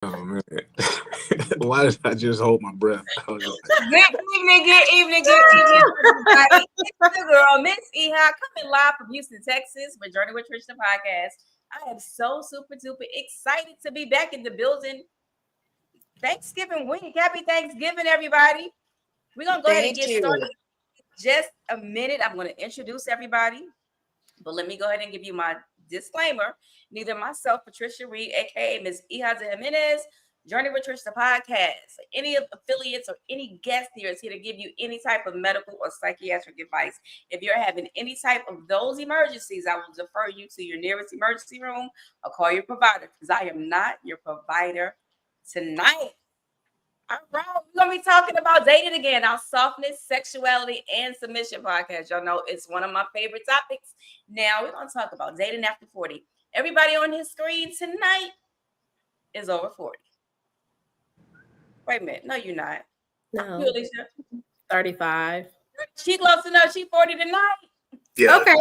Oh man, why did I just hold my breath? I was just like, Good evening, everybody. It's the girl, Miss Eha, coming live from Houston, Texas, with Journey with Trish, the podcast. I am so super duper excited to be back in the building. Thanksgiving week. Happy Thanksgiving, everybody. We're going to go ahead and Thank get you. started in just a minute. I'm going to introduce everybody, but let me go ahead and give you my disclaimer. Neither myself, Patricia Reed, aka Ms. Ehaza Jimenez, Journey with Trish, the podcast, any of affiliates or any guest here is here to give you any type of medical or psychiatric advice. If you're having any type of those emergencies, I will defer you to your nearest emergency room or call your provider because I am not your provider tonight. All right, we're gonna be talking about dating again. Our softness, sexuality, and submission podcast. Y'all know it's one of my favorite topics. Now we're gonna talk about dating after 40. Everybody on his screen tonight is over 40. Wait a minute, no, you're not. No, You, Alicia? 35. She close enough. She 40 tonight. yeah, Okay.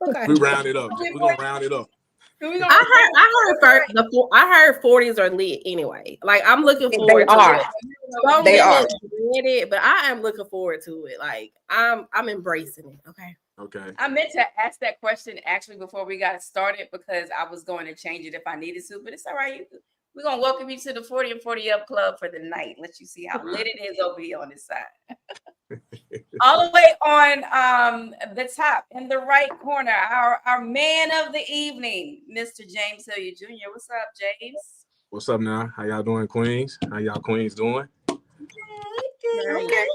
Okay. we round it up. We're gonna round it up. I heard 40s are lit anyway. Like I'm looking forward They to are. it. Some They are. women dread it, but I am looking forward to it. Like I'm embracing it. Okay. Okay. I meant to ask that question actually before we got started because I was going to change it if I needed to, but it's all right. We're going to welcome you to the 40 and 40 Up Club for the night. Let you see how lit it is over here on this side. All the way on the top in the right corner, our man of the evening, Mr. James Hilliard Jr. What's up, James? What's up now? How y'all doing, Queens? How y'all Queens doing? Okay.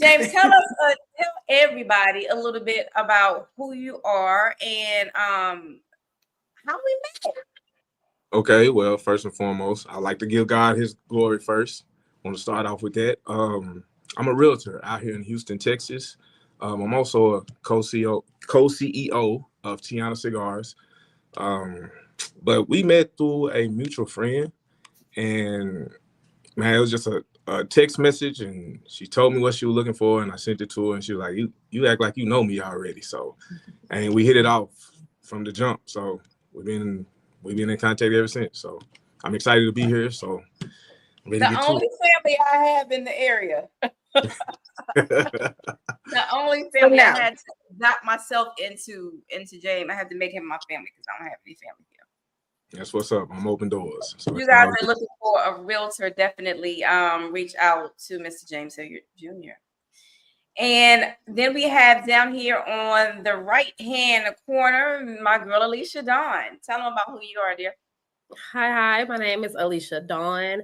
James, tell everybody a little bit about who you are and how we met. Okay, well, first and foremost, I like to give God His glory first. I want to start off with that. I'm a realtor out here in Houston, Texas. I'm also a co-CEO of Tiana Cigars. But we met through a mutual friend, and man, it was just a text message, and she told me what she was looking for, and I sent it to her, and she was like, "You act like you know me already." So, and we hit it off from the jump. So we've been in contact ever since. So I'm excited to be here. So I'm ready to The get only family I have in the area. The only family I had to adopt myself into James. I had to make him my family because I don't have any family here. That's what's up. I'm open doors. So You guys are looking for a realtor, definitely reach out to Mr. James Hilliard Jr. And then we have down here on the right hand corner, my girl Alicia Dawn. Tell them about who you are, dear. Hi. My name is Alicia Dawn,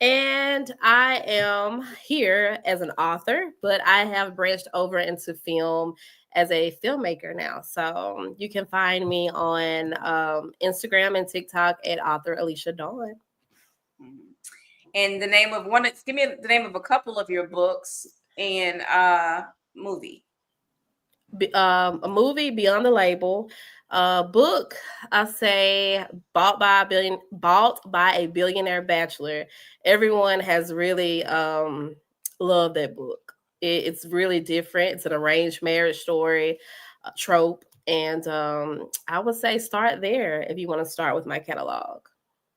and I am here as an author, but I have branched over into film as a filmmaker now. So you can find me on Instagram and TikTok at author Alicia Dawn. And the name of give me the name of a couple of your books and movie. A movie, Beyond the Label. Book, I say bought by a billionaire bachelor. Everyone has really loved that book. It's really different. It's an arranged marriage story, trope, and I would say start there if you want to start with my catalog.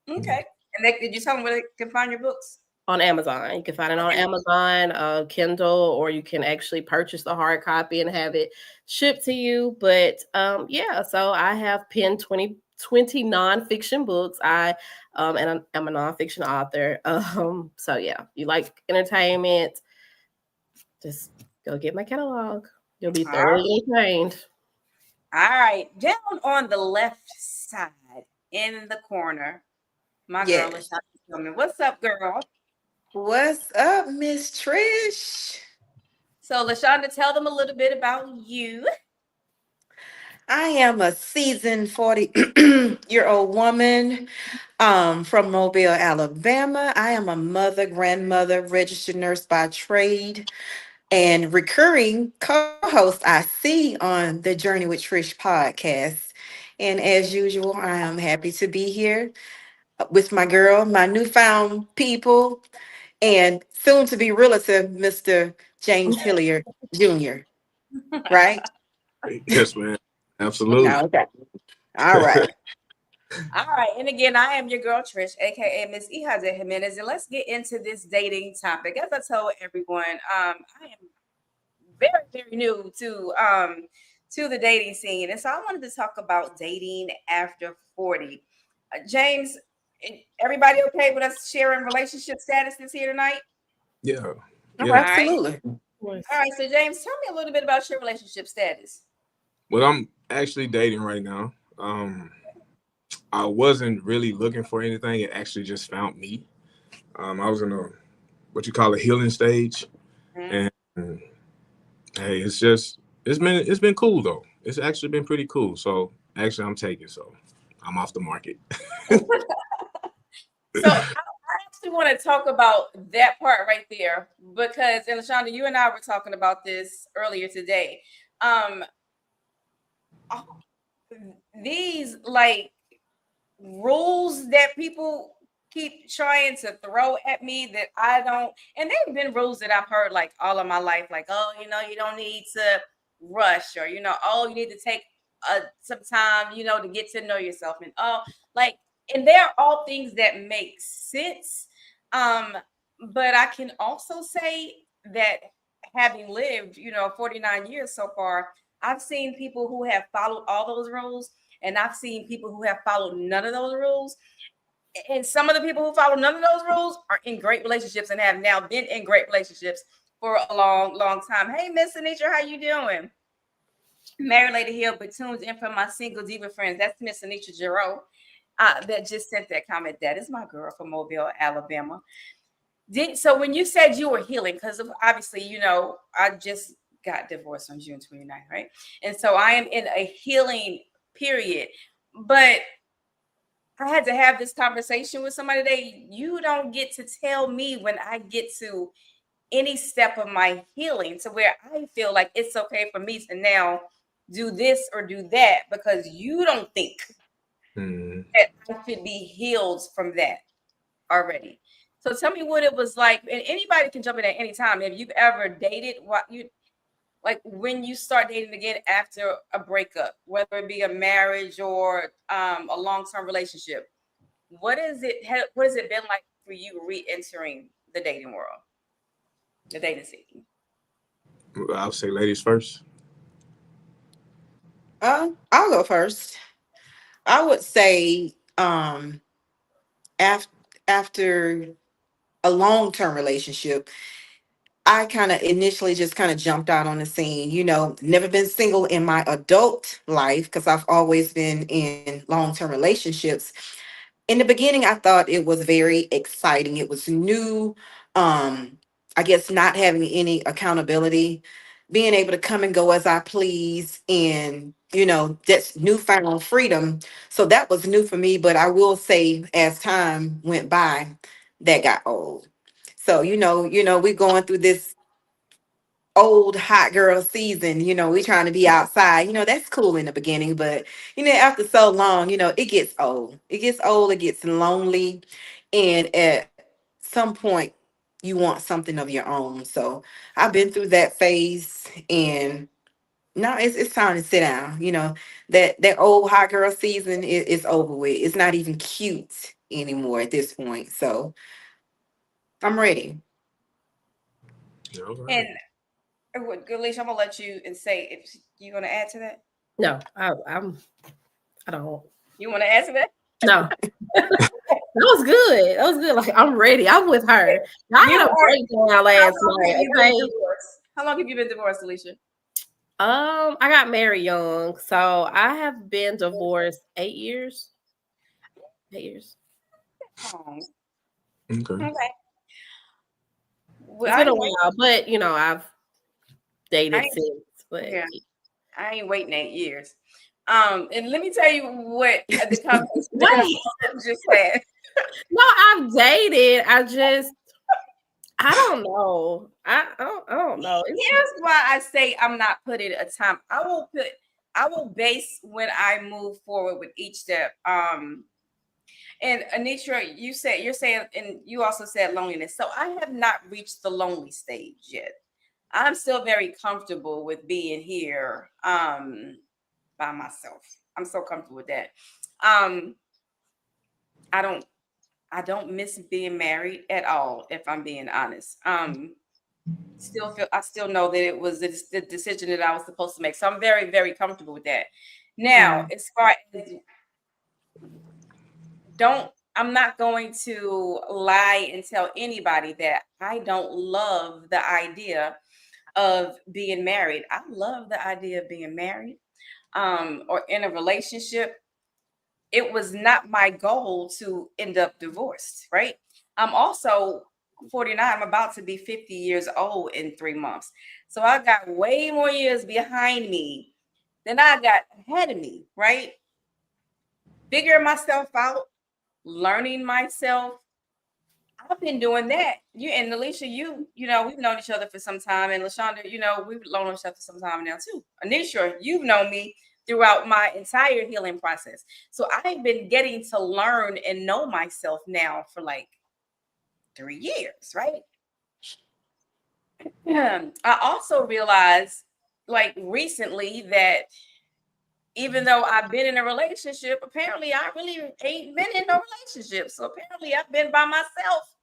Okay. And did you tell them where they can find your books? On Amazon. You can find it on Amazon, Kindle, or you can actually purchase the hard copy and have it shipped to you. But yeah, so I have penned 20 nonfiction books. And I'm a nonfiction author. So yeah, you like entertainment, just go get my catalog. You'll be thoroughly entertained. All right. Down on the left side in the corner, my girl is coming. What's up, girl? What's up, Miss Trish? So, LaShonda, tell them a little bit about you. I am a seasoned 40-year-old woman from Mobile, Alabama. I am a mother, grandmother, registered nurse by trade, and recurring co-host I see on the Journey with Trish podcast. And as usual, I am happy to be here with my girl, my newfound people, and soon to be relative, Mr. James Hilliard Jr. Right? yes, man. Absolutely. Okay. All right. All right, and again, I am your girl Trish, aka Miss Ihaza Jimenez, and let's get into this dating topic. As I told everyone, I am very new to the dating scene, and so I wanted to talk about dating after 40. James, everybody okay with us sharing relationship statuses here tonight? Yeah, Oh, yeah. All right, absolutely. all right. So James, tell me a little bit about your relationship status. Well, I'm actually dating right now. I wasn't really looking for anything. It actually just found me. I was in a what you call a healing stage, Mhm. and hey, it's been cool though. It's actually been pretty cool. So actually, I'm taking so I'm off the market. So I actually want to talk about that part right there because, and Lashonda, you and I were talking about this earlier today. Um, all- these like rules that people keep trying to throw at me that I don't, and they've been rules that I've heard like all of my life, like, oh, you don't need to rush, or oh, you need to take some time, to get to know yourself, and like, and they're all things that make sense. Um, but I can also say that having lived, 49 years so far, I've seen people who have followed all those rules, and I've seen people who have followed none of those rules. And some of the people who follow none of those rules are in great relationships and have now been in great relationships for a long time. Hey, Miss Anitra, how you doing? Mary Lady Hill, but tunes in from my single diva friends. That's Miss Anitra Giroux that just sent that comment. That is my girl from Mobile, Alabama. So when you said you were healing, because obviously, I just got divorced on June 29th, right? And so I am in a healing period. But I had to have this conversation with somebody today. You don't get to tell me when I get to any step of my healing to where I feel like it's okay for me to now do this or do that because you don't think Hmm. that I should be healed from that already. So tell me what it was like, and anybody can jump in at any time. If you've ever dated, what you like when you start dating again after a breakup, whether it be a marriage or a long-term relationship, what has it been like for you re-entering the dating world, the dating scene? I'll say ladies first. I'll go first. I would say after after a long-term relationship, I kind of initially just kind of jumped out on the scene. Never been single in my adult life because I've always been in long-term relationships. In the beginning, I thought it was very exciting. It was new. I guess not having any accountability, being able to come and go as I please, and that's newfound freedom. So that was new for me. But I will say, as time went by, that got old. So we're going through this old hot girl season. We trying to be outside. That's cool in the beginning, but after so long, it gets old. It gets lonely, and at some point you want something of your own. So I've been through that phase, and now it's time to sit down. That old hot girl season is over with. It's not even cute anymore at this point. So I'm ready. Yeah, all And right. Alicia, I'm gonna let you and say if you're gonna add to that. No, I don't. You want to add to that? No. That was good. That was good. Like I'm ready. I'm with her. I You had a are. breakdown How last long night. have you been Okay. divorced? How long have you been divorced, Alicia? I got married young, so I have been divorced 8 years. 8 years. Oh, Okay. okay. Well, It's I been a ain't wait. while, but I've I dated ain't, since. But yeah, I ain't waiting 8 years. And let me tell you what the wait, conversation just had. no, I've dated. I don't know. I don't know. It's Here's why I say I'm not putting a time. I will base when I move forward with each step. And Anitra, you're saying, and you also said loneliness. So I have not reached the lonely stage yet. I'm still very comfortable with being here by myself. I'm so comfortable with that. Um, I don't miss being married at all, if I'm being honest. I still know that it was the decision that I was supposed to make. So I'm very, very comfortable with that. Now, as far as I'm not going to lie and tell anybody that I don't love the idea of being married. I love the idea of being married, or in a relationship. It was not my goal to end up divorced, right? I'm also 49. I'm about to be 50 years old in 3 months. So I got way more years behind me than I got ahead of me, right? Figuring myself out, learning myself. I've been doing that. You and Alicia, you know, we've known each other for some time, and LaShonda, you know, we've known each other for some time now too. Anisha, you've known me throughout my entire healing process. So I've been getting to learn and know myself now for like 3 years, right? I also realized like recently that even though I've been in a relationship, apparently I really ain't been in no relationship. So apparently I've been by myself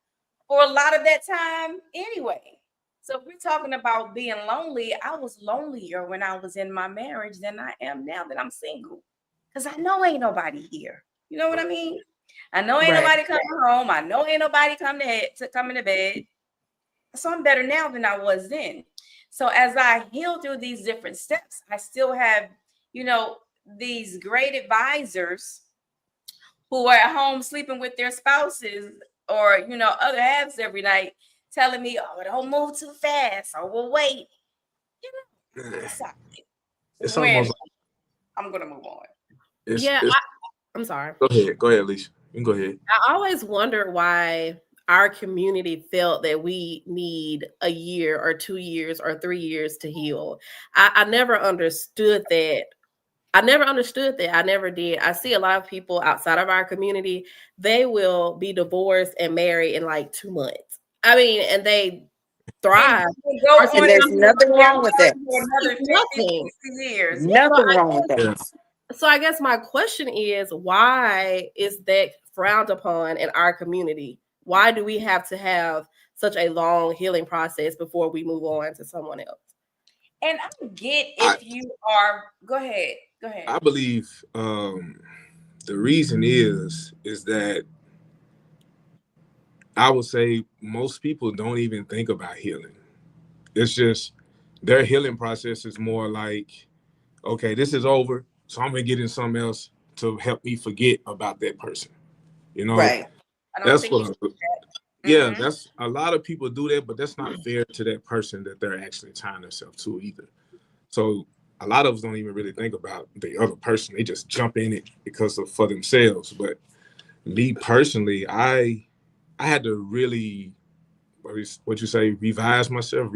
for a lot of that time anyway. So if we're talking about being lonely, I was lonelier when I was in my marriage than I am now that I'm single. Because I know ain't nobody here. You know what I mean? I know ain't Right. nobody coming home. I know ain't nobody come into bed. So I'm better now than I was then. So as I heal through these different steps, I still have, you know, these great advisors who are at home sleeping with their spouses or, you know, other halves every night telling me, oh, don't move too fast or we'll wait. You know, it's It's when almost I'm going to move on. Yeah, it's I'm sorry. go ahead, Alicia. You can go ahead. I always wonder why our community felt that we need a year or 2 years or 3 years to heal. I never understood that. I never understood that. I never did. I see a lot of people outside of our community, they will be divorced and married in like 2 months. I mean, and they And thrive. they go Or And on there's to sometimes nothing their wrong with marriage that. for another 50, nothing. 60 years. So Nothing I wrong with Yeah. that. so I guess my question is, why is that frowned upon in our community? Why do we have to have such a long healing process before we move on to someone else? And I get I if you are, go ahead. Go ahead. I believe the reason is that I would say most people don't even think about healing. It's just their healing process is more like, okay, this is over, so I'm gonna get in something else to help me forget about that person. You know, Right. I don't that's think you what. should do that. Yeah, Mm-hmm. that's a lot of people do that, but that's not fair to that person that they're actually tying themselves to either. So a lot of us don't even really think about the other person. They just jump in it because of for themselves. But me personally, I had to really what you say, revise myself,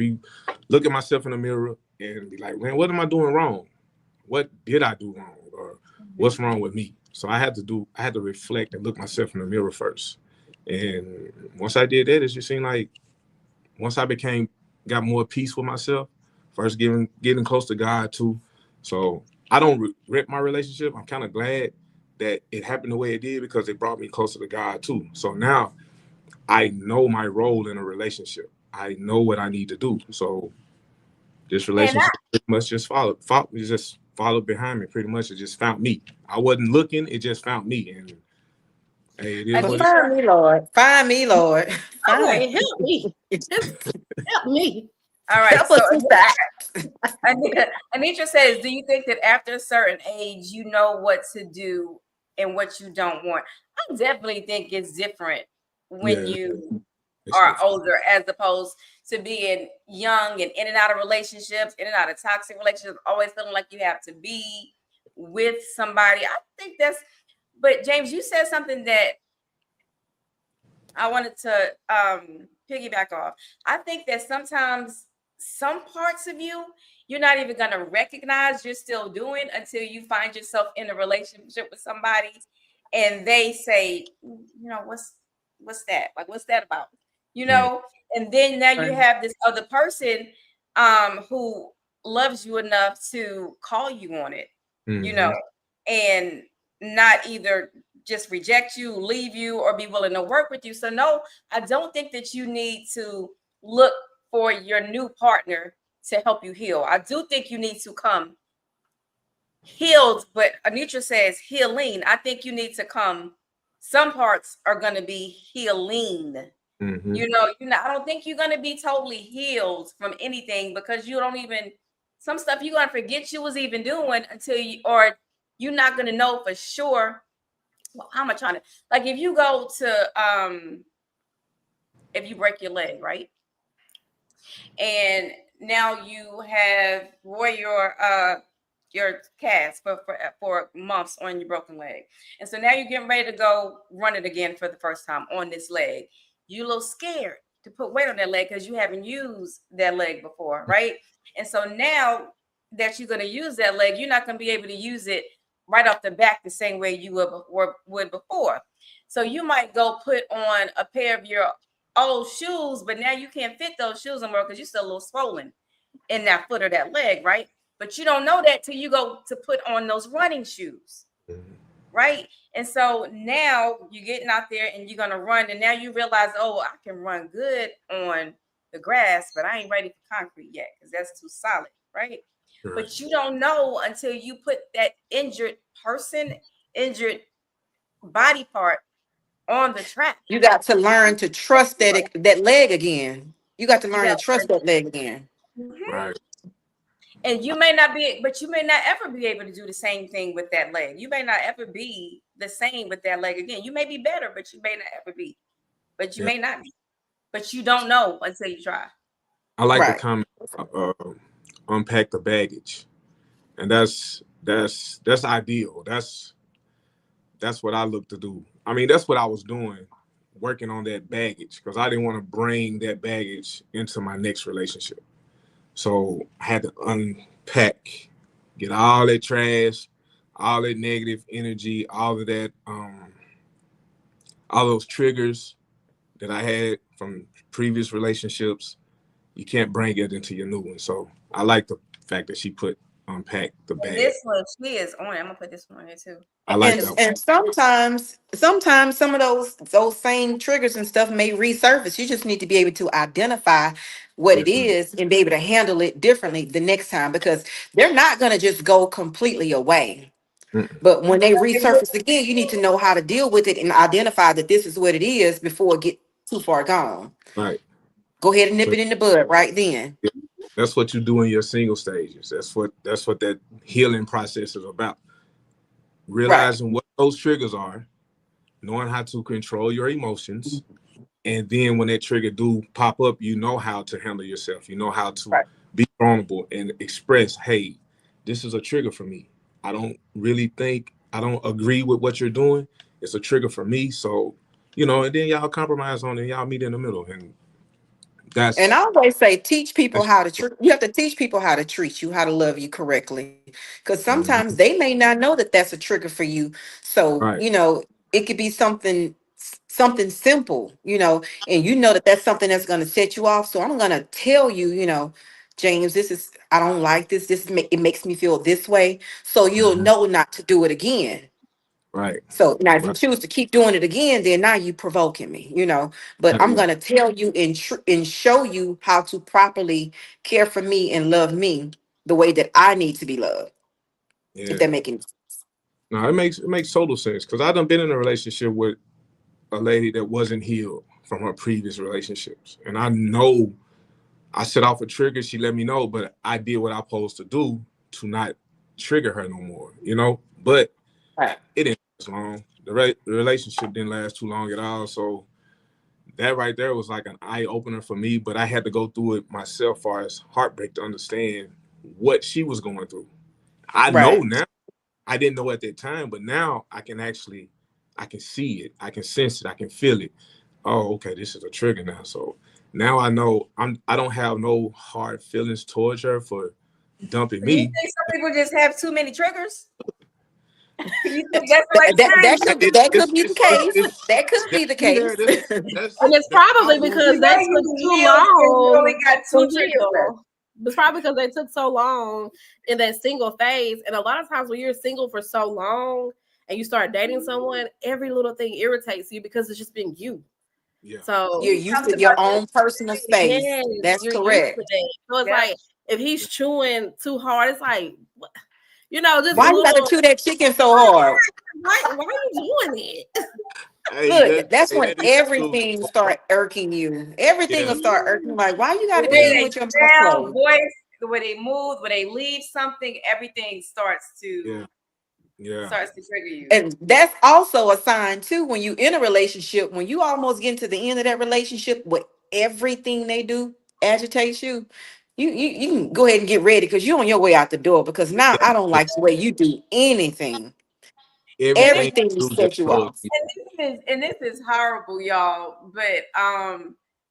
look at myself in the mirror and be like, man, what am I doing wrong? What did I do wrong? Or Mm-hmm. what's wrong with me? So I had to reflect and look myself in the mirror first. And once I did that, it just seemed like once I got more peace with myself, first getting close to God too. So I don't regret my relationship. I'm kind of glad that it happened the way it did because it brought me closer to God too. So now I know my role in a relationship. I know what I need to do. So this And relationship pretty much just followed behind me. Pretty much, it just found me. I wasn't looking; it just found me. And hey, it is Well, what it Anisha, find me, Lord. Find me, Lord. Find Okay, help me. Just help me. all right. help So us with that. Anitra says, do you think that after a certain age, you know what to do and what you don't want? I definitely think it's different when is. you It's are different. older, as opposed to being young and in and out of relationships, in and out of toxic relationships, always feeling like you have to be with somebody. I think but James, you said something that I wanted to piggyback off. I think that sometimes some parts of you're not even going to recognize you're still doing until you find yourself in a relationship with somebody and they say, you know, what's that? Like, what's that about? You Mm, know, and then now you Right. have this other person who loves you enough to call you on it, you know, mm-hmm. and not either just reject you, leave you, or be willing to work with you. So no, I don't think that you need to look for your new partner to help you heal. I do think you need to come healed, but Anitra says healing. I think you need to come. Some parts are going to be healing. Mm-hmm. You know, I don't think you're going to be totally healed from anything, because you don't even, some stuff you're going to forget you was even doing until you, or you're not going to know for sure. Well, how am I trying to, like, if you go to, if you break your leg, right? And now you have wore your cast for months on your broken leg. And so now you're getting ready to go run it again for the first time on this leg. You're a little scared to put weight on that leg because you haven't used that leg before, right? And so now that you're going to use that leg, you're not going to be able to use it right off the back the same way you would before. So you might go put on a pair of your old shoes, but now you can't fit those shoes anymore because you're still a little swollen in that foot or that leg, right? But you don't know that till you go to put on those running shoes, right? And so now you're getting out there and you're going to run, and now you realize, oh, I can run good on the grass, but I ain't ready for concrete yet because that's too solid, right? Right. But you don't know until you put that injured body part on the track. You got to learn to trust that leg again. You got to You learn to got trust that leg again. Right. And you may not be, but you may not ever be able to do the same thing with that leg. You may not ever be the same with that leg again. You may be better, but you may not ever be. But you may not be. But you don't know until you try. I like the Right. comment, unpack the baggage, and that's ideal. That's what I look to do. I mean, that's what I was doing, working on that baggage, because I didn't want to bring that baggage into my next relationship. So I had to unpack, get all that trash, all that negative energy, all of that, all those triggers that I had from previous relationships. You can't bring it into your new one. So I like the fact that she put unpack the And bag. this one, she is on it. I'm gonna put this one on here too. I like that. And sometimes some of those same triggers and stuff may resurface. You just need to be able to identify what it Yes, is and be able to handle it differently the next time, because they're not going to just go completely away. But when they resurface again, you need to know how to deal with it and identify that this is what it is before it get too far gone. right. Go ahead and nip So it in the bud right then. that's what you do in your single stages. That's what that healing process is about. Realizing what those triggers are, knowing how to control your emotions, and then when that trigger do pop up, you know how to handle yourself. You know how to Right. be vulnerable and express, hey, this is a trigger for me. I don't agree with what you're doing. It's a trigger for me. So, and then y'all compromise on it, y'all meet in the middle. And And that's I always say, teach people that's how to treat. You have to teach people how to treat you, how to love you correctly, because sometimes Mhm. they may not know that that's a trigger for you. So Right. it could be something simple, and that that's something that's going to set you off. So I'm going to tell you, James, I don't like this. It makes me feel this way. So you'll Mhm. know not to do it again. Right. So now, if you Right. choose to keep doing it again, then now you provoking me, But I'm Yeah. gonna tell you and show you how to properly care for me and love me the way that I need to be loved. If Yeah. that makes any sense. No, it makes total sense, because I done been in a relationship with a lady that wasn't healed from her previous relationships, and I know I set off a trigger. She let me know, but I did what I was supposed to do to not trigger her no more. But Right. it didn't last long. The relationship didn't last too long at all. So that right there was like an eye opener for me. But I had to go through it myself, as far as heartbreak, to understand what she was going through. I know Right. now. I didn't know at that time, but now I can see it. I can sense it. I can feel it. Oh, okay, this is a trigger now. So now I know I don't have no hard feelings towards her for dumping Do you me. think some people just have too many triggers? You think that's the That, right that, time? that could that could be the case. It's That could be that the be there. case. That's And it's that's probably possible. because You know that you took can too heal because you only long got to two triggers left. heal. It's probably because they took so long in that single phase. And a lot of times when you're single for so long and you start dating someone, every little thing irritates you because it's just been you. Yeah. So You're used to your own personal space. yes, That's you're used to correct. that. So it's Yeah. like if he's chewing too hard, it's like, just Why you gotta little. chew that chicken so hard? Why are you doing it? Hey, Look, that's when that is true. everything start irking you. Everything Yeah. will start irking. Like, why you The gotta be way Yeah. eating they with your mouth spell, closed? voice, the way they move, when they leave something, everything Yeah. Yeah. starts to trigger you. And that's also a sign too when you in a relationship, when you almost get to the end of that relationship, with everything they do agitates you. You can go ahead and get ready because you're on your way out the door. Because now Yeah. I don't like the way you do anything. And Everything Everything you will do just set you bugs off. me. and this is horrible, y'all. But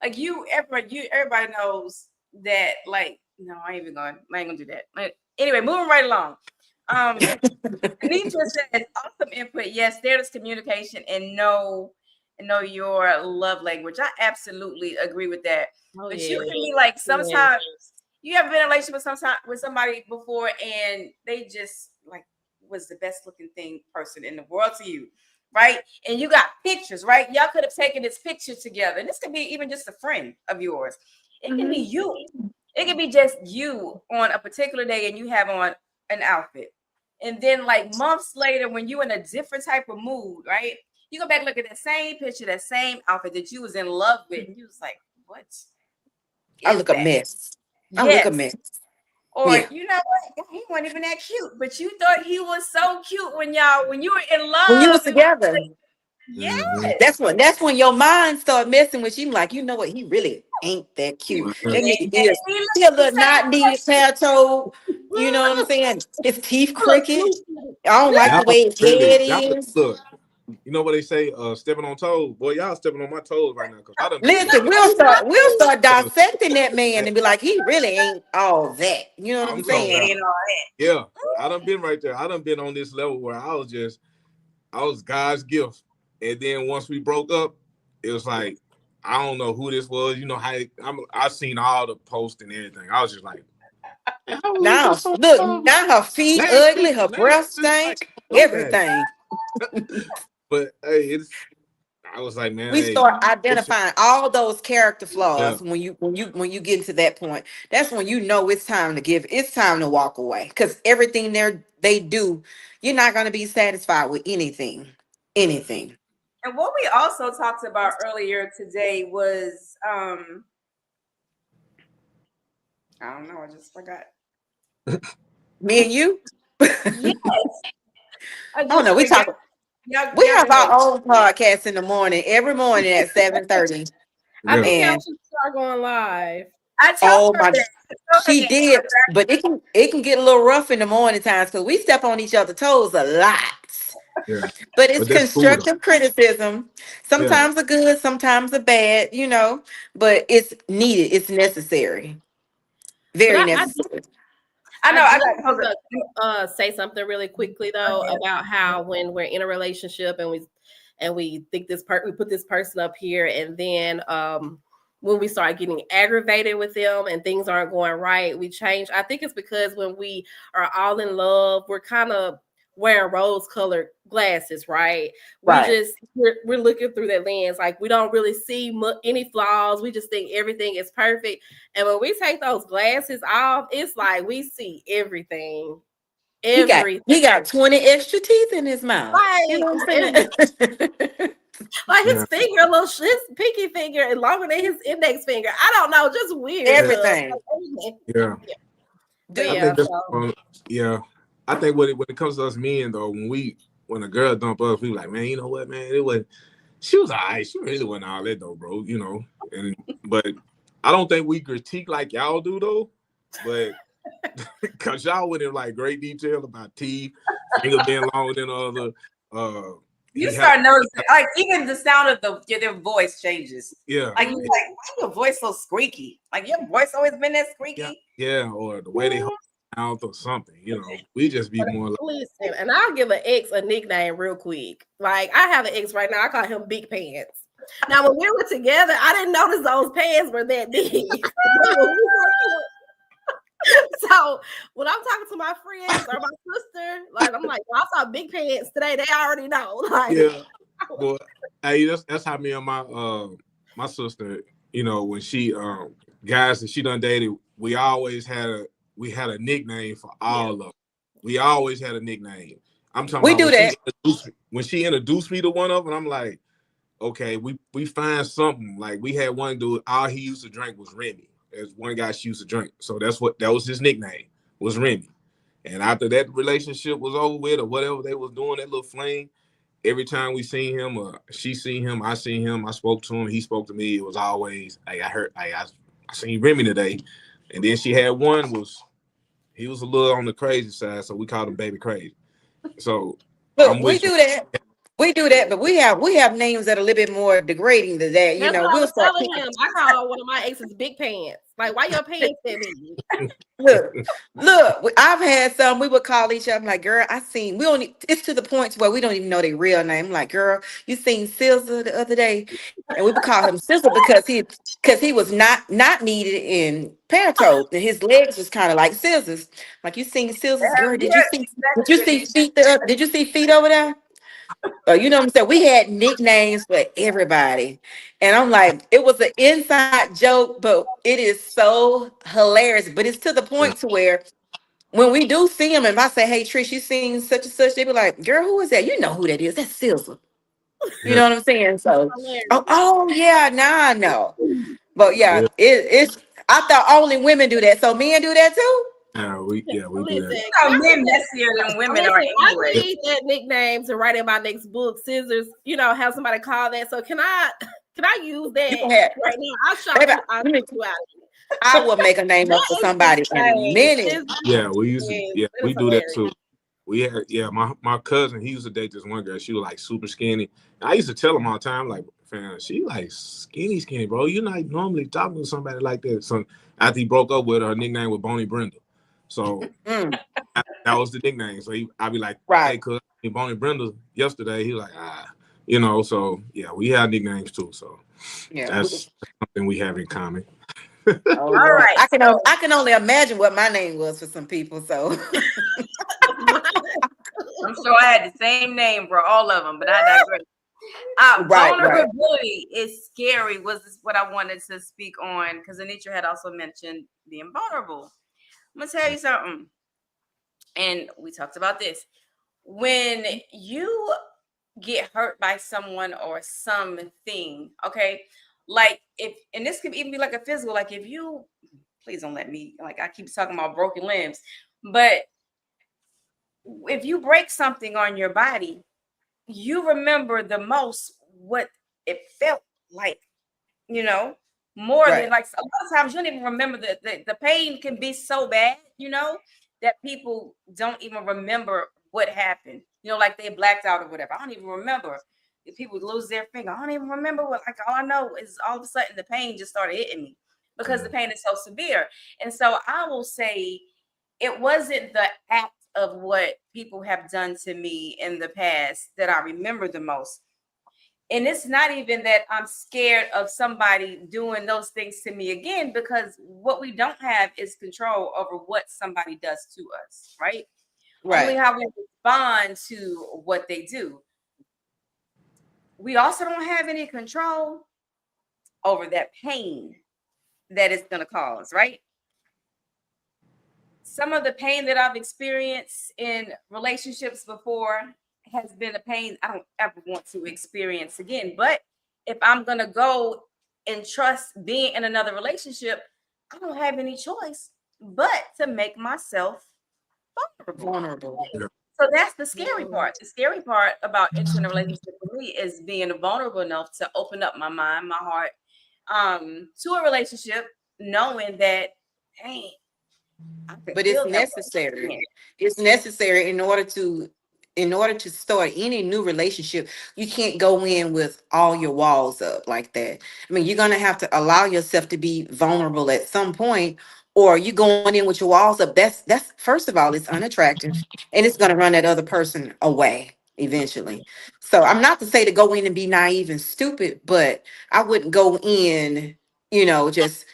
like everybody knows that. Like, no, I ain't gonna do that. Like, anyway, moving right along. Anitra says, awesome input. Yes, there's communication and know your love language. I absolutely agree with that. Oh But yeah. you can be like, Yes. sometimes you have been in a relationship with somebody before, and they just like was the best looking person in the world to you, right? And you got pictures, right? Y'all could have taken this picture together, and this could be even just a friend of yours. It can be you. It can be just you on a particular day, and you have on an outfit. And then, like months later, when you're in a different type of mood, right? You go back, look at that same picture, that same outfit that you was in love with, and you was like, "What I is look a that?" mess. I look a Yes. mess. Or Yeah. you know what? He wasn't even that cute, but you thought he was so cute when you were in When you love. was together, Mm-hmm. Yes. that's when your mind start messing with you. Like, you know what? He really ain't that cute. That nigga And is. he He a looked the little same not needed hair toe. You know what I'm saying? His teeth Look, crooked. I don't like the Y'all way his really, head y'all is. look. You know what they say? Stepping on toes. Boy, y'all stepping on my toes right now because I done been Listen, through. we'll start Uh, dissecting that man and be like, he really ain't all that. You know what I'm I'm really talking saying? about. ain't all Yeah, I done been right there. I done been on this level where I was God's gift, and then once we broke up, it was like I don't know who this was. You know how I seen all the posts and everything. I was just like, "Man, I was Now, just so look, now her feet ugly, her last breath week, like stink, okay." everything. But hey, it's. I was like, man, We hey, start it's, identifying all those character yeah, flaws when you get to that point. That's when you know it's time to walk away. Because everything they do, you're not gonna be satisfied with anything. Anything. And what we also talked about earlier today was I don't know, I just forgot. Me and you. Yes. I Oh just no, forgot. we Y'all have go ahead. our own podcast in the morning, every morning at 7:30. I yeah, think y'all And should start going live. I told oh her my, that. I told her she that. did, but it can get a little rough in the morning times because we step on each other's toes a lot. yeah. But it's But that's cool though. constructive criticism. Yeah, Sometimes a good, sometimes a bad, but it's needed, it's necessary. But Very I necessary. I I know. I do got hold want to say something really quickly though about how when we're in a relationship and we think we put this person up here, and then when we start getting aggravated with them and things aren't going right, we change. I think it's because when we are all in love, we're kind of wearing rose-colored glasses, right? Right. We're looking through that lens, like we don't really see any flaws. We just think everything is perfect. And when we take those glasses off, it's like we see everything. He got Everything. he got 20 extra teeth in his mouth. You Like, know what I'm saying? like his yeah, finger, his pinky finger is longer than his index finger. I don't know, just weird yeah, stuff. Everything. yeah. But I Dude, yeah, think that's so yeah. I think when it comes to us men though, when a girl dump us, we like, man, you know what, man, she was alright. She really wasn't all that though, bro. You know, but I don't think we critique like y'all do though. But because y'all went in like great detail about teeth, finger being longer than the other. you He had start noticing, like even the sound of their voice changes. yeah, Like you like, why your voice so squeaky? Like your voice always been that yeah, squeaky. yeah, or the way they hold their mouth or something. You know, we just be more like, listen, and I'll give an ex a nickname real quick. Like I have an ex right now, I call him Big Pants. Now when we were together, I didn't notice those pants were that big. So when I'm talking to my friends or my sister, like I'm like, "Well, I saw big pants today. They already know. Like, Yeah, but hey, that's how me and my sister, you know, when she guys that she done dated, we had a nickname for yeah, all of them. We always had a nickname. I'm talking We about do that. when she introduced me to one of them, I'm like, okay, we find something. Like we had one dude, all he used to drink was Remy. There's one guy she used to drink. So that was his nickname, was Remy. And after that relationship was over with or whatever they was doing, that little fling, every time we seen him or she seen him, I spoke to him, he spoke to me. It was always, hey, I seen Remy today. And then she had one he was a little on the crazy side, so we called him Baby Crazy. So Look, I'm we with you. do that. We do that, but we have names that are a little bit more degrading than that. You that's know, what I we'll was start. telling him. I call one of my exes big pants. Like, why your pants that big? Look, look. I've had some. We would call each other. I'm like, girl, I seen. We don't. It's to the point where we don't even know their real name. I'm like, girl, you seen Scissor the other day, and we would call him Scissor because he was not needed in Panto, and his legs was kind of like scissors. Like you seen Scissors, girl. Yeah, Did you exactly. see feet? Did you see feet over there? You know what I'm saying? We had nicknames for everybody. And I'm like, it was an inside joke, but it is so hilarious. But it's to the Yeah. point to where when we do see them, and if I say, hey, Trish, you seen such and such, they be like, girl, who is that? You know who that is. That's Silver. You Yeah. know what I'm saying? So, Hilarious. yeah, now I know. But yeah, Yeah. it's, I thought only women do that. So men do that too? We do Listen, that. You know, men messier than women are listen, I anyway. need that nickname to write in my next book. Scissors, have somebody call that. So can I can I use You that can have, right now? I'll shout baby, you. I'll let me, shout you out. I will make a name up That for is somebody in a insane. minute. Yeah, we used to. Yeah, That we is do that hilarious. too. We had my cousin. He used to date this one girl. She was like super skinny. I used to tell him all the time, like, fam, she like skinny, bro. You're not normally talking to somebody like that. So after he broke up with her, nickname was Boney Brenda. So Mm, that was the nickname. So I'd be like, right. hey, cuz Boney Brenda yesterday. He was like, you know. So yeah, we have nicknames too. So Yeah. that's something we have in common. Oh All Lord, right, so I can only imagine what my name was for some people. So I'm sure I had the same name for all of them, but I digress. right. Vulnerability is scary. Was what I wanted to speak on because Anitra had also mentioned being vulnerable. I'm gonna tell you something, and we talked about this. When you get hurt by someone or something, okay, like if, and this could even be like a physical, like if you, please don't let me, like I keep talking about broken limbs, but if you break something on your body, you remember the most what it felt like, you know, more than Right. like a lot of times you don't even remember the pain can be so bad, that people don't even remember what happened. Like they blacked out or whatever. I don't even remember. If people lose their finger, I don't even remember what, like all I know is all of a sudden the pain just started hitting me because the pain is so severe. And so I will say it wasn't the act of what people have done to me in the past that I remember the most. And it's not even that I'm scared of somebody doing those things to me again, because what we don't have is control over what somebody does to us, right? Only Right. how we respond to what they do. We also don't have any control over that pain that it's going to cause, right? Some of the pain that I've experienced in relationships before has been a pain I don't ever want to experience again. But if I'm going to go and trust being in another relationship, I don't have any choice but to make myself vulnerable. Vulnerable. So that's the scary Mm. part. The scary part about entering a relationship for me is being vulnerable enough to open up my mind, my heart, to a relationship, knowing that, hey, I could But it's feel that way necessary. again. It's necessary in order to start any new relationship. You can't go in with all your walls up like that. I mean, you're gonna have to allow yourself to be vulnerable at some point, or you going in with your walls up. That's first of all, it's unattractive, and it's gonna run that other person away eventually. So I'm not to say to go in and be naive and stupid, but I wouldn't go in, just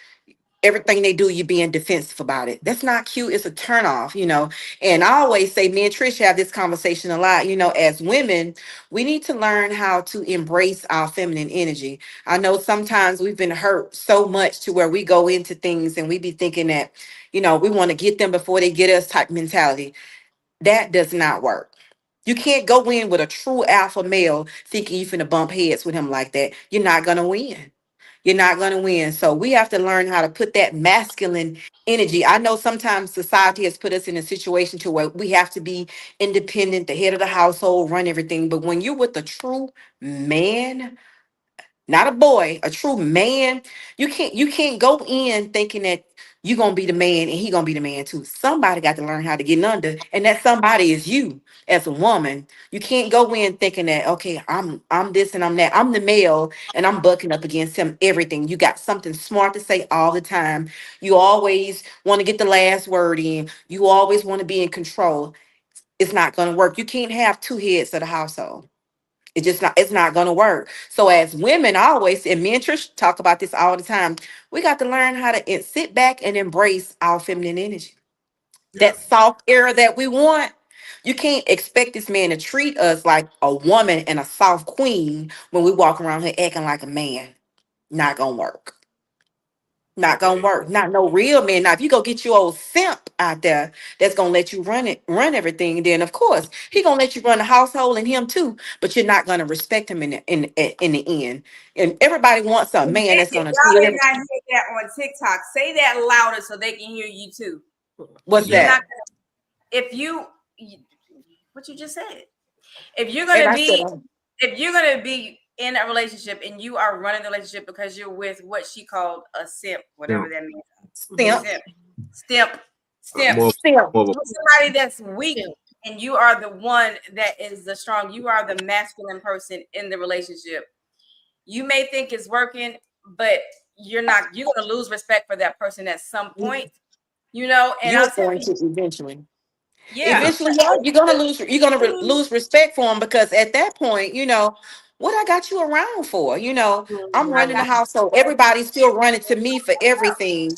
everything they do, you being defensive about it. That's not cute. It's a turn off, you know. And I always say, me and Trish have this conversation a lot. You know, as women, we need to learn how to embrace our feminine energy. I know sometimes we've been hurt so much to where we go into things and we be thinking that, you know, we want to get them before they get us type mentality. That does not work. You can't go in with a true alpha male thinking you're finna bump heads with him like that. You're not gonna win. You're not going to win. So we have to learn how to put that masculine energy. I know sometimes society has put us in a situation to where we have to be independent, the head of the household, run everything. But when you're with a true man, not a boy, a true man, you can't go in thinking that you're gonna be the man and he gonna be the man too. Somebody got to learn how to get under, and that somebody is you as a woman. You can't go in thinking that, okay, I'm this and I'm that. I'm the male and I'm bucking up against him. Everything. You got something smart to say all the time. You always want to get the last word in. You always want to be in control. It's not gonna work. You can't have two heads of the household. It's not going to work. So as women, I always, and me and Trish talk about this all the time, we got to learn how to sit back and embrace our feminine energy. Yeah. That soft era that we want. You can't expect this man to treat us like a woman and a soft queen when we walk around here acting like a man. Not gonna work. Not gonna Okay. work. Not no real man. Now, if you go get your old simp out there that's gonna let you run everything, then of course he gonna let you run the household and him too. But you're not gonna respect him in the end. And everybody wants a man that's Listen, gonna y'all do did it. not hear that on TikTok. Say that louder so they can hear you too. What's You're Yeah. not that? if you what you just said. If you're And gonna I said, be if you're gonna be in a relationship and you are running the relationship because you're with what she called a simp, Yeah. whatever that means. simp, Simp, stimp, stimp. More, simp. more of a, With somebody that's weak Yeah. and you are the one that is the strong, you are the masculine person in the relationship. You may think it's working, but you're not, you're gonna lose respect for that person at some point, you know. And You're I'll tell going you, to eventually. yeah, yeah. Eventually, yeah, you're gonna lose respect for him because at that point, what I got you around for. I'm I running the got household. Everybody's still running to me for everything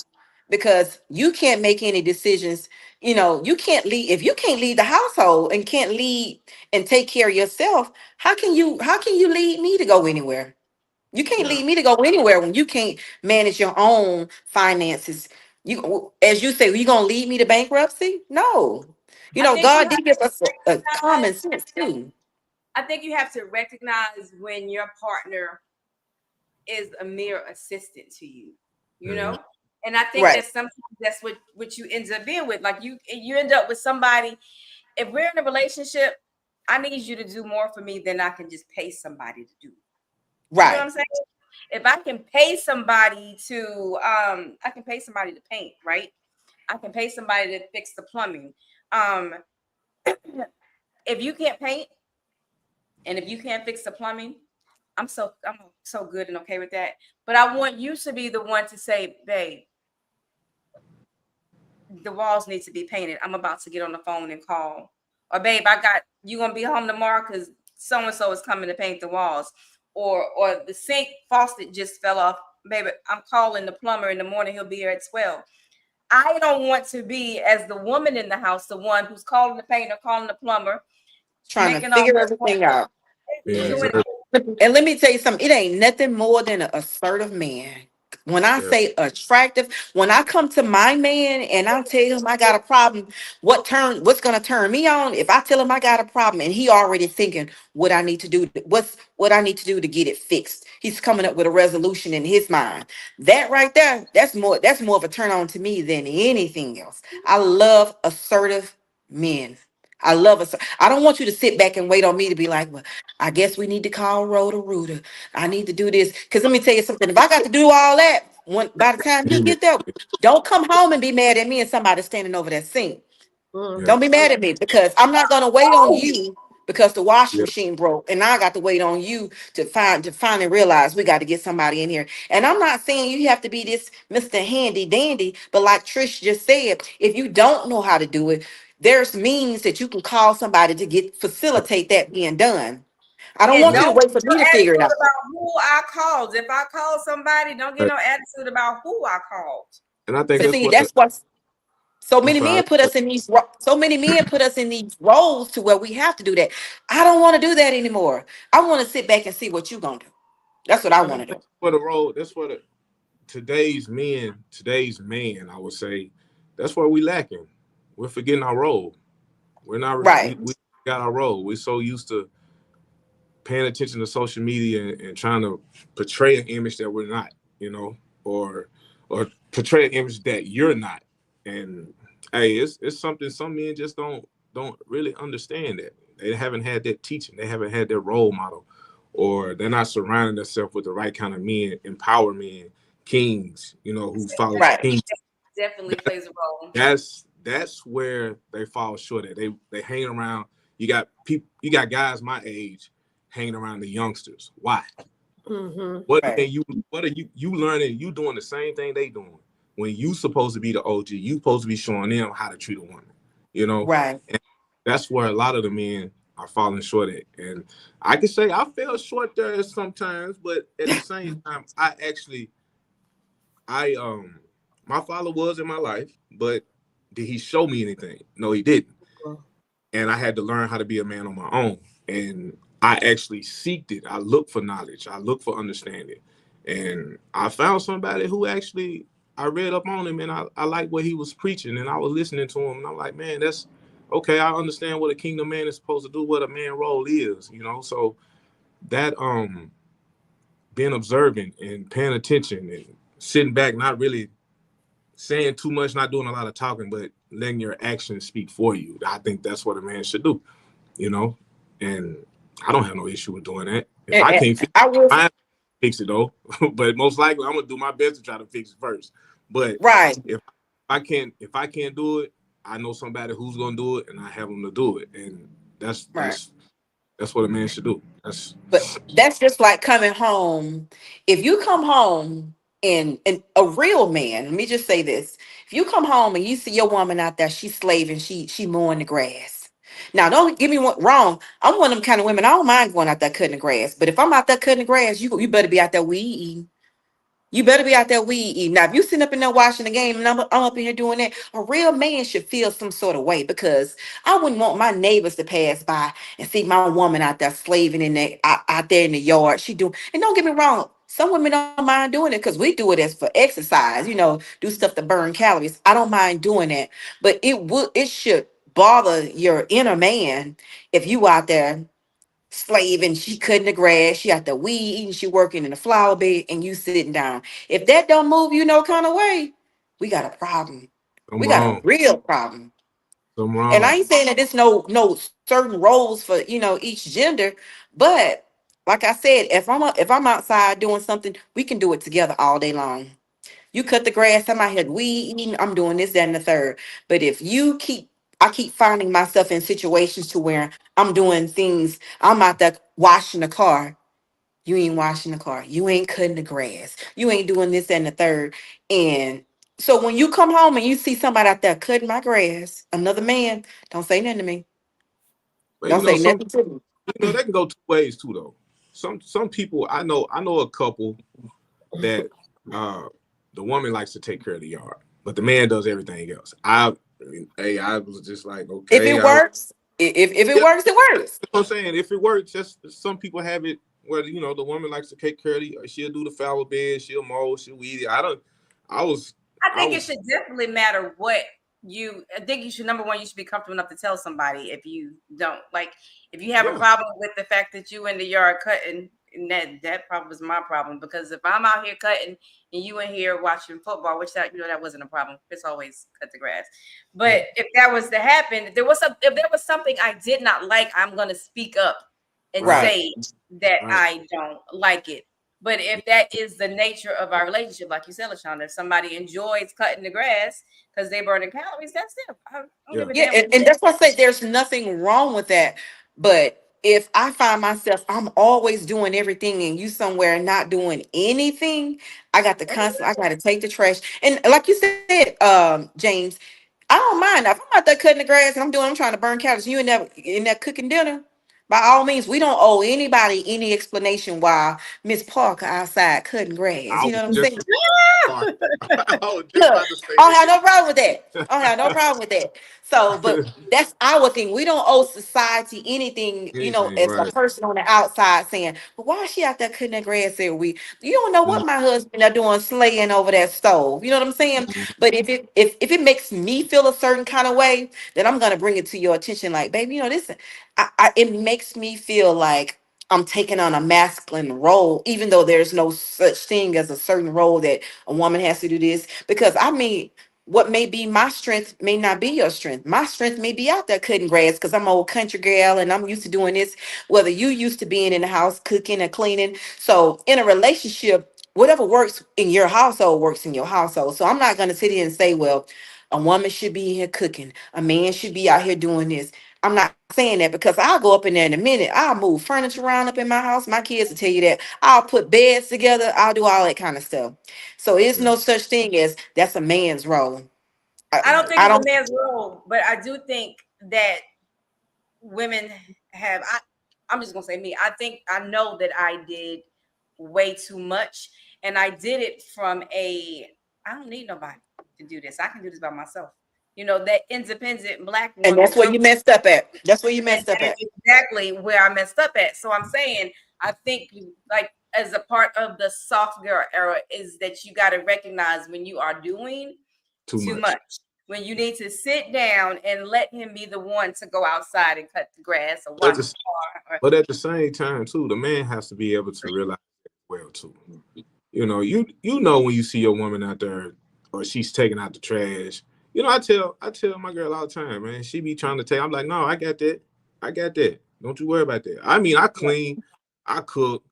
because you can't make any decisions. You can't lead if you can't lead the household and can't lead and take care of yourself. How can you lead me to go anywhere? You can't Yeah. lead me to go anywhere when you can't manage your own finances. As you say, you gonna lead me to bankruptcy? No. I think you God have did give us a to common recognize, sense too. I think you have to recognize when your partner is a mere assistant to you, you Mhm. know. And I think Right. that sometimes that's what you end up being with. Like you end up with somebody. If we're in a relationship, I need you to do more for me than I can just pay somebody to do. You get what Right. I'm saying? If I can pay somebody to I can pay somebody to paint, right? I can pay somebody to fix the plumbing. Um, if you can't paint and if you can't fix the plumbing, I'm so good and okay with that. But I want you to be the one to say, babe, the walls need to be painted. I'm about to get on the phone and call. Or babe, I got you gonna be home tomorrow because so and so is coming to paint the walls. Or the sink faucet just fell off. Baby, I'm calling the plumber in the morning. He'll be here at 12. I don't want to be as the woman in the house, the one who's calling the painter, calling the plumber, Trying to making all figure the everything out. Yeah. doing Exactly. And let me tell you something, it ain't nothing more than an assertive man. When I Yeah. say attractive, when I come to my man and I tell him I got a problem, what's gonna turn me on? If I tell him I got a problem and he already thinking what I need to do, what I need to do to get it fixed. He's coming up with a resolution in his mind. That right there, that's more of a turn on to me than anything else. I love assertive men. I love us. I don't want you to sit back and wait on me to be like, well, I guess we need to call Rhoda Rooter. I need to do this. Because let me tell you something. If I got to do all that, by the time you get there, don't come home and be mad at me and somebody standing over that sink. Yeah. Don't be Mm-hmm. mad at me because I'm not gonna wait on you because the washing Yeah. machine broke and I got to wait on you to finally realize we got to get somebody in here. And I'm not saying you have to be this Mr. Handy Dandy, but like Trish just said, if you don't know how to do it, there's means that you can call somebody to facilitate that being done. I don't and want Yeah. you to don't wait for get me to no figure it attitude out. about who I called. If I call somebody, don't get Right. no attitude about who I called. And I think But that's see, what that's what so I'm many sorry. men put us in these so many men put us in these roles to where we have to do that. I don't want to do that anymore. I want to sit back and see what you gonna do. That's what I Yeah, want to do. for the role. That's for the today's men, today's man. I would say that's where we lacking. We're forgetting our role. We're not. Right. We got our role. We're so used to paying attention to social media and trying to portray an image that we're not, you know, or or portray an image that you're not. And hey, it's something some men just don't really understand that. They haven't had that teaching. They haven't had that role model, or they're not surrounding themselves with the right kind of men, empower men, kings, you know, who follow Right. kings. Definitely plays a role. That's where they fall short at. They hang around. You got people. You got guys my age hanging around the youngsters. Why? Mm-hmm. What Right. can you? What are you learning? You doing the same thing they doing. When you supposed to be the OG, you supposed to be showing them how to treat a woman. You know, Right. and that's where a lot of the men are falling short at. And I can say I fell short there sometimes, but at the same time, I my father was in my life, but did he show me anything? No, he didn't. And I had to learn how to be a man on my own. And I actually seeked it. I looked for knowledge. I looked for understanding. And I found somebody who actually I read up on him and I liked what he was preaching and I was listening to him and I'm like, man, that's okay. I understand what a kingdom man is supposed to do, what a man role is, you know. So that being observant and paying attention and sitting back, not really saying too much, not doing a lot of talking, but letting your actions speak for you. I think that's what a man should do, you know? And I don't have no issue with doing that. If I can't fix I will. it, I fix it though. But most likely I'm gonna do my best to try to fix it first. But Right. if if I can't do it, I know somebody who's gonna do it and I have them to do it. And that's Right. that's that's what a man should do. That's But that's just like coming home. If you come home and a real man, let me just say this. If you come home and you see your woman out there, she's slaving, she mowing the grass. Now, don't get me wrong. I'm one of them kind of women. I don't mind going out there cutting the grass. But if I'm out there cutting the grass, you better be out there weed. You better be out there weed eating. Now, if you sitting up in there watching the game and I'm up in here doing that, a real man should feel some sort of way because I wouldn't want my neighbors to pass by and see my woman out there slaving in there out there in the yard. She do, and don't get me wrong, some women don't mind doing it because we do it as for exercise, do stuff to burn calories. I don't mind doing that, but it should bother your inner man if you out there slaving, she cutting the grass, she out the weed eating, she working in the flower bed, and you sitting down. If that don't move you no kind of way, we got a problem. I'm We got a wrong. real problem. I'm And I wrong. ain't saying that there's no certain roles for each gender, but like I said, if I'm outside doing something, we can do it together all day long. You cut the grass, I'm out here weed eating, I'm doing this, that, and the third. But if I keep finding myself in situations to where I'm doing things, I'm out there washing the car. You ain't washing the car. You ain't cutting the grass. You ain't doing this, that, and the third. And so when you come home and you see somebody out there cutting my grass, another man, don't say nothing to me. But Don't say nothing to me. they can go two ways too though. Some people I know a couple that uh the woman likes to take care of the yard, but the man does everything else. Hey, I was just like, If okay, it works, if it yeah, works, it works. that's what I'm saying. If it works, just some people have it where the woman likes to take care of she'll do the flower bed, she'll mow, she'll weed it. I was I I think it was should definitely matter what I think you should, number one, you should be comfortable enough to tell somebody if you don't like, if you have a yeah. problem with the fact that you in the yard cutting, and that problem is my problem, because if I'm out here cutting and you in here watching football, which that wasn't a problem. It's always cut the grass. Yeah. But if that was to happen, if there was something I did not like, I'm gonna speak up and Right. Right. say that Right. I don't like it. But if that is the nature of our relationship, like you said, LaShonda, if somebody enjoys cutting the grass because they burning calories, that's them. I don't give Yeah. a Yeah, damn what you and say. that's why I say there's nothing wrong with that. But if I find myself, I'm always doing everything and you somewhere not doing anything, I got to take the trash. And like you said, James, I don't mind. If I'm out there cutting the grass and I'm trying to burn calories, you in there cooking dinner. By all means, we don't owe anybody any explanation why Miss Parker outside cutting grass. I You know was what I'm just saying? car. I was just Look, about to say I don't have no problem with that. I don't have no problem with that. So, but that. that's our thing. We don't owe society anything, Anything, as a right? person on the outside saying, but why is she out there cutting that grass every week? You don't know Mm, what my husband are doing slaying over that stove. You know what I'm saying? mhm. But if it makes me feel a certain kind of way, then I'm gonna bring it to your attention. Like, baby, this it makes me feel like I'm taking on a masculine role, even though there's no such thing as a certain role that a woman has to do this. Because I mean, what may be my strength may not be your strength. My strength may be out there cutting grass because I'm an old country girl and I'm used to doing this, whether you used to being in the house cooking and cleaning. So in a relationship, whatever works in your household works in your household. So I'm not going to sit here and say, well, a woman should be here cooking, a man should be out here doing this. I'm not saying that because I'll go up in there in a minute. I'll move furniture around up in my house. My kids will tell you that. I'll put beds together. I'll do all that kind of stuff. So it's Yeah. no such thing as that's a man's role. I, I don't think I it's a don't. man's role, but I do think that women have. I'm just gonna say me. I know that I did way too much, and I did it from a I don't need nobody to do this. I can do this by myself. That independent Black And woman that's where come, you messed up at. That's where you and messed up that at. is exactly where I messed up at. So I'm saying I think like as a part of the soft girl era is that you got to recognize when you are doing Too too much. much. When you need to sit down and let him be the one to go outside and cut the grass or But at wash the, the car. but at the same time, too, the man has to be able to realize that as well, too. You know when you see your woman out there or she's taking out the trash. I tell my girl all the time, man. She be trying to take. I'm like, no, I got that. I got that. Don't you worry about that. I mean, I Yeah. clean, I cook,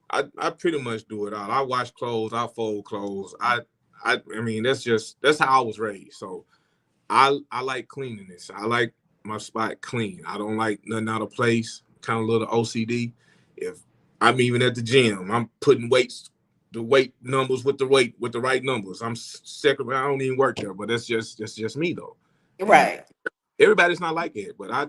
I pretty much do it all. I wash clothes, I fold clothes. I mean, that's how I was raised. So I like cleanliness. I like my spot clean. I don't like nothing out of place. Kind of little OCD. If I'm even at the gym, I'm putting the weight numbers with the right numbers. I'm second. I don't even work there, but that's just me though. And Right. everybody's not like that. But I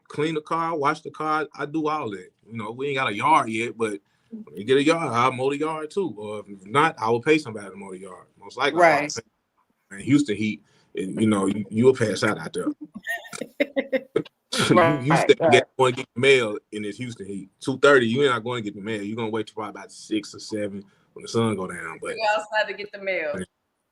clean the car, wash the car. I do all that. We ain't got a yard yet, but when we get a yard, I'll mow the yard too. Or if not, I will pay somebody to mow the yard. Most likely, I'll probably Right. pay. Man, Houston Heat, and you'll pass out there. you Right. stay Right. going to get the mail in this Houston Heat. 2:30, you're not going to get the mail. You're gonna wait till probably about 6 or 7 when the sun go down. To But go outside to get the mail.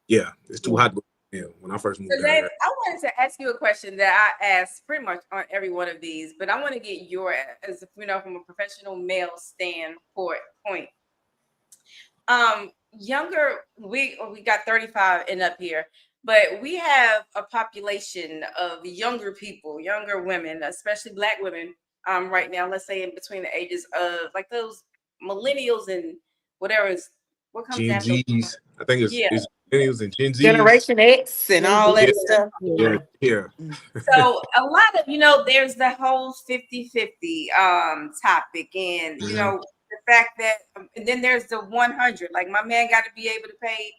yeah, it's too hot to go get the mail. When I first So moved down James, here, I wanted to ask you a question that I ask pretty much on every one of these, but I want to get your as from a professional male standpoint. Younger, we got 35 and up here, but we have a population of younger people, younger women, especially Black women, right now, let's say in between the ages of like those millennials and whatever is what comes Gen after. Zs, I think it's Yeah. it's millennials and Gen Zs. Generation X and Gen all Z, Yeah, that stuff. yeah, yeah. yeah. So a lot of, there's the whole 50-50 topic, and Mhm. the fact that and then there's the 100. Like my man got to be able to pay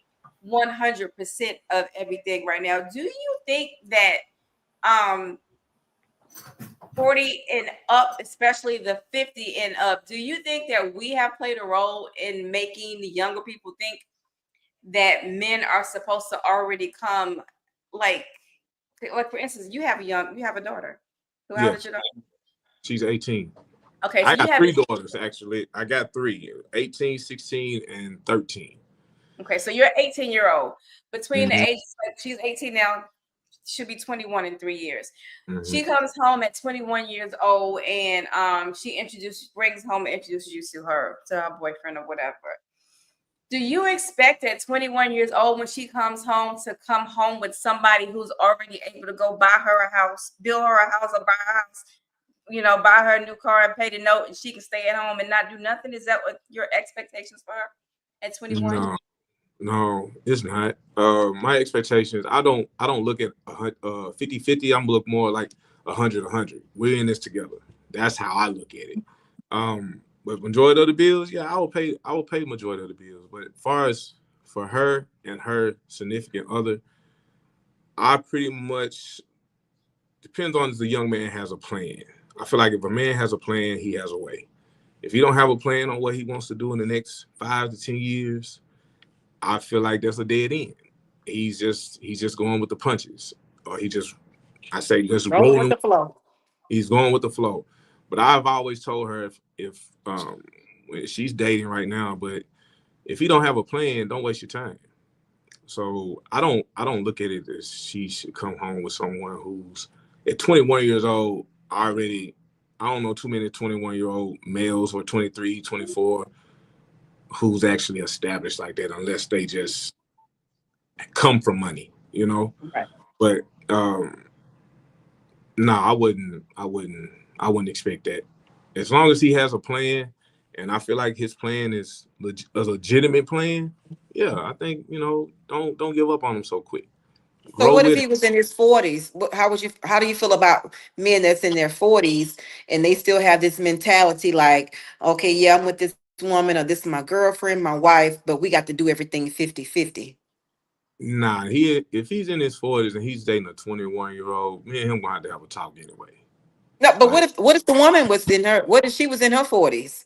100% of everything right now. Do you think that um 40 and up, especially the 50 and up, do you think that we have played a role in making the younger people think that men are supposed to already come like for instance, you have a daughter. How old Yeah, is your daughter? she's 18. Okay, I so you got have 3 daughters actually. I got three, 18, 16, and 13. okay, so you're 18-year-old. Between the Hmm. ages, like she's 18 now, she'll be 21 in 3 years. Hmm. She comes home at 21 years old, and she brings home and introduces you to her boyfriend or whatever. Do you expect at 21 years old when she comes home to come home with somebody who's already able to go buy her a house, build her a house, or buy a house, buy her a new car and pay the note, and she can stay at home and not do nothing? Is that what your expectations for her at 21? No, no, it's not. My expectations. I don't look at 50-50. I'm look more like 100-100. We're in this together. That's how I look at it. But majority of the bills, yeah, I will pay. I will pay majority of the bills. But as far as for her and her significant other, I pretty much depends on if the young man has a plan. I feel like if a man has a plan, he has a way. If he don't have a plan on what he wants to do in the next 5 to 10 years, I feel like that's a dead end. He's just going with the punches, or I say just Rolling with rolling. the flow. He's going with the flow. But I've always told her if when she's dating right now, but if you don't have a plan, don't waste your time. So I don't look at it as she should come home with someone who's at 21 years old already. I don't know too many 21-year-old males or 23, 24 who's actually established like that unless they just come from money, you know. Right. But no, I wouldn't expect that. As long as he has a plan, and I feel like his plan is a legitimate plan, yeah, I think don't give up on him so quick. So Grow what if with he it. was in his 40s? How do you feel about men that's in their 40s and they still have this mentality like, okay, yeah, I'm with this woman or this is my girlfriend, my wife, but we got to do everything 50-50. Nah, if he's in his 40s and he's dating a 21-year-old, me and him gonna have to have a talk anyway. No, but Like what if the woman was in her what if she was in her 40s?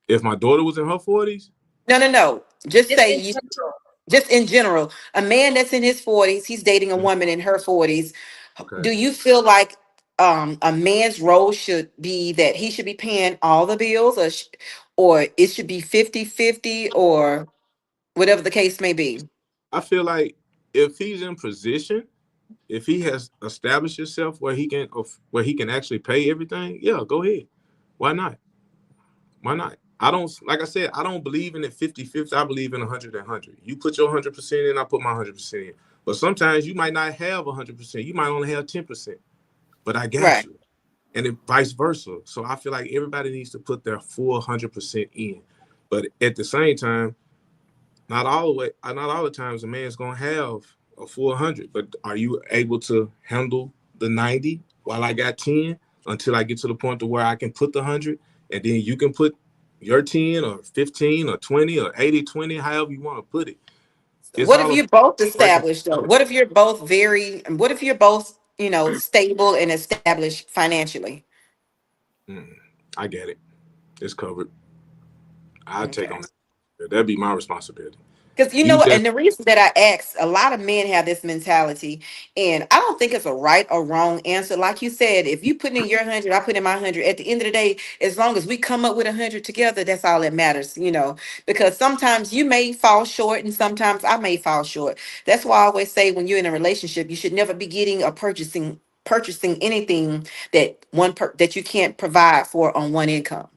if my daughter was in her 40s, No, no, no. Just Just say in you general. just in general, a man that's in his 40s, he's dating a mhm, woman in her 40s. okay. Do you feel like a man's role should be that he should be paying all the bills or it should be 50-50 or whatever the case may be? I feel like if he's in position, if he has established himself where he can actually pay everything, yeah, go ahead. Why not? Why not? I don't like I said, I don't believe in it 50-50. I believe in 100 and 100. You put your 100% in, I put my 100% in. But sometimes you might not have 100%. You might only have 10%. But I got Right. you. And then vice versa. So I feel like everybody needs to put their full 100% in. But at the same time, not all the times a man's gonna have a full 100. But are you able to handle the 90 while I got 10 until I get to the point to where I can put the 100, and then you can put your 10 or 15 or 20 or 80-20, however you want to put it. It's What if all about you're both working established though? together. What if you're both what if you're both, stable and established financially? Mm, I get it. It's covered. I take Okay. on that. That'd be my responsibility. Because you know You what, just and the reason that I asked, a lot of men have this mentality, and I don't think it's a right or wrong answer. Like you said, if you put in your 100, I put in my 100. At the end of the day, as long as we come up with 100 together, that's all that matters. Because sometimes you may fall short, and sometimes I may fall short. That's why I always say when you're in a relationship, you should never be getting or purchasing anything that you can't provide for on one income,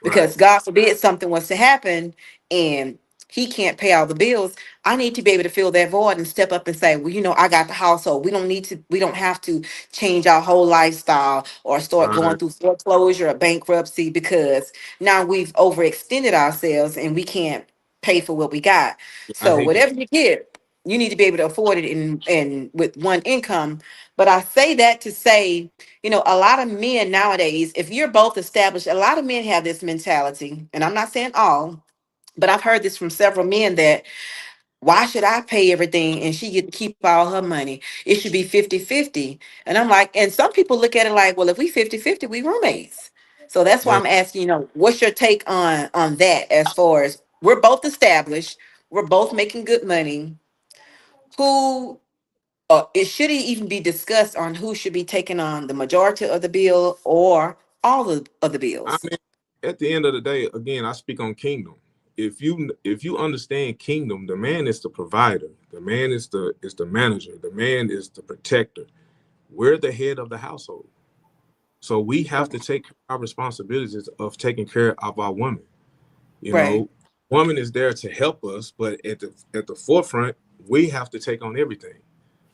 right. because God forbid something was to happen and he can't pay all the bills. I need to be able to fill that void and step up and say, well, I got the household. We don't have to change our whole lifestyle or start going Right. through foreclosure or bankruptcy because now we've overextended ourselves and we can't pay for what we got. I So hate that. whatever you get, you need to be able to afford it in with one income. But I say that to say, a lot of men nowadays, if you're both established, a lot of men have this mentality, and I'm not saying all, but I've heard this from several men that why should I pay everything and she get to keep all her money? It should be 50-50. And I'm like, and some people look at it like, well, if we 50-50, we roommates. So that's why Yeah. I'm asking, what's your take on that as far as we're both established, we're both making good money. Who it shouldn't even be discussed on who should be taking on the majority of the bill or all of the I bills. mean, at the end of the day, again, I speak on kingdom. If you understand kingdom, the man is the provider, the man is the manager, the man is the protector. We're the head of the household. So we have to take our responsibilities of taking care of our woman. You Right. know, woman is there to help us, but at the forefront, we have to take on everything.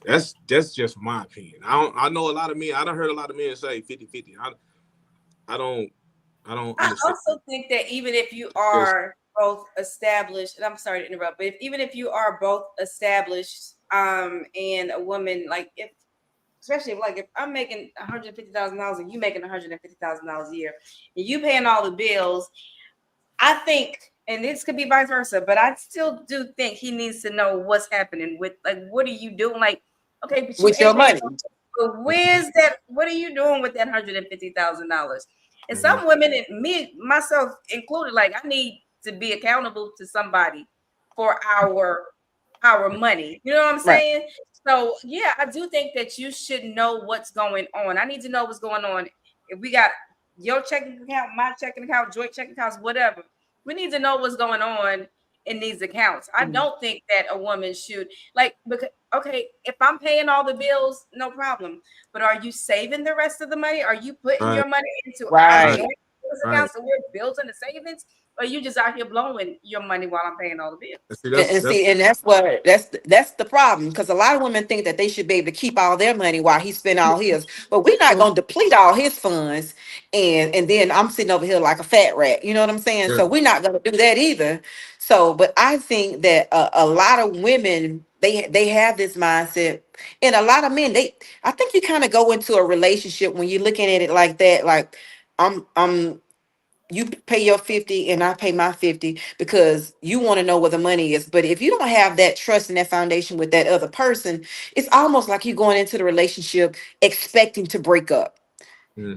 That's just my opinion. I know a lot of men. I don't heard a lot of men say 50-50. I don't I don't I understand. also think that even if you Just are both established, and I'm sorry to interrupt, but even if you are both established, and a woman, like if especially if I'm making $150,000 and you making $150,000 a year, and you paying all the bills, I think, and this could be vice versa, but I still do think he needs to know what's happening with, like, what are you doing? Like, okay, but you With your ain't paying, money. but where's that? What are you doing with that $150,000? And mhm. some women, and me, myself included, like, I need to be accountable to somebody. for our money. You know what I'm Right. saying? So yeah, I do think that you should know what's going on. I need to know what's going on. If we got your checking account, my checking account, joint checking accounts, whatever, we need to know what's going on in these accounts. I don't think that a woman should like because okay, if I'm paying all the bills, no problem. But are you saving the rest of the money? Are you putting Right, your money into our right, Right. joint right. accounts so we're building the savings? Or you just out here blowing your money while I'm paying all the And bills? see, And that's see, and that's the problem because a lot of women think that they should be able to keep all their money while he spend all his. But we're not gonna deplete all his funds, and then I'm sitting over here like a fat rat. You know what I'm saying? yeah. So we're not gonna do that either. So, but I think that a lot of women they have this mindset, and a lot of men I think you kind of go into a relationship when you're looking at it like that, like I'm you pay your 50 and I pay my 50 because you want to know where the money is. But if you don't have that trust and that foundation with that other person, it's almost like you going into the relationship expecting to break up.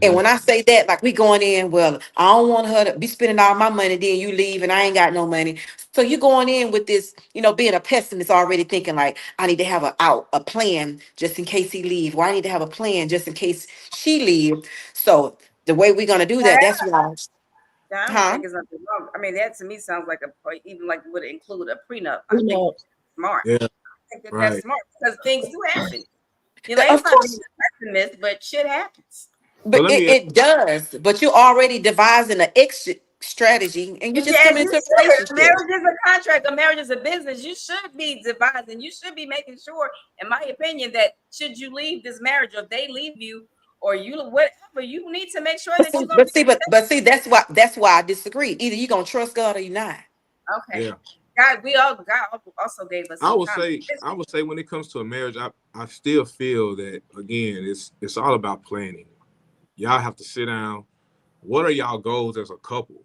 And Mm-hmm. when I say that, like we going in, well, I don't want her to be spending all my money, then you leave and I ain't got no money. So you going in with this, being a pessimist already thinking like, I need to have a plan just in case he leave, or I need to have a plan just in case she leave. So the way we're gonna do that, that's why, I don't huh? think it's nothing wrong. I mean, that to me sounds like even like would include a prenup. I You think know, that's smart. Yeah, I think that that's right. smart because things do happen. You know, it's Of not being course, a pessimist, but shit happens. So but let it, me ask, it does. But you're already devising an exit strategy, and you just Yeah, come as you into a should. A relationship. marriage is a contract. A marriage is a business. You should be devising. You should be making sure, in my opinion, that should you leave this marriage or if they leave you or you whatever, you need to make sure But that see, you're gonna but be see, but see, that's why I disagree. Either you're gonna trust God or you're not. okay. yeah, God also gave us some common I sense. would say when it comes to a marriage, I still feel that again, it's all about planning. Y'all have to sit down. What are y'all goals as a couple?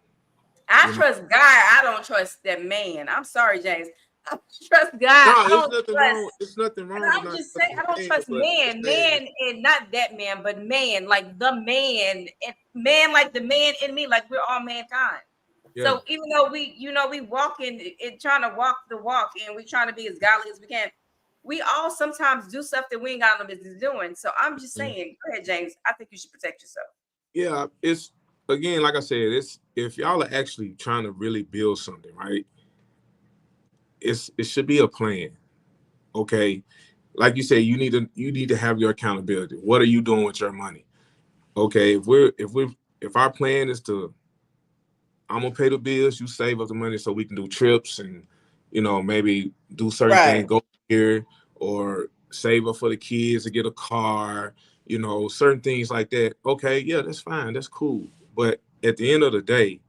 I You know, trust God. I don't trust that man. I'm sorry, James. I trust God. no, I it's don't nothing trust. wrong. It's nothing And wrong with I'm not just saying, trusting I don't the man, trust but I'm just man, saying, man, and not that man, but man, like the man, and man, like the man in me, like we're all mankind. yeah, So even though we walk in trying to walk the walk, and we trying to be as godly as we can, we all sometimes do stuff that we ain't got no business doing. So I'm just mhm. saying, go ahead, James. I think you should protect yourself. Yeah. It's again, like I said, it's if y'all are actually trying to really build something, right? It should be a plan. Okay, like you said, you need to have your accountability. What are you doing with your money? Okay, if our plan is to I'm gonna pay the bills, you save up the money so we can do trips and maybe do certain things, Right. go here or save up for the kids to get a car, certain things like that. Okay, yeah, that's fine, that's cool. But at the end of the day,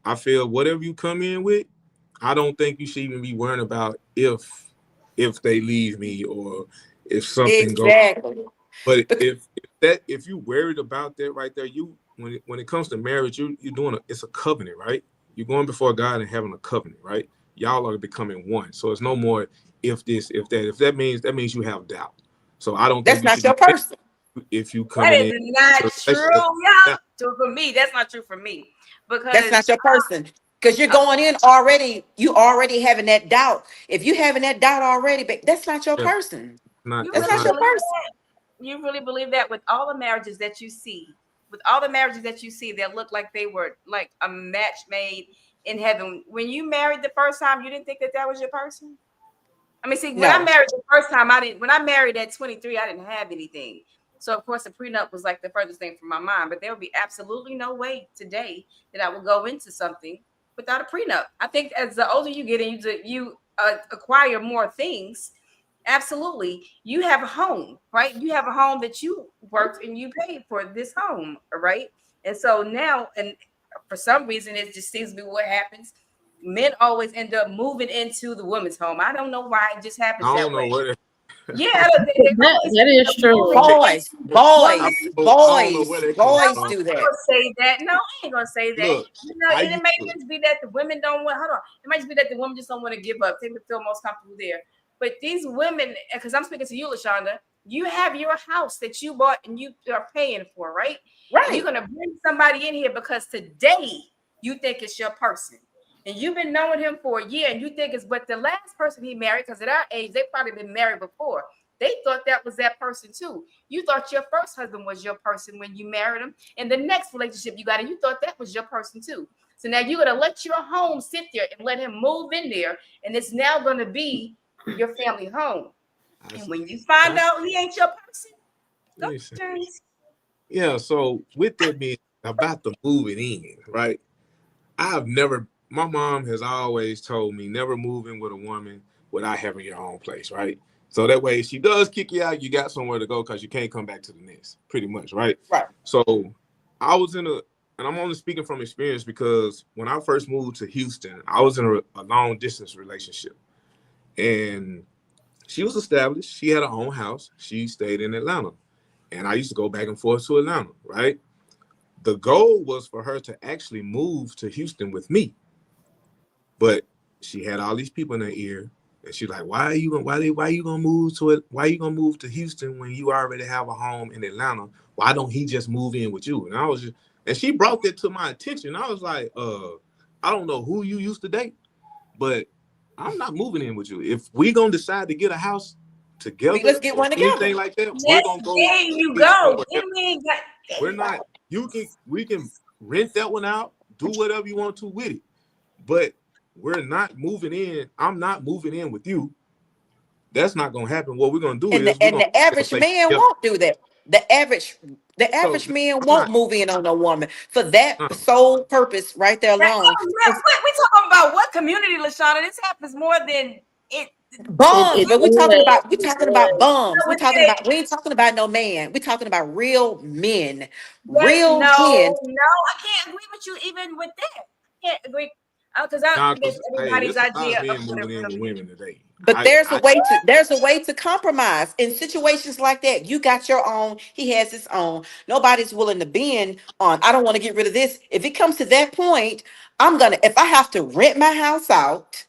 I feel whatever you come in with, I don't think you should even be worrying about if they leave me or if something goes. Exactly. But Bec- if you worried about that right there, you when it comes to marriage, you're doing it's a covenant, right? You're going before God and having a covenant, right? Y'all are becoming one. So it's no more if this, if that. If that means you have doubt. So I don't think that's you not should be your person. if you That coming is in not to a true, relationship. y'all. Now, So for me, that's not true for me That's because not your person. Because you're going in already, you already having that doubt. If you having that doubt already, but that's not your yeah, person. you That's it's really not not. your believe person. that. You really believe that with all the marriages that you see, with all the marriages that you see that look like they were like a match made in heaven. When you married the first time, you didn't think that that was your person. I mean, see, when I No, married the first time, I didn't. When I married at 23, I didn't have anything. So of course, the prenup was like the furthest thing from my mind. But there would be absolutely no way today that I would go into something without a prenup. I think as the older you get and you acquire more things, absolutely, you have a home, right? You have a home that you worked and you paid for this home, right? And so now, and for some reason, it just seems to be what happens. Men always end up moving into the woman's home. I don't know why it just I happens don't that know way. what. Yeah, they always that end is up true. moving boys, into the I woman's. boys, don't know where boys, that comes boys from. do I'm that. gonna say that. No, I ain't gonna say that. Look, You know, I and it used may to. just be that the women don't want. Hold on, it might just be that the women just don't want to give up. They would feel most comfortable there. But these women, because I'm speaking to you, Lashonda, you have your house that you bought and you are paying for, right? And you're Right. gonna bring somebody in here because today you think it's your person. and you've been knowing him for a year, and you think it's but the last person he married, because at our age, they've probably been married before. They thought that was that person too. You thought your first husband was your person when you married him, and the next relationship you got, and you thought that was your person too. So now you're gonna let your home sit there and let him move in there, and it's now gonna be your family home. I, And when you find I, out he ain't your person, go listen. James. Yeah, so with that being about the moving in, right? My mom has always told me never move in with a woman without having your own place, right? So that way, if she does kick you out, you got somewhere to go because you can't come back to the nest, pretty much, right? Right. So I was and I'm only speaking from experience because when I first moved to Houston, I was in a long distance relationship. And she was established. She had her own house. She stayed in Atlanta. And I used to go back and forth to Atlanta, right? The goal was for her to actually move to Houston with me. But she had all these people in her ear, and she's like, why you gonna move to it? Why you gonna move to Houston when you already have a home in Atlanta? Why don't he just move in with you? And she brought that to my attention. I was like, I don't know who you used to date, but I'm not moving in with you. If we gonna decide to get a house together Let's get or one together. anything like that, we're Yes, gonna go there you get go. somewhere Then else. we ain't got there We're you go. not. We can rent that one out, do whatever you want to with it, but we're not moving in. I'm not moving in with you. That's not gonna happen. What we're gonna do And is the we're and gonna the get a average place man together. won't do that. The So average man I'm won't not. move in on a woman for that No, sole purpose right there That, alone. we talking about what community, Lashana? This happens more than it. Bums, It but we talking does. about we It talking about does. bums. I would say We ain't talking about no man. We talking about real men. that Real no, men. I can't agree with you even with that. I can't agree because I nah, that's 'cause, hey, everybody's it's a lot of idea of men what a moving in real with man. women today. But there's a way to compromise in situations like that. You got your own, he has his own. Nobody's willing to bend on I don't want to get rid of this. If it comes to that point, if I have to rent my house out,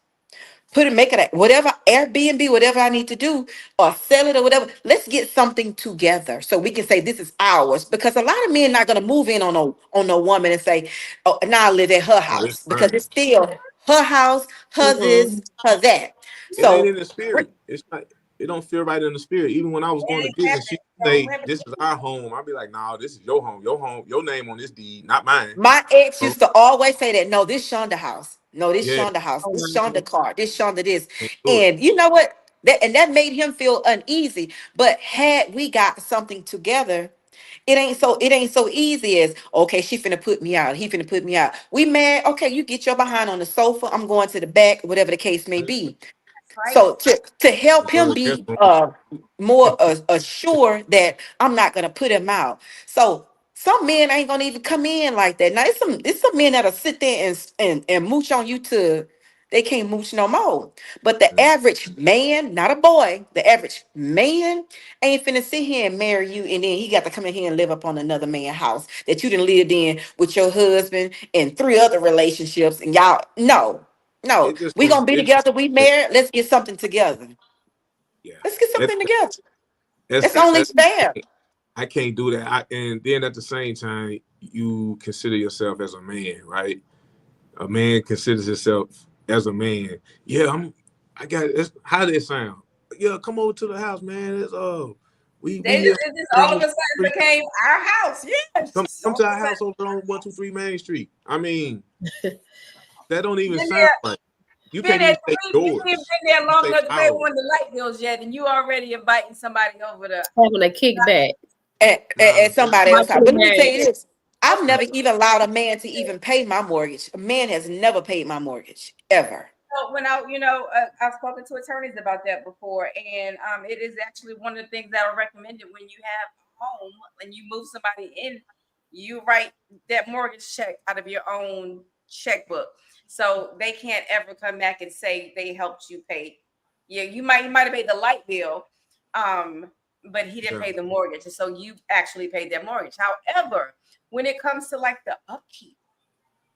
make it whatever Airbnb, whatever I need to do, or sell it or whatever. Let's get something together so we can say this is ours. Because a lot of men not gonna move in on no woman and say, "Oh, now I live at her Oh, it's house," because fine. it's still her house, her this, Mm-mm. her that. It ain't So in the spirit. It's not. It don't feel right in the spirit. Even when I was And going to it visit, she happens so say, rapidly. "This is our home." I'd be like, "No, this is your home. Your home. Your name on this deed, not mine." my ex So used to always say that, no, this Shonda house. No, this yeah, Shonda house. Oh, This wow. Shonda car. This Shonda this. can't do it. And you know what? That made him feel uneasy. But had we got something together, it ain't so easy as okay, she finna put me out. He finna put me out. We mad. Okay, you get your behind on the sofa. I'm going to the back, whatever the case may be. Right. So to help Go to him the guest be room. more assured that I'm not gonna put him out. So some men ain't gonna even come in like that. Now it's some men that'll sit there and mooch on you to they can't mooch no more. But the Mm. average man, not a boy, the average man ain't finna sit here and marry you, and then he got to come in here and live up on another man's house that you done lived in with your husband and three other relationships, and y'all no, It just we don't. gonna be It just together. We married. Let's get something together. yeah. Let's get That's something together. that's That's only that's. fair. I can't do that. And then at the same time, you consider yourself as a man, right? A man considers himself as a man. Yeah, I got it. How did it sound? Yeah, come over to the house, man. It's we here It just all of a on sudden became our house. Yes. Just come all to of a our sudden. house over on 123 Main Street. I mean, that don't even Been sound there, right. You been can't there even say three, you ain't yours. been there You long say enough to pay ours. one of the light bills yet, and you already inviting somebody over to Having a kickback. And Nah, somebody else. Rightfully But let me tell married. you this. I've okay. never even allowed a man to even pay my mortgage. A man has never paid my mortgage ever. So when I've spoken to attorneys about that before, and it is actually one of the things that are recommended when you have a home and you move somebody in, you write that mortgage check out of your own checkbook, so they can't ever come back and say they helped you pay. Yeah, you might have paid the light bill, um, but he didn't yeah. pay the mortgage, and so you actually paid that mortgage. However, when it comes to like the upkeep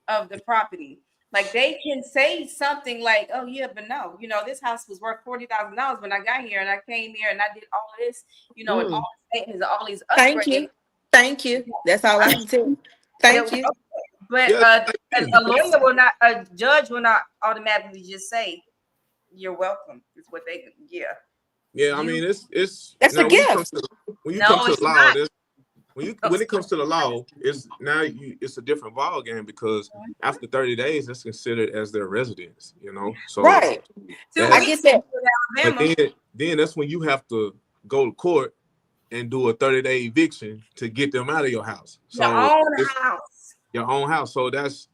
of the property. Like they can say something like, "Oh yeah, but no, this house was worth $40,000 when I got here, and I came here and I did all of this, and all Mm. the maintenance, all these Thank upgrades." you. Thank you. That's all I can tell you. But Thank you. But Yeah, a lawyer will not, a judge will not automatically just say you're welcome. It's what they, yeah. yeah. I You mean, it's That's a now when you come gift. to when you come no, to it's the law, not. there's when it comes to the law, it's a different ball game because after 30 days, that's considered as their residence. So Right. Two I that's get weeks that. in but Alabama. then that's when you have to go to court and do a 30-day eviction to get them out of your house. Your So own it's house. your own house. So that's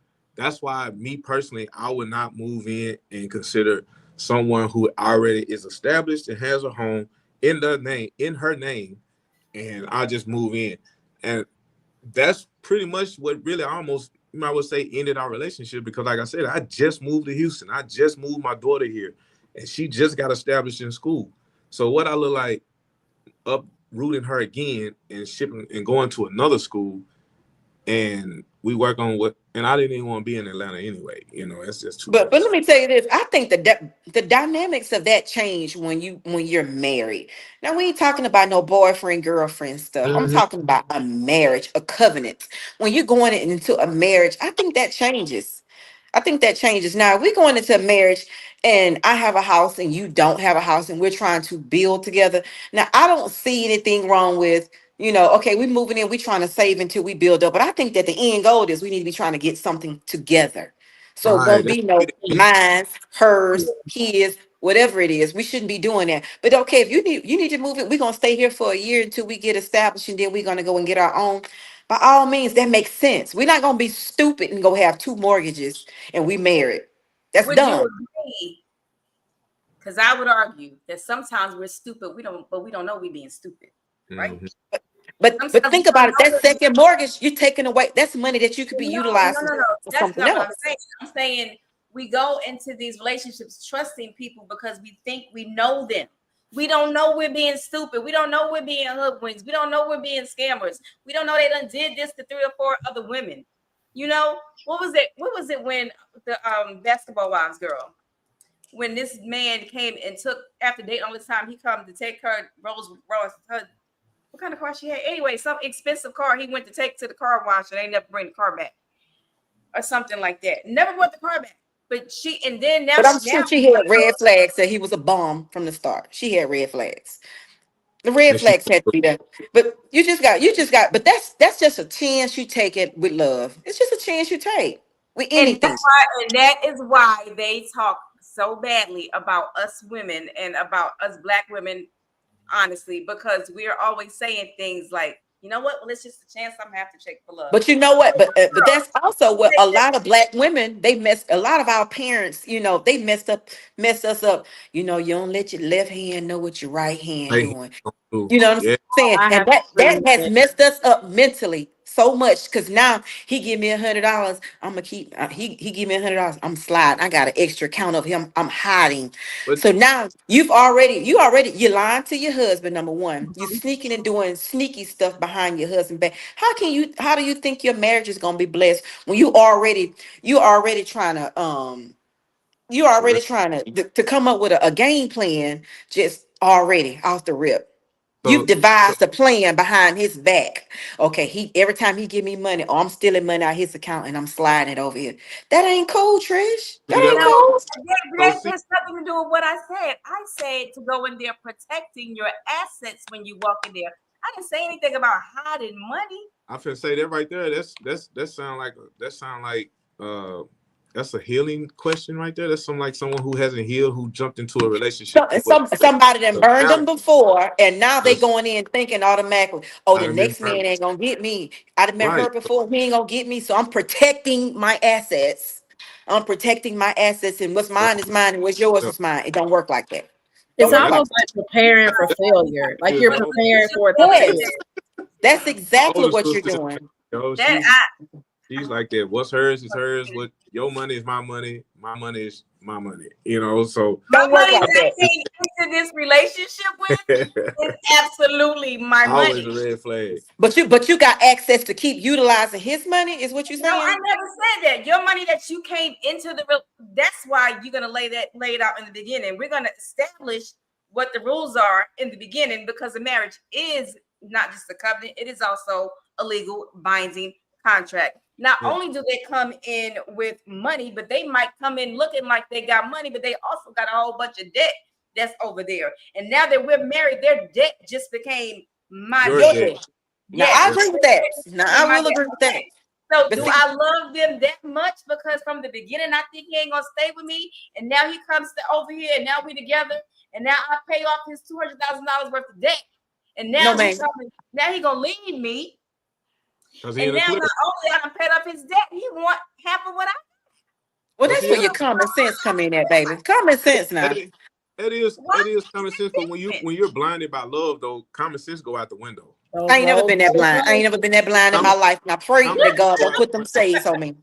why me personally, I would not move in and consider someone who already is established and has a home in her name, and I just move in. And that's pretty much what really almost you might would say ended our relationship because like I said, I just moved to Houston. I just moved my daughter here and she just got established in school. So what I look like uprooting her again and shipping and going to another school and we work on what and I didn't even want to be in Atlanta anyway. It's just too But much. let me tell you this. I think the dynamics of that change when you're married. Now we ain't talking about no boyfriend girlfriend stuff. I'm Mhm. talking about a marriage, a covenant. When you're going into a marriage, I think that changes. I think that changes. Now we're going into a marriage, and I have a house, and you don't have a house, and we're trying to build together. Now I don't see anything wrong with. Okay, we moving in, we trying to save until we build up. But I think that the end goal is we need to be trying to get something together. So it Right. won't That's be no mine, hers, his, whatever it is. We shouldn't be doing that. But okay, if you need to move it, we're gonna stay here for a year until we get established, and then we're gonna go and get our own. By all means, that makes sense. We're not gonna be stupid and go have two mortgages and we married. That's Would you dumb. agree? Because I would argue that sometimes we're stupid. But we don't know we're being stupid, right? Mhm. But Sometimes we think don't about it. know That we're being second mortgage, you're taking away. That's money that you could be no, utilizing no. for That's something not what I'm else. saying. I'm saying we go into these relationships trusting people because we think we know them. We don't know we're being stupid. We don't know we're being hoodwinks. We don't know we're being scammers. We don't know they done did this to 3 or 4 other women. What was it? What was it when the basketball wives girl? When this man came and took after dating all this time, he come to take her Rolls Royce, her what kind of car she had? Anyway, some expensive car he went to take to the car wash and they never bring the car back or something like that. Never brought the car back. But she and then now But I'm now sure she had red flags that he was a bum from the start. She had red flags. The red And she flags had to be there. But you just got, but that's just a chance you take it with love. It's just a chance you take with anything. and that is why they talk so badly about us women and about us black women, honestly, because we're always saying things like, you know what? Well, it's just a chance I'm gonna have to check for love. But you know what? But Girl, that's also what take a that lot of black women they mess. A lot of our parents, they messed us up. You don't let your left hand know what your right hand like, doing. oh, You know what I'm yeah. saying? I And have to agree that with has that. messed us up mentally so much because now he give me $100. I'm gonna keep he give me $100. I'm sliding. I got an extra account of him. I'm hiding. But So now you lying to your husband, number one. You sneaking and doing sneaky stuff behind your husband back. How do you think your marriage is gonna be blessed when you already trying to to come up with a game plan just already off the rip. You've so devised a plan behind his back. Okay, he every time he give me money, or I'm stealing money out his account and I'm sliding it over here. That ain't cool, Trish. see That that ain't what no, cool. so that see has nothing to do with what I said. I said to go in there protecting your assets when you walk in there. I didn't say anything about hiding money. I finna say that right there. That sound like that's a healing question right there. That's some like someone who hasn't healed who jumped into a relationship So, with somebody that burned now them before, and now they because going in thinking automatically, oh, I the done been next hurt. man ain't gonna get me. I done been Right. hurt before. He ain't gonna get me. So I'm protecting my assets. I'm protecting my assets, and what's So, mine is mine, and what's yours yeah, is mine. It don't work like that. It's Don't yeah, work that's like almost that. like preparing for failure. Like good, you're yo. preparing for the failure. Yes, that's My exactly older what you're sister, doing. yo, That she's like that. What's hers is hers. What your money is my money. My money is my money. So my Don't work money like that I that. came into this relationship with is absolutely my always money. a red flag. But you got access to keep utilizing his money, is what you're No, I saying? never said that. Your money that you came into that's why you're gonna lay it out in the beginning. We're gonna establish what the rules are in the beginning because a marriage is not just a covenant, it is also a legal binding contract. not Yeah. only do they come in with money, but they might come in looking like they got money, but they also got a whole bunch of debt that's over there. And now that we're married, their debt just became my Your Your debt. debt. debt. Now Yes, I Yeah. agree with that. Now became I my will debt. agree with that. Okay. So But do see, I love them that much? Because from the beginning, I think he ain't gonna stay with me, and now he comes to over here, and now we together, and now I pay off his $200,000 worth of debt, and no now he man. coming, now he gonna leave me, Cause he in and the now clear. not only I done paid off his debt, he want half of what I. Well, Cause that's he where in your the common sense come in at, baby. Common sense that now. is that is Why that is is common sense. But that different? when you're blinded by love, though, common sense go out the window. Those I ain't never rose been that colored blind. I ain't never glasses. been that blind in my Common life. And I pray common that sense God go don't out the put them window. shades on me.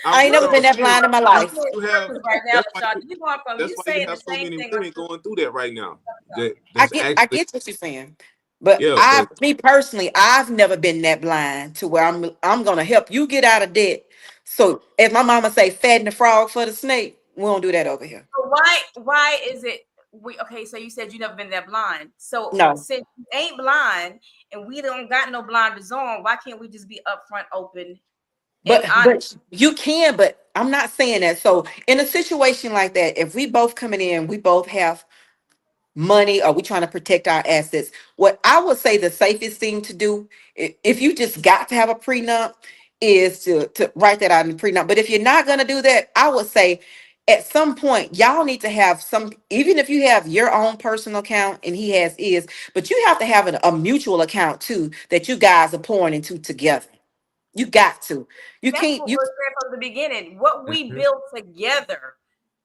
I I'm ain't never You been no that serious. blind in my I'm life. saying You have circles right now, that's why LaShawn. You going from that's you why you saying have the so same many thing. women going through that right now. That I that's get I actually get what you're saying. But yeah, but me personally, I've never been that blind to where I'm gonna help you get out of debt. So if my mama say fatten the frog for the snake, we don't do that over here. So why is it we okay? So you said you never been that blind. So No. since you ain't blind and we don't got no blinders on, why can't we just be upfront, open, and honest? But you can, but I'm not saying that. So in a situation like that, if we both coming in, we both have money, or we trying to protect our assets, what I would say the safest thing to do, if you just got to have a prenup, is to write that out in the prenup. But if you're not going to do that, I would say at some point y'all need to have some, even if you have your own personal account and he has his, but you have to have a mutual account too that you guys are pouring into together. You got to. You That's can't. what You was said from the beginning. What we hmm built together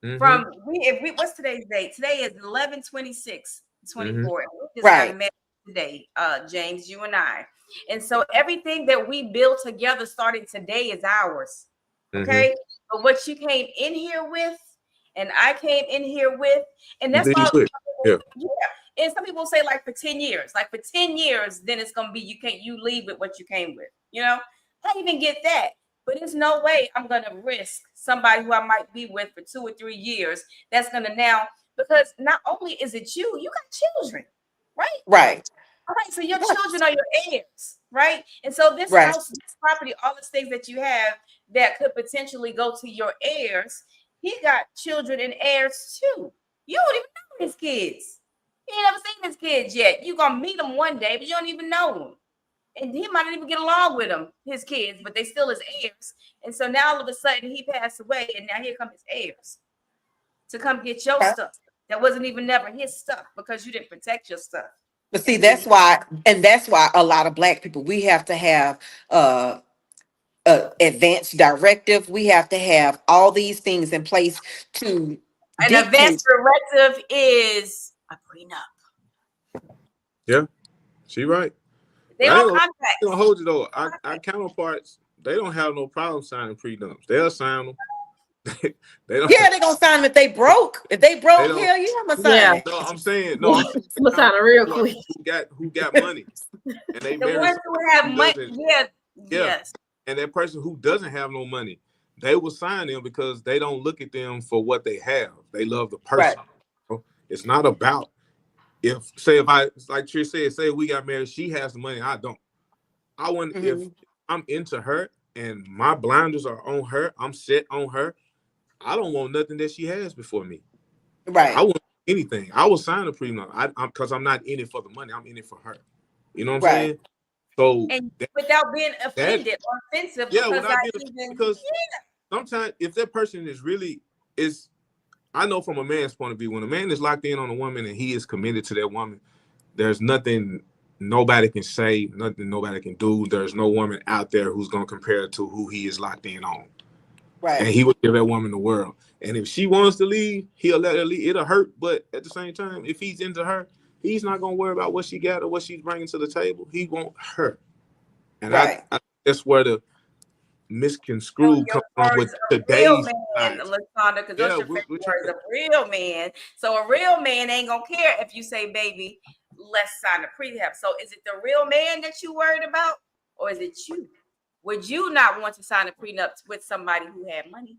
hmm from we if we what's today's date? Today is 11/26, hmm 24. And we just got right, married today, James, you and I. And so everything that we built together starting today is ours. hmm Okay. But what you came in here with, and I came in here with, and you that's why leave with yeah. yeah. And some people say like for 10 years, like for 10 years, then it's gonna be you leave with what you came with, you know. I even get that. But there's no way I'm gonna risk somebody who I might be with for 2 or 3 years that's gonna now, because not only is it you got children, right? right, All right, so your right, children are your heirs, right? And so this right, house, this property, all the things that you have that could potentially go to your heirs, he got children and heirs too. You don't even know his kids. You ain't never seen his kids yet. You gonna meet them one day, but you don't even know them. And he might not even get along with them, his kids, but they still his heirs. And so now all of a sudden he passed away, and now here come his heirs to come get your right. stuff. That wasn't even never his stuff because you didn't protect your stuff. But see, And then that's why, and that's why a lot of black people, we have to have uh advanced directive. We have to have all these things in place to an advance dictate. directive is a prenup. Yeah, she right. They But I all ain't gonna contracts. hold you though. Our counterparts, they don't have no problem signing prenups. They'll sign them. They don't. Yeah, they're gonna sign them if they broke. If they They broke, don't. hell yeah, I'm gonna Yeah. sign it. No, I'm saying no. Yeah. I'm saying I'm gonna sign now it real who, are, quick. who got money and they The marry ones somebody who have who money, doesn't. yeah, Yeah, yes. and that person who doesn't have no money, they will sign them because they don't look at them for what they have. They love the Right. person. It's not about if say if I like Trish said, say we got married, she has the money, I don't. I want if Hmm. I'm into her and my blinders are on her, I'm set on her. I don't want nothing that she has before me. I Right. want anything. I will sign a prenup. I'm because I'm not in it for the money. I'm in it for her. You know what I'm Right. saying? So And without being that offended or offensive, yeah, because I without being even because sometimes if that person is really is I know from a man's point of view, when a man is locked in on a woman and he is committed to that woman, there's nothing nobody can say, nothing nobody can do. There's no woman out there who's gonna compare to who he is locked in on. And Right. he would give that woman the world. And if she wants to leave, he'll let her leave. It'll hurt, but at the same time, if he's into her, he's not gonna worry about what she got or what she's bringing to the table. He want her, and Right. I that's where the know misconstrued your comes from with words of real today's man, society. Lasanda, because those Yeah, are your favorite we're words trying. of real man. So a real man ain't gonna care if you say, baby, let's sign a prehab. So is it the real man that you worried about, or is it you? Would you not want to sign a prenup with somebody who had money?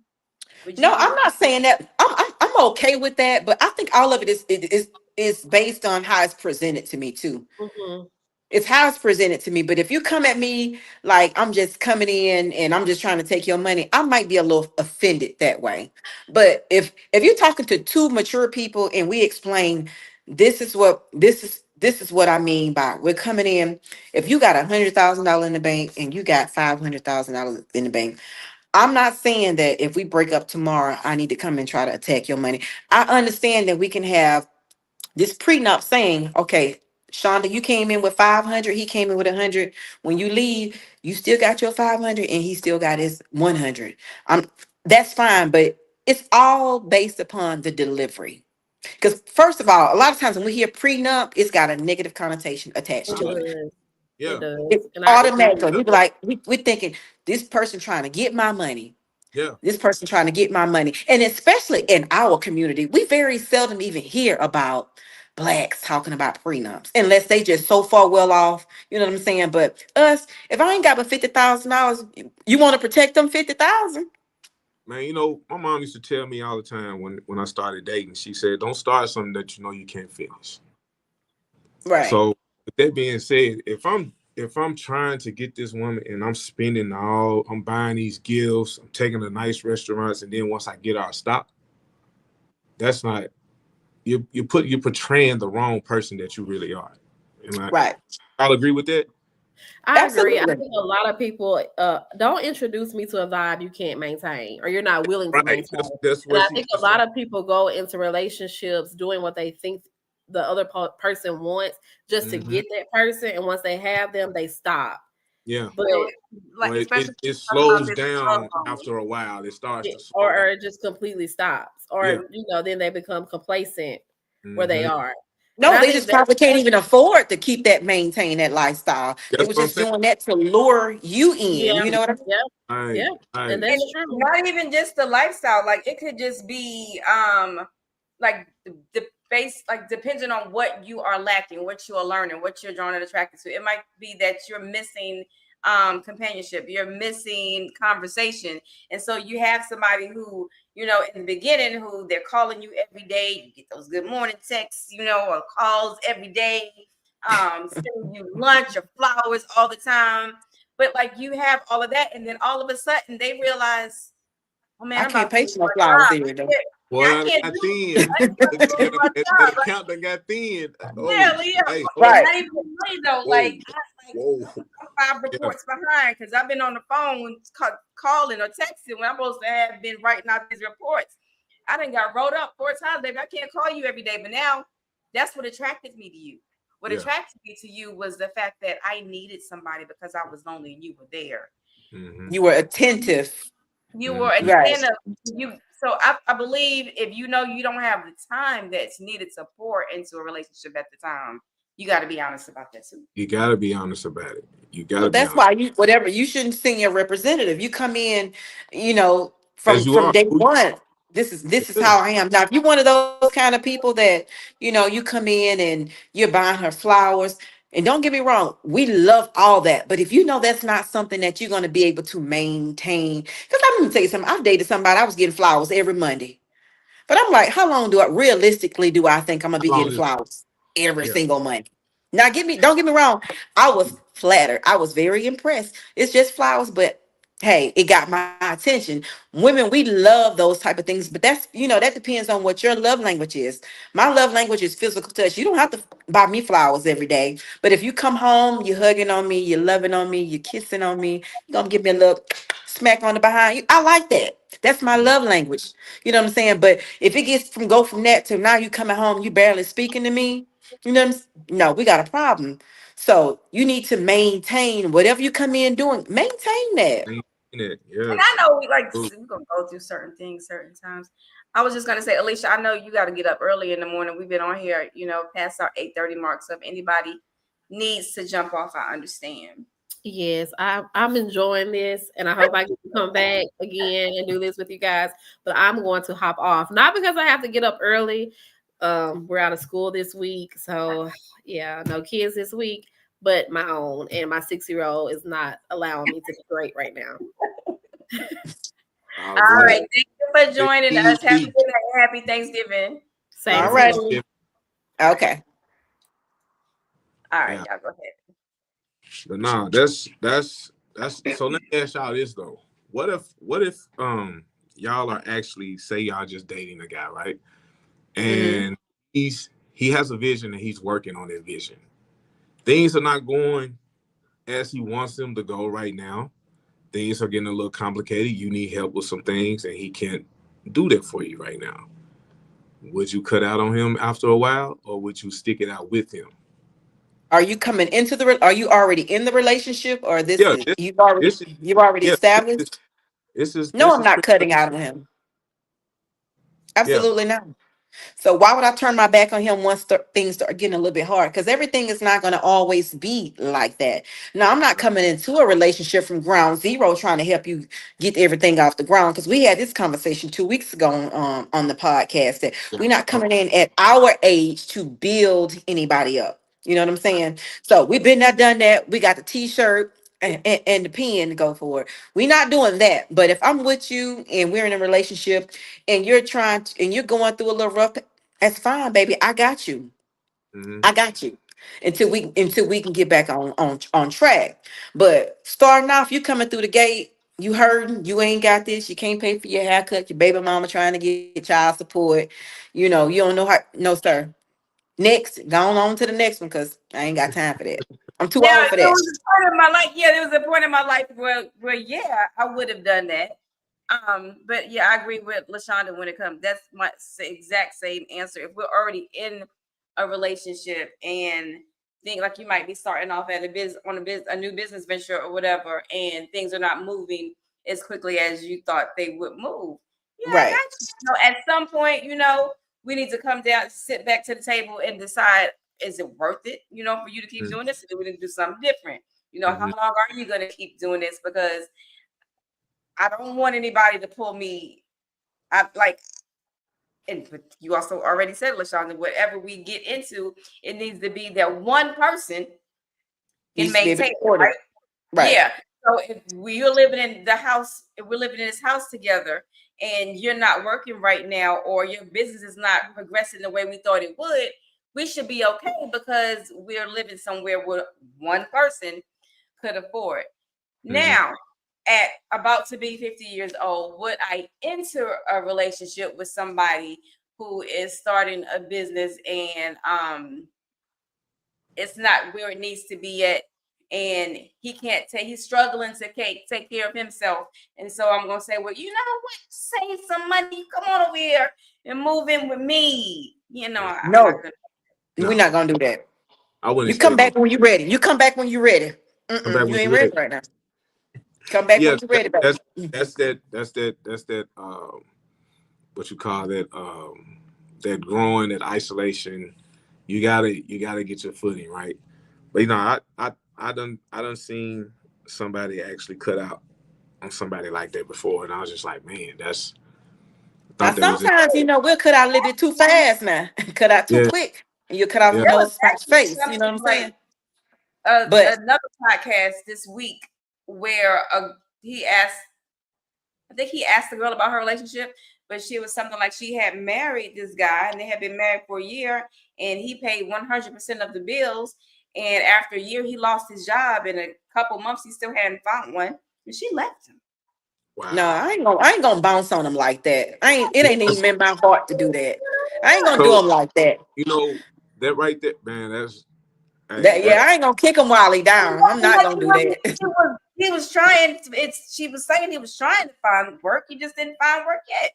Would No, you I'm want not saying that. I'm okay with that, but I think all of it is based on how it's presented to me too. Hmm. It's how it's presented to me. But if you come at me like I'm just coming in and I'm just trying to take your money, I might be a little offended that way. But if you're talking to two mature people and we explain this is what I mean by we're coming in. If you got $100,000 in the bank and you got $500,000 in the bank, I'm not saying that if we break up tomorrow, I need to come and try to attack your money. I understand that we can have this prenup saying, okay, Shonda, you came in with 500, he came in with 100. When you leave, you still got your 500 and he still got his 100. That's fine, but it's all based upon the delivery. Because first of all, a lot of times when we hear prenup, it's got a negative connotation attached It to it. does. It Yeah, It does. And I but agree. automatically, we be like, we're thinking this person trying to get my money. yeah, This person trying to get my money. And especially in our community, we very seldom even hear about blacks talking about prenups unless they just so far well off. You know what I'm saying? But us, if I ain't got but $50,000, you want to protect them 50,000? man. You know, my mom used to tell me all the time when I started dating. She said, "Don't start something that you know you can't finish." Right. So, with that being said, if I'm trying to get this woman and I'm spending all, I'm buying these gifts, I'm taking her to nice restaurants, and then once I get our stop, that's not you're portraying the wrong person that you really are. Am I? Right. I'll agree with that. I agree. I Absolutely. think a lot of people don't introduce me to a vibe you can't maintain or you're not willing to Right. maintain. That's And what I she. think a That's lot what, of people go into relationships doing what they think the other person wants just to hmm get that person. And once they have them, they stop. Yeah. But So, like, Well, especially it talk about slows this love down bombing. after a while. It starts to or, slow down. or it just completely stops. Yeah. Or, then they become complacent where they hmm are. And No, I they think just probably can't even afford to keep that maintain that lifestyle. They That's were what I'm just saying. doing that to lure you in. yeah, You know what I mean? yeah, Right. yeah. And Right. And that's true. not even just the lifestyle, like it could just be like the base, like depending on what you are lacking, what you are learning, what you're drawn and attracted to. It might be that you're missing companionship, you're missing conversation. And so you have somebody who, in the beginning, who they're calling you every day, you get those good morning texts, or calls every day, sending you lunch or flowers all the time. But like you have all of that, and then all of a sudden they realize, oh man, I I'm can't about to pay lose for no my flowers job. either, though. I Well, can't I got do it. thin. I can't lose my That job. Like, account that got thin. Oh, yeah, Leah, hey, it's whoa, Right. not even money though. whoa, Like whoa. I'm 5 Yeah. reports behind because I've been on the phone calling or texting when I'm supposed to have been writing out these reports. I done got wrote up 4 times, baby. I can't call you every day, but now that's what attracted me to you. What Yeah. attracted me to you was the fact that I needed somebody because I was lonely and you were there. hmm You were attentive. You were hmm Right. attentive. So I believe if you know you don't have the time that's needed to pour into a relationship at the time, you got to be honest about that too. You got to be honest about it. You got Well, to be that's honest why you shouldn't send your representative. You come in, as you from are. day one. This is Yeah. how I am. Now, if you're one of those kind of people that, you come in and you're buying her flowers, and don't get me wrong, we love all that. But if you know that's not something that you're going to be able to maintain, because I'm going to tell you something, I've dated somebody, I was getting flowers every Monday. But I'm like, how long realistically do I think I'm gonna be How long getting is? flowers every Yeah. single month? Now, don't get me wrong. I was flattered. I was very impressed. It's just flowers, but hey, it got my attention. Women, we love those type of things, but that depends on what your love language is. My love language is physical touch. You don't have to buy me flowers every day, but if you come home, you're hugging on me, you're loving on me, you're kissing on me, you're gonna give me a little smack on the behind. I like that. That's my love language. You know what I'm saying? But if it gets from that to now you coming home, you barely speaking to me, no, we got a problem. So you need to maintain whatever you come in doing, maintain that. Ain't it? And Yes. I know Ooh. we're gonna go through certain things certain times. I was just gonna say, Alicia, I know you got to get up early in the morning. We've been on here, past our 8:30 mark. So if anybody needs to jump off, I understand. Yes, I'm enjoying this, and I hope I get to come back again and do this with you guys. But I'm going to hop off, not because I have to get up early. We're out of school this week, so yeah, no kids this week, but my own, and my 6-year-old is not allowing me to be great right now. All All right. right, thank you for Take joining it us. Happy easy. dinner and happy Thanksgiving. Same All Happy to right. you. Thanksgiving. All right, Okay. all right, Yeah. y'all go ahead. But nah, that's so let me ask y'all this though. What if y'all are actually say y'all just dating a guy, right? Hmm. And he has a vision and he's working on that vision. Things are not going as he wants them to go right now. Things are getting a little complicated. You need help with some things and he can't do that for you right now. Would you cut out on him after a while or would you stick it out with him? Are you coming into are you already in the relationship, or this Yeah, is you've already this is you've already yeah, established? No, this I'm is not pretty much cutting out on him. yeah. Absolutely not. So why would I turn my back on him once things start getting a little bit hard? Because everything is not going to always be like that. Now, I'm not coming into a relationship from ground zero trying to help you get everything off the ground. Because we had this conversation 2 weeks ago on the podcast that Yeah. we're not coming in at our age to build anybody up. You know what I'm saying? So we've been there, done that. We got the T-shirt and the pen to go for it. We're not doing that. But if I'm with you and we're in a relationship and you're trying to, and you're going through a little rough, that's fine, baby. I got you. Hmm. I got you. Until we can get back on track. But starting off, you coming through the gate, you hurting, you ain't got this, you can't pay for your haircut, your baby mama trying to get child support. You don't know how. No, sir. Next, go on to the next one because I ain't got time for that. I'm too Now, old for there that. was a point in my life. Yeah, there was a point in my life where yeah, I would have done that. But yeah, I agree with Lashonda when it comes. That's my exact same answer. If we're already in a relationship and think like you might be starting off at a new business venture or whatever, and things are not moving as quickly as you thought they would move. Yeah, I Right. got you. At some point, we need to come down, sit back to the table, and decide: is it worth it? For you to keep doing this, or do we need to do something different? How Hmm. long are you going to keep doing this? Because I don't want anybody to pull me. I like, and but you also already said, LaShonda, whatever we get into, it needs to be that one person can Needs to be able maintain to it, afford right? it. Right. Yeah. So if you're living in the house, if we're living in this house together, and you're not working right now, or your business is not progressing the way we thought it would, we should be okay because we're living somewhere where one person could afford. Hmm. Now, at about to be 50 years old, would I enter a relationship with somebody who is starting a business and it's not where it needs to be at, and he's struggling to take care of himself, and so I'm gonna say, well, you know what, save some money, come on over here and move in with me. I'm not No, gonna. we're No, not gonna do that. I wouldn't You stay come long. back when you're ready. You come back when you're ready. Come back You when ain't you're ready ready. right now. Come back Yeah, when you're ready, baby. that's that what you call that that growing, that isolation. You gotta get your footing right. But I done seen somebody actually cut out on somebody like that before, and I was just like, man, I Now, thought that was it. sometimes we'll cut out a little bit too fast. Now, cut out too Yeah, quick, and you cut off yeah. There another was spot's actually face. You know what something I'm like saying? But another podcast this week where he asked I think he asked the girl about her relationship, but she was something like she had married this guy and they had been married for a year, and he paid 100% of the bills. And after a year, he lost his job. In a couple months, he still hadn't found one, and she left him. no, Wow. I ain't gonna bounce on them like that. It Yeah, ain't even in my heart to do that. I ain't gonna do so them like that. you know that right there, man. That's hey, That that yeah, I ain't gonna kick him while he down. I'm not Like, gonna do that. he was trying to, she was saying he was trying to find work. He just didn't find work yet.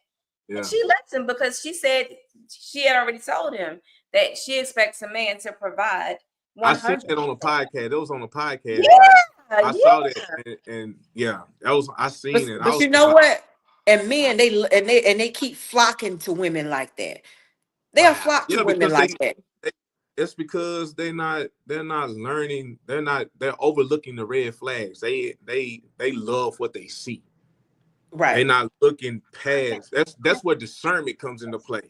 And yeah. she left him because she said she had already told him that she expects a man to provide I seen 100. that on a podcast. It was on a podcast, right? Yeah, I saw yeah. that, and yeah, that was I But seen it. I but was you just know like, what? And wow, men, they keep flocking to women like that. They'll wow. flock to Yeah, women because like that. they it's because they're not learning. They're overlooking the red flags. They love what they see. They're Right. not looking past. That's where discernment comes into play.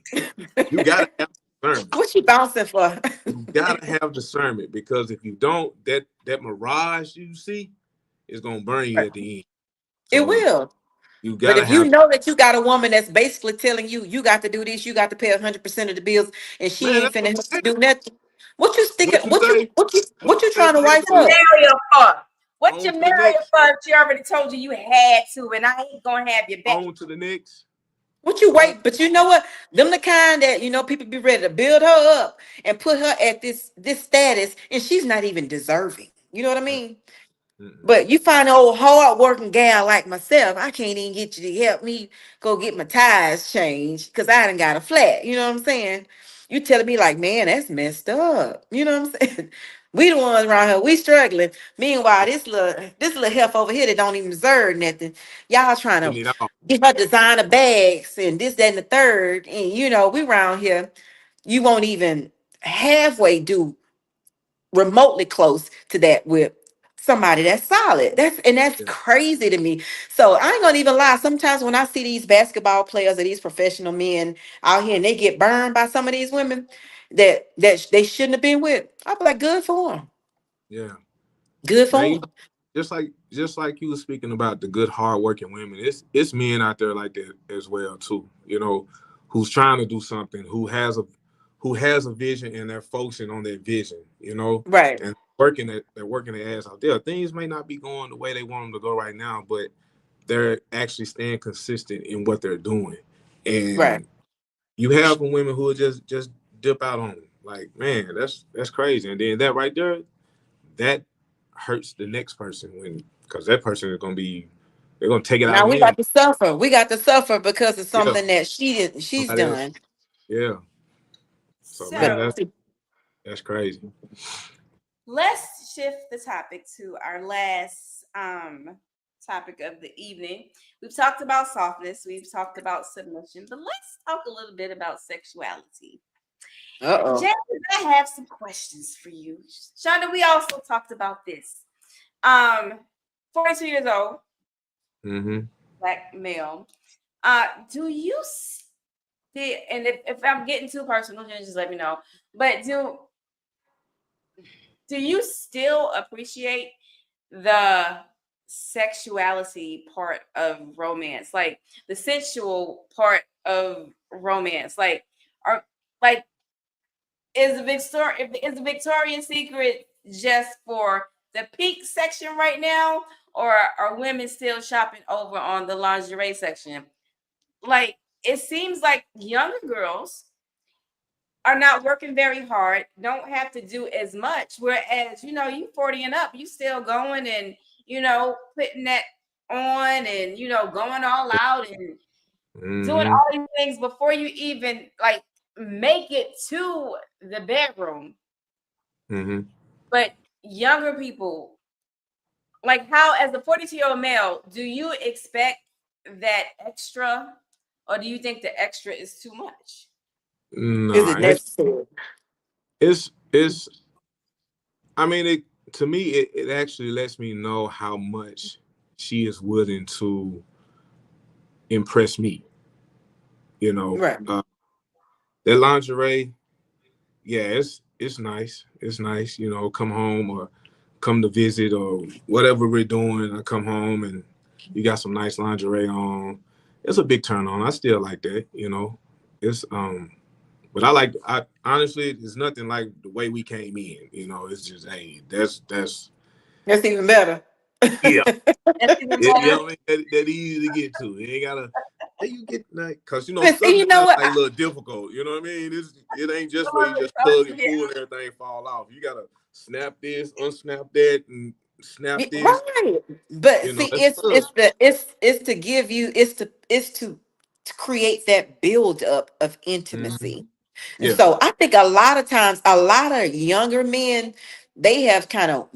You gotta have discernment. What you bouncing for? You gotta have discernment because if you don't, that mirage you see is gonna burn you at the end. It So will. you But gotta if you have, know that you got a woman that's basically telling you you got to do this, you got to pay 100% of the bills, and she man. ain't That's what finna I'm help you saying. do nothing. What you sticking? What you say? What What you you say, trying to What wipe you Casey? up? marry her for? What On you to the marry her next. for? She already told you you had to, and I ain't gonna have your back. On to the next. What you On. wait? But you know what? Them the kind that people be ready to build her up and put her at this status, and she's not even deserving. You know what I mean? Mm-mm. But you find an old hard working gal like myself, I can't even get you to help me go get my tires changed because I done got a flat. You know what I'm saying? You telling me like, man, that's messed up. You know what I'm saying? We the ones around here, we struggling. Meanwhile, this little help over here that don't even deserve nothing. Y'all trying to Putting it out. get her designer bags and this, that, and the third. And we around here, you won't even halfway do remotely close to that with somebody that's solid. That's Yeah. crazy to me. So I ain't gonna even lie. Sometimes when I see these basketball players or these professional men out here and they get burned by some of these women that they shouldn't have been with, I'll be like, good for them. Yeah. Good Man, for them. just like you were speaking about the good hardworking women, it's men out there like that as well too. Who's trying to do something, who has a vision and they're focusing on that vision. Right, And they're working their ass out there. Things may not be going the way they want them to go right now, but they're actually staying consistent in what they're doing. right. And you have some women who will just dip out on them. Like, man, that's crazy. And then that right there, that hurts the next person because that person is gonna be they're gonna take it out Now on we them. got to suffer. We got to suffer because of Yeah, something that she's somebody else. done. Yeah. So man, But So that's crazy. let's shift the topic to our last topic of the evening. We've talked about softness, we've talked about submission, but let's talk a little bit about sexuality. uh-oh. James, I have some questions for you. Shonda, we also talked about this. Um, 42 years old, Mm-hmm. black male. Do you and if I'm getting too personal, just let me know. But do you still appreciate the sexuality part of romance, like the sensual part of romance? Like, are like is the Victoria's Secret just for the pink section right now, or are women still shopping over on the lingerie section? Like, it seems like younger girls are not working very hard, don't have to do as much. Whereas, you 40 and up, you still going and, putting that on and, going all out and doing Mm-hmm. all these things before you even like make it to the bedroom. Mm-hmm. But younger people, like, how, as a 42-year-old male, do you expect that extra, or do you think the extra is too much? Is it Nah, necessary? it's I mean it to me it actually lets me know how much she is willing to impress me, you know. Right. That lingerie, yeah, it's nice. It's nice, come home or come to visit or whatever we're doing. I come home and you got some nice lingerie on. It's a big turn on. I still like that. It's but I honestly it's nothing like the way we came in. It's just hey, that's That's even better. yeah. That's even You better. know what I mean? That easy to get to. You ain't gotta hey, you get like because Listen, you know submission what? like a little difficult. You know what I mean? It ain't just where you Totally, just tug and yeah. pull and everything fall off. You gotta snap this, unsnap that, and snap this. Right. But see, That's it's tough. it's the it's to give you it's to create that build up of Hmm. intimacy. And Yeah. so I think a lot of times a lot of younger men they have kind of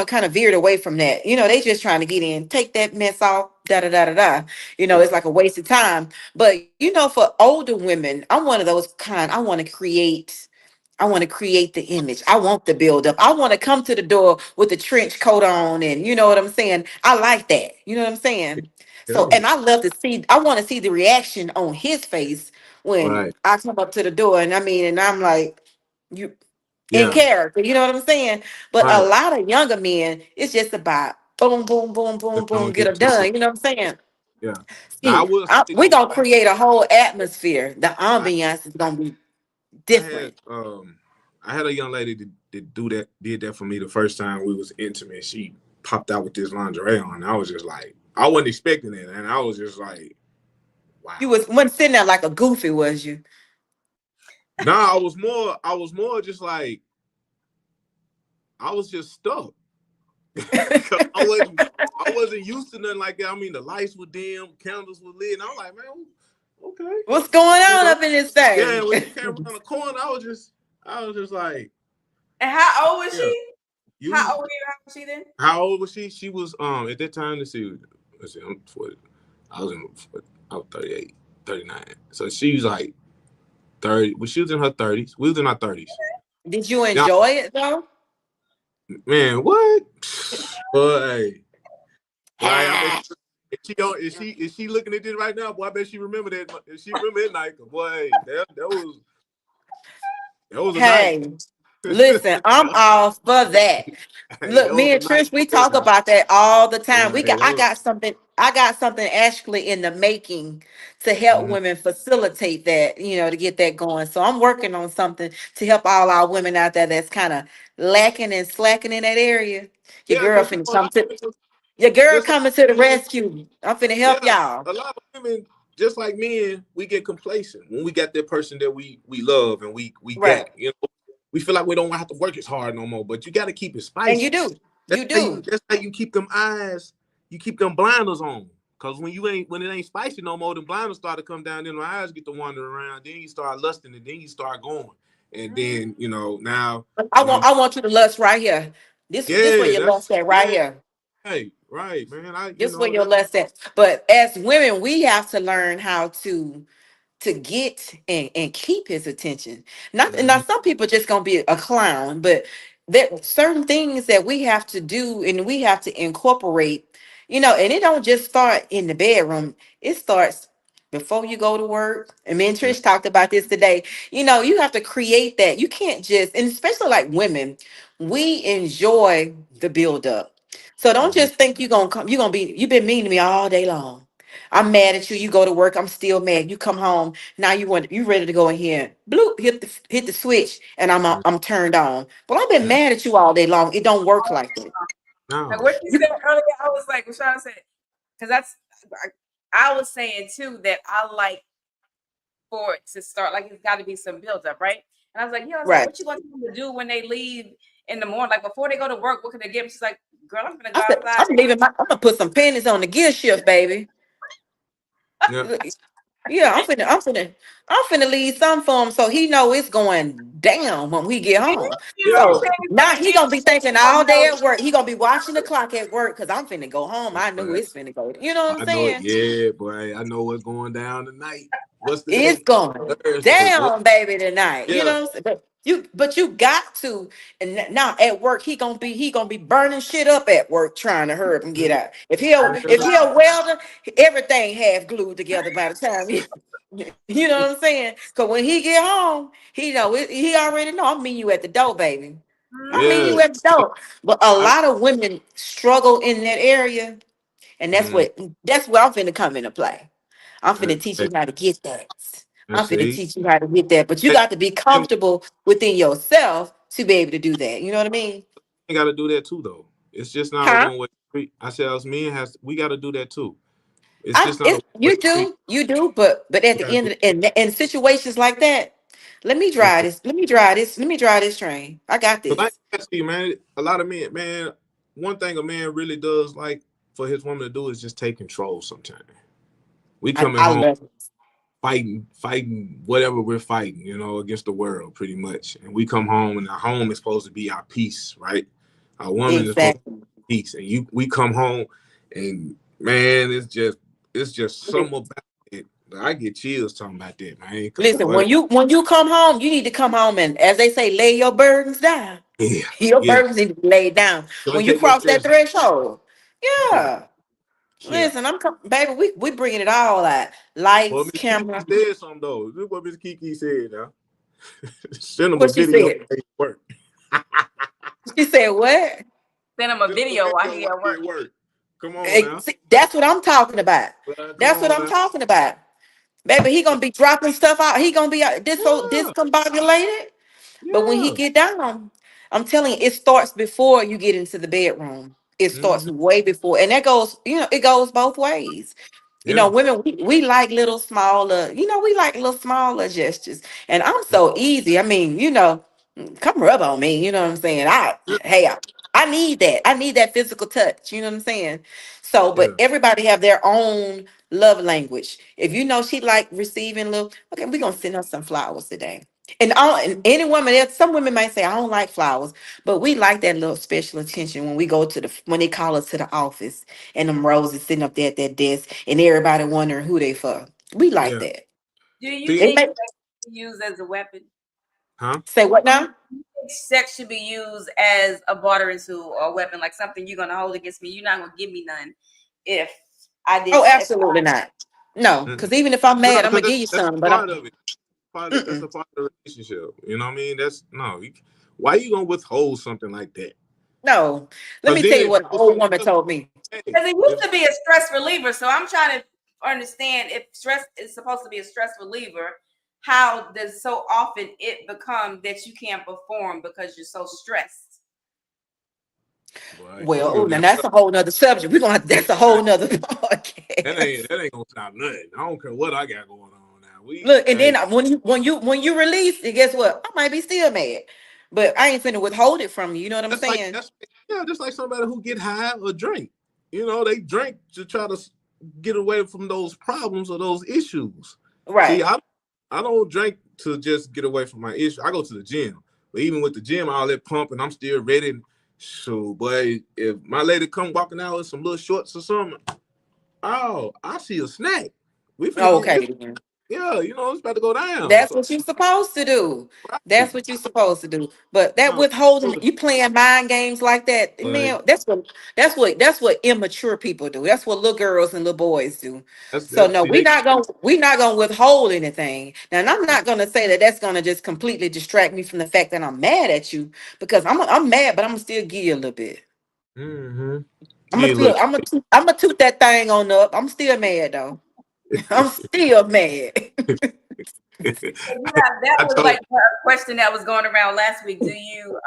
kind of veered away from that. They just trying to get in, take that mess off, da da da da da. Yeah. It's like a waste of time. But for older women, I'm one of those kind. I want to create the image. I want the build up. I want to come to the door with a trench coat on, and you know what I'm saying. I like that. You know what I'm saying. So, Hell yeah. and I love to see. I want to see the reaction on his face when Right. I come up to the door, and and I'm like, you in Yeah. character. You know what I'm saying. But a Right. lot of younger men, it's just about boom, boom, boom, boom, Just boom, don't get get them to it. done. You know what I'm saying. Yeah. Now I See, will say we though, gonna create a whole atmosphere. The I ambiance is gonna be I had different. I had a young lady that did that for me the first time we was intimate. She popped out with this lingerie on. And I was just like, I wasn't expecting it, and I was just like, You wow. wasn't sitting there like a goofy, was you? Nah, I was more just like I was just stuck. 'Cause I wasn't used to nothing like that. I mean, the lights were dim, candles were lit, and I'm like, man, okay, What's going you on know. up in this Yeah, thing? when she came around the corner, I was just like, And how old was yeah, she? How you. old were you? How was she then? How old was she? She was at that time. Let's see, I'm 40. I was in, I was 38, 39. So she was like 30. Well, she was in her 30s. We was in our 30s. Did you Now, enjoy it though? man, what? Boy, boy, I bet is she looking at this right now? Boy, I bet she remember that. She remember that night. Boy, that was a night. Hey, listen, I'm all for that. Hey, Look, that was me a and night Trish, we there talk now. about that all the time. Boy, that was. I got something actually in the making to help Mhm. women facilitate that, to get that going. So I'm working on something to help all our women out there that's kind of lacking and slacking in that area. Your Yeah, girl because finna a lot come to of women, your girl just like coming to the men, rescue. I'm finna yeah, help y'all. a lot of women, just like men, we get complacent when we got that person that we love and we got. Right. We feel like we don't have to work as hard no more. But you got to keep it And you spicy. do. That's You how you. do. That's how you keep them eyes. You keep them blinders on. Cause when it ain't spicy no more, the blinders start to come down. Then the eyes get to wandering around. Then you start lusting, and then you start going. And then now when I'm I want you to lust right here. This where yeah, you that's lust at right yeah, here. right, man. This where your lust at. But as women, we have to learn how to get and keep his attention. Not now Mhm, some people just gonna be a clown, but there certain things that we have to do and we have to incorporate, and it don't just start in the bedroom. It starts before you go to work. And me and mhm, Trish talked about this today. You have to create that. You can't just, and especially like women, we enjoy the build up. So don't mhm. just think you've been mean to me all day long. I'm mad at you. You go to work. I'm still mad. You come home. Now you ready to go in here. Bloop, hit the switch, and I'm turned on. But I've been mad at you all day long. It don't work like that. Like No, what you said earlier, I was like, what Sean said, because I was saying too that I like for it to start, like it's got to be some build up, right? And I was like, yeah, I was like, Right. what you going to do when they leave in the morning, like before they go to work? What can they get? She's like, girl, I'm gonna go I said outside. I'm gonna put some pennies on the gear shift, baby. yeah, Yeah, I'm finna leave some for him so he know it's going down when we get home. You know what I'm yeah, So saying? So now the he gonna be thinking don't all day know. at work. He gonna be watching the clock at work because I'm finna go home. I knew boy. it's finna go. You know what I'm I know it. saying? Yeah, boy. I know what's going down tonight. What's the It's day? going Thursday. Boy. down, baby, tonight. You Yeah. know what I'm saying? But you got to, and now at work he gonna be burning shit up at work trying to hurry up and get Mhm. out. If he a welder, everything half glued together by the time you know what I'm saying? Cause when he get home, he already know I'm meeting you at the door, baby. I'm meeting Yeah. you at the door. But a I, lot of women struggle in that area, and mm, that's where I'm finna come into play. I'm I, finna teach you how to get that. I I'm finna see. teach you how to get that. But you Hey, got to be and comfortable within yourself to be able to do that. You know what I mean? we got to do that too, though. It's just not a Huh? one way street. I said, us men we got to do that too. It's I just not a it, one way you street. do, but at We the got to end do of in situations like that, let me drive this train. I got because I this. ask you, man. A lot of men, man. One thing a man really does like for his woman to do is just take control. Sometimes we coming I home love it. fighting whatever we're fighting, against the world pretty much. And we come home and our home is supposed to be our peace, right? Our woman is supposed to Exactly. be peace. And we come home and man, it's just something about it. I get chills talking about that, man. Cause Listen, boy, when you come home, you need to come home and, as they say, lay your burdens down. yeah, Your yeah. burdens need to be laid down Don't when you take your cross that chest. threshold. Yeah, Yeah. yeah. Listen, baby. We bringing it all out. Well, Lights, Miss Kiki camera. said something though. This is what Miss Kiki said now. Send them a What she video said? of their work. She said what? Send him a Send them a video while video he while at they work. at work. Come on now. See, that's what I'm talking about. Come That's what on I'm now. talking about. Baby, he gonna be dropping stuff out. He gonna be Yeah. discombobulated. But when he Yeah. get down, I'm telling you, it starts before you get into the bedroom. It starts Hmm. way before, and that goes, it goes both ways. Yeah. Women, we like little smaller, we like little smaller gestures. And I'm so easy. I mean, come rub on me. You know what I'm saying? Yeah. I need that. I need that physical touch. You know what I'm saying? So, but Yeah. everybody have their own love language. If you know she like receiving little, okay, we're gonna send her some flowers today. And any woman else, some women might say, I don't like flowers, but we like that little special attention when we go when they call us to the office and them roses sitting up there at that desk and everybody wondering who they for. We like Yeah. that. Do you See, It think may, sex should be used as a weapon? huh? say what now? Do you think sex should be used as a bartering tool or a weapon, like something you're gonna hold against me? You're not gonna give me none if I did. Oh, If absolutely not. No, Mm. because even if I'm No, mad, I'm because gonna give you that's some. a But part of it. That's a mm-mm. part of the relationship. You know what I mean? That's no. Why you gonna withhold something like that? No. Let Because me then tell you if what it an was old something woman else, told me. hey, because it used to be a stress reliever, so I'm trying to understand if stress is supposed to be a stress reliever. How does so often it become that you can't perform because you're so stressed? boy, Well, you oh, gonna now get that's a whole nother subject. We're gonna have that's a whole nother that podcast. ain't gonna stop nothing. I don't care what I got going on now. Look, and Hey, then when you release it, guess what? I might be still mad. But I ain't finna withhold it from you. You know what I'm saying? just like somebody who get high or drink. You know, they drink to try to get away from those problems or those issues. See, Right. I don't drink to just get away from my issue. I go to the gym, but even with the gym, all that pumping, I'm still ready. So, boy, if my lady come walking out with some little shorts or something, oh, I see a snack. We finna get, Okay, then. yeah, it's about to go down. That's So, what you're supposed to do. right. That's what you're supposed to do. But that No, withholding, you playing mind games like that, but man. That's what immature people do. That's what little girls and little boys do. So that's no, see they. we're not gonna withhold anything. Now, and I'm not gonna say that that's gonna just completely distract me from the fact that I'm mad at you because I'm mad, but I'm gonna still give you a little bit. Mm-hmm. I'm gonna Yeah, still look. I'm gonna toot that thing on up. I'm still mad though. I'm still mad. Yeah, that I was told like a question that was going around last week. Do you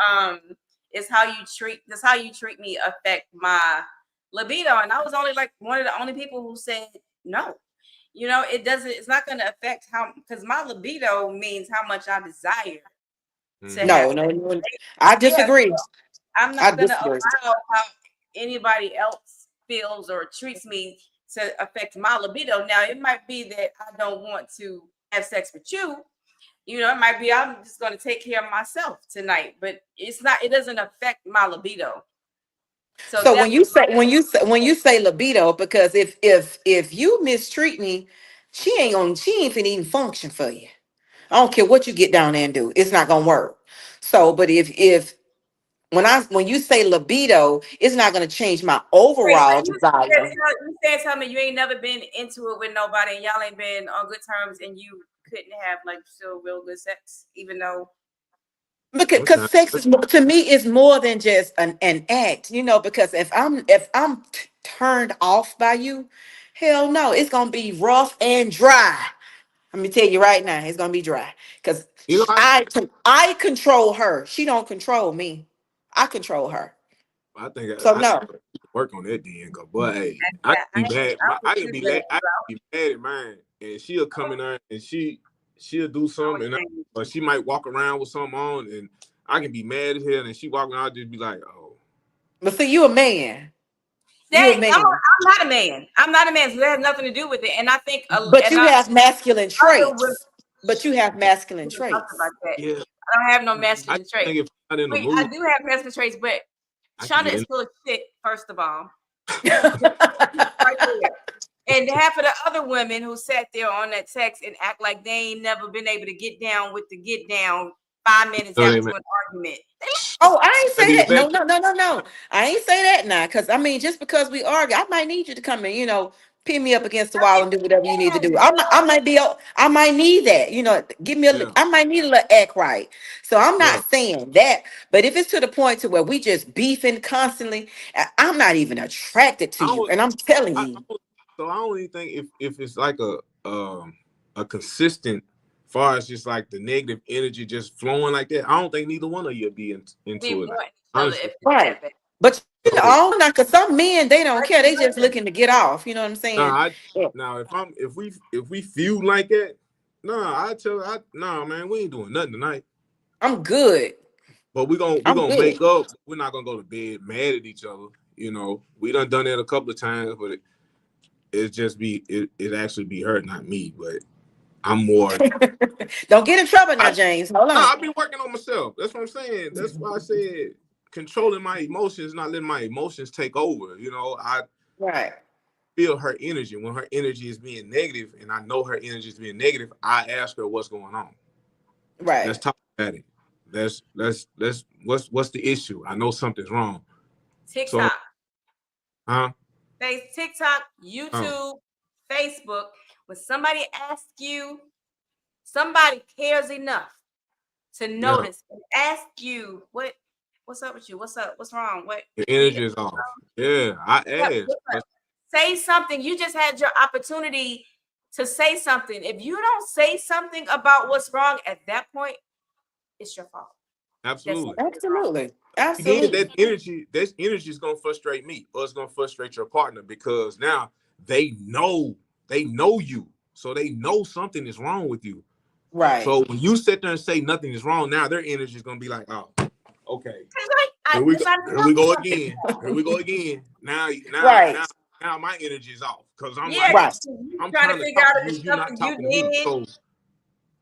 is how you treat does how you treat me affect my libido? And I was only like one of the only people who said no. It doesn't, it's not gonna affect how, because my libido means how much I desire to mm-hmm. have No, no, sex. no. I Yeah, disagree. I'm I not gonna disagree. allow how anybody else feels or treats me to affect my libido. Now, it might be that I don't want to have sex with you. It might be I'm just going to take care of myself tonight, but it's not. It doesn't affect my libido. So So that's when you say libido, because if you mistreat me, she ain't finna even function for you. I don't care what you get down there and do, it's not gonna work. So, but if when you say libido, it's not gonna change my wait. So overall you desire. tell me you ain't never been into it with nobody, and y'all ain't been on good terms, and you couldn't have like still real good sex, even though. Because Sometimes, sex to me is more than just an act, because if I'm turned off by you, hell no, it's gonna be rough and dry. Let me tell you right now, it's gonna be dry because you know, I control her. She don't control me. I control her. I think So I no. work on that then. Cause boy, hey, I Yeah, can be mad. I'll I put can you be better. mad at mine, and she'll come in there and she'll do something, or she might walk around with something on, and I can be mad at her, and she walking out, I'll just be like, oh, But see, you a man. You a That man. I'm not a man. I'm not a man, so that has nothing to do with it. And I think, But you have masculine other women traits. But you have masculine talk traits. about that. yeah. I don't have no I masculine just traits. think if I'm not in the Wait, I mood, do have masculine traits, but I can Shauna get is in. full of shit. First of all, right there. And half of the other women who sat there on that text and act like they ain't never been able to get down with the get down 5 minutes So they after man, an argument. Oh, I ain't I say need a that. No, vacuum. no, no, no, no. I ain't say that now. Because I mean, just because we argue, I might need you to come and pin me up against the wall and do whatever you need to do. I might need that. Give me Yeah, I might need a little act right. So I'm yeah. not saying that. But if it's to the point to where we just beefing constantly, I'm not even attracted to I you. don't. And I'm telling I you, don't so I don't even think if it's like a consistent far as just like the negative energy just flowing like that, I don't think neither one of you be We into it. want each other Honestly. if it's Right. that bad. But you know, So all not because some men they don't But care. They just listen, looking to get off. You know what I'm nah, saying? Yeah. now if we feud like that, nah, man, we ain't doing nothing tonight. I'm good. But we I'm gonna good. make up. We're not gonna go to bed mad at each other. We done that a couple of times, but it actually be her, not me. But I'm more. Don't get in trouble now, I James. Hold No, on. I've been working on myself. That's what I'm saying. That's why I said controlling my emotions, not letting my emotions take over. I Right. feel her energy. When her energy is being negative, and I know her energy is being negative, I ask her what's going on. Right. Let's talk about it. Let's what's the issue? I know something's wrong. So, TikTok, huh? TikTok, Oh, YouTube, Facebook. When somebody asks you, somebody cares enough to yeah. notice and ask you what's up with you? What's up? What's wrong? What The you energy is off. Yeah, I asked. what's up? Say something. You just had your opportunity to say something. If you don't say something about what's wrong at that point, it's your fault. That Absolutely. something is wrong. Absolutely. Again, Absolutely. that energy is gonna frustrate me, or it's gonna frustrate your partner because now they know you, so they know something is wrong with you. Right. So when you sit there and say nothing is wrong, now their energy is gonna be like, oh, okay, It's like here we they're go, trying to here tell we me go something. again, here we go again. Now, now, Right. now, now, my energy is off because I'm Yeah, like, Right. because you I'm trying to trying to figure talk out to if you, it's you're not something you talking to me. did. So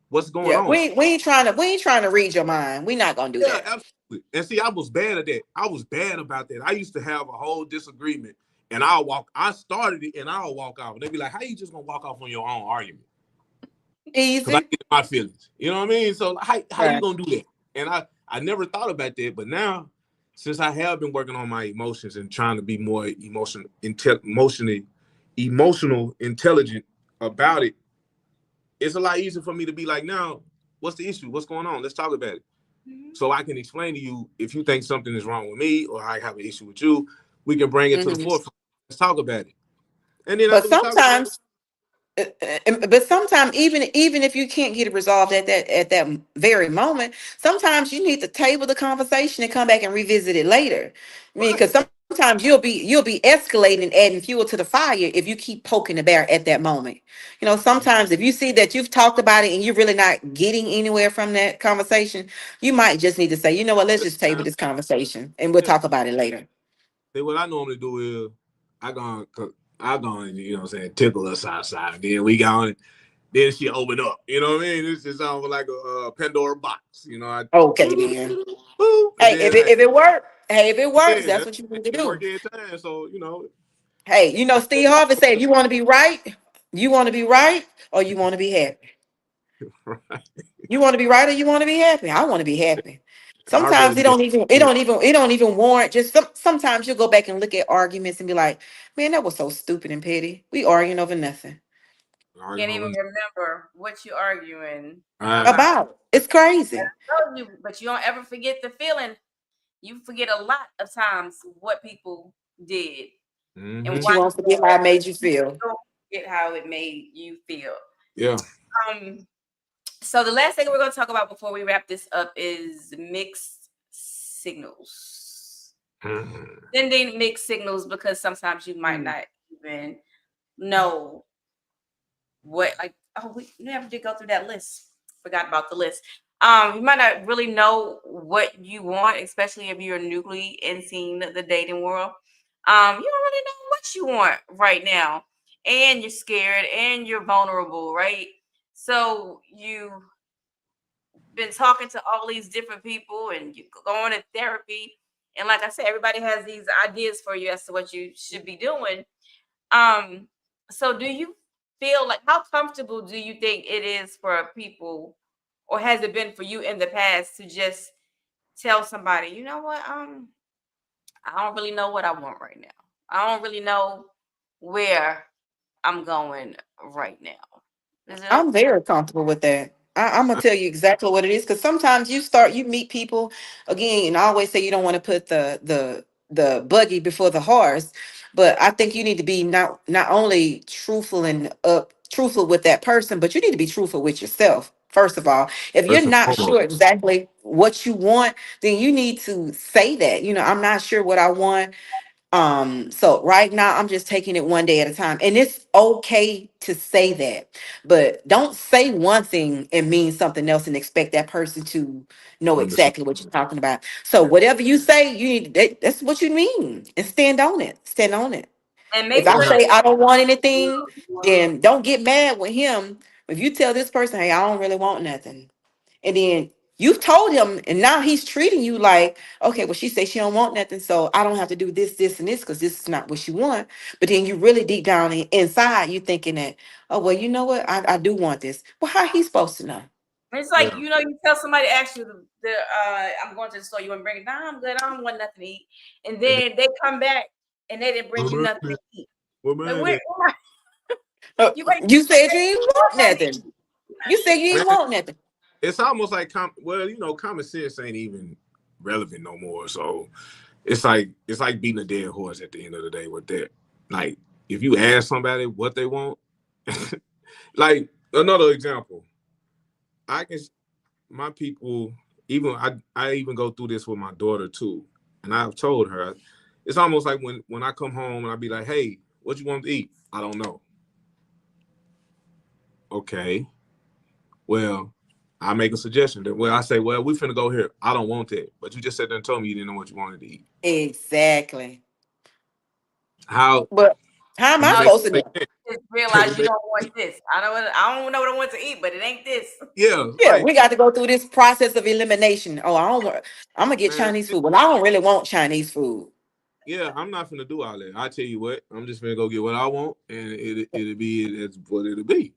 what's going Yeah. on? We ain't trying to read your mind. We not gonna do Yeah, that. absolutely. And see, I was bad at that. I was bad about that. I used to have a whole disagreement, and I started it, and I'll walk off. And they'd be like, "How you just gonna walk off on your own argument?" Because I Easy. get my feelings. You know what I mean? So how you Right. gonna do that? And I never thought about that, but now since I have been working on my emotions and trying to be more emotional intelligent about it, it's a lot easier for me to be like, now, what's the issue? What's going on? Let's talk about it. Mhm. So I can explain to you if you think something is wrong with me or I have an issue with you, we can bring it to the Mhm. forefront. Let's talk about it. And then But after we talk about it, sometimes but sometimes even if you can't get it resolved at that very moment, sometimes you need to table the conversation and come back and revisit it later. I mean, because right, sometimes you'll be escalating, adding fuel to the fire if you keep poking the bear at that moment. Sometimes if you see that you've talked about it and you're really not getting anywhere from that conversation, you might just need to say, you know what, let's just table this conversation and we'll yeah. talk about it later. Then what I normally do is I go I go and you know what I'm saying, tickle us outside. Then we go on, then she open up. You know what I mean? It's just sounds like a Pandora box. I Okay, then. and Hey, then hey, if it works, yeah, that's that's what you need to it do. work every time. So Hey, Steve Harvey said, if you want to be right, you want to be right, or you want to be happy. right. You want to be right, or you want to be happy. I want to be happy. I'd rather Sometimes be it don't even warrant. Sometimes you'll go back and look at arguments and be like, man, that was so stupid and petty. We arguing over nothing. Can't arguing even over. remember what you're arguing Right. about. About it's crazy. But you don't ever forget the feeling. You forget a lot of times what people did and But Mm-hmm. why you won't you forget how it made you feel. don't forget how it made you feel. Yeah. Um, so the last thing we're going to talk about before we wrap this up is mixed signals. Mhm. Sending mixed signals because sometimes you might not even know what we never did go through that list. Forgot about the list. You might not really know what you want, especially if you're newly entering the dating world. You don't really know what you want right now, and you're scared and you're vulnerable, right? So you've been talking to all these different people, and you go on to therapy. And like I said, everybody has these ideas for you as to what you should be doing. um, so do you feel like how comfortable do you think it is for people, or has it been for you in the past to just tell somebody, you know what, I don't really know what I want right now. I don't really know where I'm going right now. Is it I'm okay? very comfortable with that. I'm gonna tell you exactly what it is because sometimes you meet people again, and I always say you don't want to put the buggy before the horse, but I think you need to be not only truthful with that person, but you need to be truthful with yourself. First of all, if you're First and not foremost. sure exactly what you want, then you need to say that. I'm not sure what I want. So right now I'm just taking it one day at a time. And it's okay to say that. But don't say one thing and mean something else and expect that person to know Understand. exactly what you're talking about. So whatever you say, that's what you mean. And stand on it. Stand on it. And If maybe I what Okay. say they I don't want anything, then don't get mad with him. If you tell this person, hey, I don't really want nothing, and then you've told him, and now he's treating you like, okay, well, she says she don't want nothing, so I don't have to do this, this, and this because this is not what she want. But then you really deep down inside, you thinking that, oh, well, you know what, I do want this. Well, how he supposed to know? It's Yeah. like, you tell somebody, ask you I'm going to the store, you want to bring it? Nah, I'm good. I don't want nothing to eat. And And then, then they come back and they didn't bring you nothing to eat. what Like, man? you ain't You said you you ain't want want nothing to nothing. eat. You said you Man, ain't want nothing. it's almost like common sense ain't even relevant no more. So it's like beating a dead horse at the end of the day with that. Like if you ask somebody what they want, like another example, I can my people even I even go through this with my daughter too, and I've told her it's almost like when I come home and I be like, hey, what you want to eat? I don't know. Okay, well, I make a suggestion. Well, I say, well, we finna go here. I don't want that, but you just sat there and told me you didn't know what you wanted to eat. Exactly. How But how am I No, make supposed you to make know? sense? just realize you don't want this. I don't know what I want to eat, but it ain't this. Yeah, Yeah, like we got to go through this process of elimination. Oh, I don't want. I'm gonna get man, Chinese food. Well, I don't really want Chinese food. yeah, I'm not finna do all that. I tell you what, I'm just finna go get what I want, and it'll be that's what it'll be.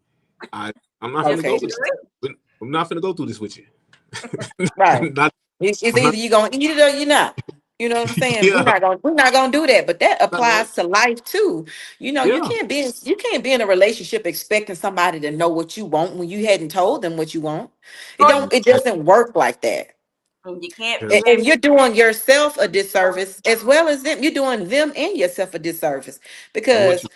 I I'm not finna Just go Okay, get with. it. I'm not finna go through this with you. right. not, It's I'm not. either you gonna eat it or you're not. You know what I'm saying? We're Yeah, not gonna we're not gonna do that. But that not going. applies to life too. Yeah, You can't be in a relationship expecting somebody to know what you want when you hadn't told them what you want. Or you It doesn't work like that. you can't yeah. And you're doing yourself a disservice as well as them. You're doing them and yourself a disservice Or what because you?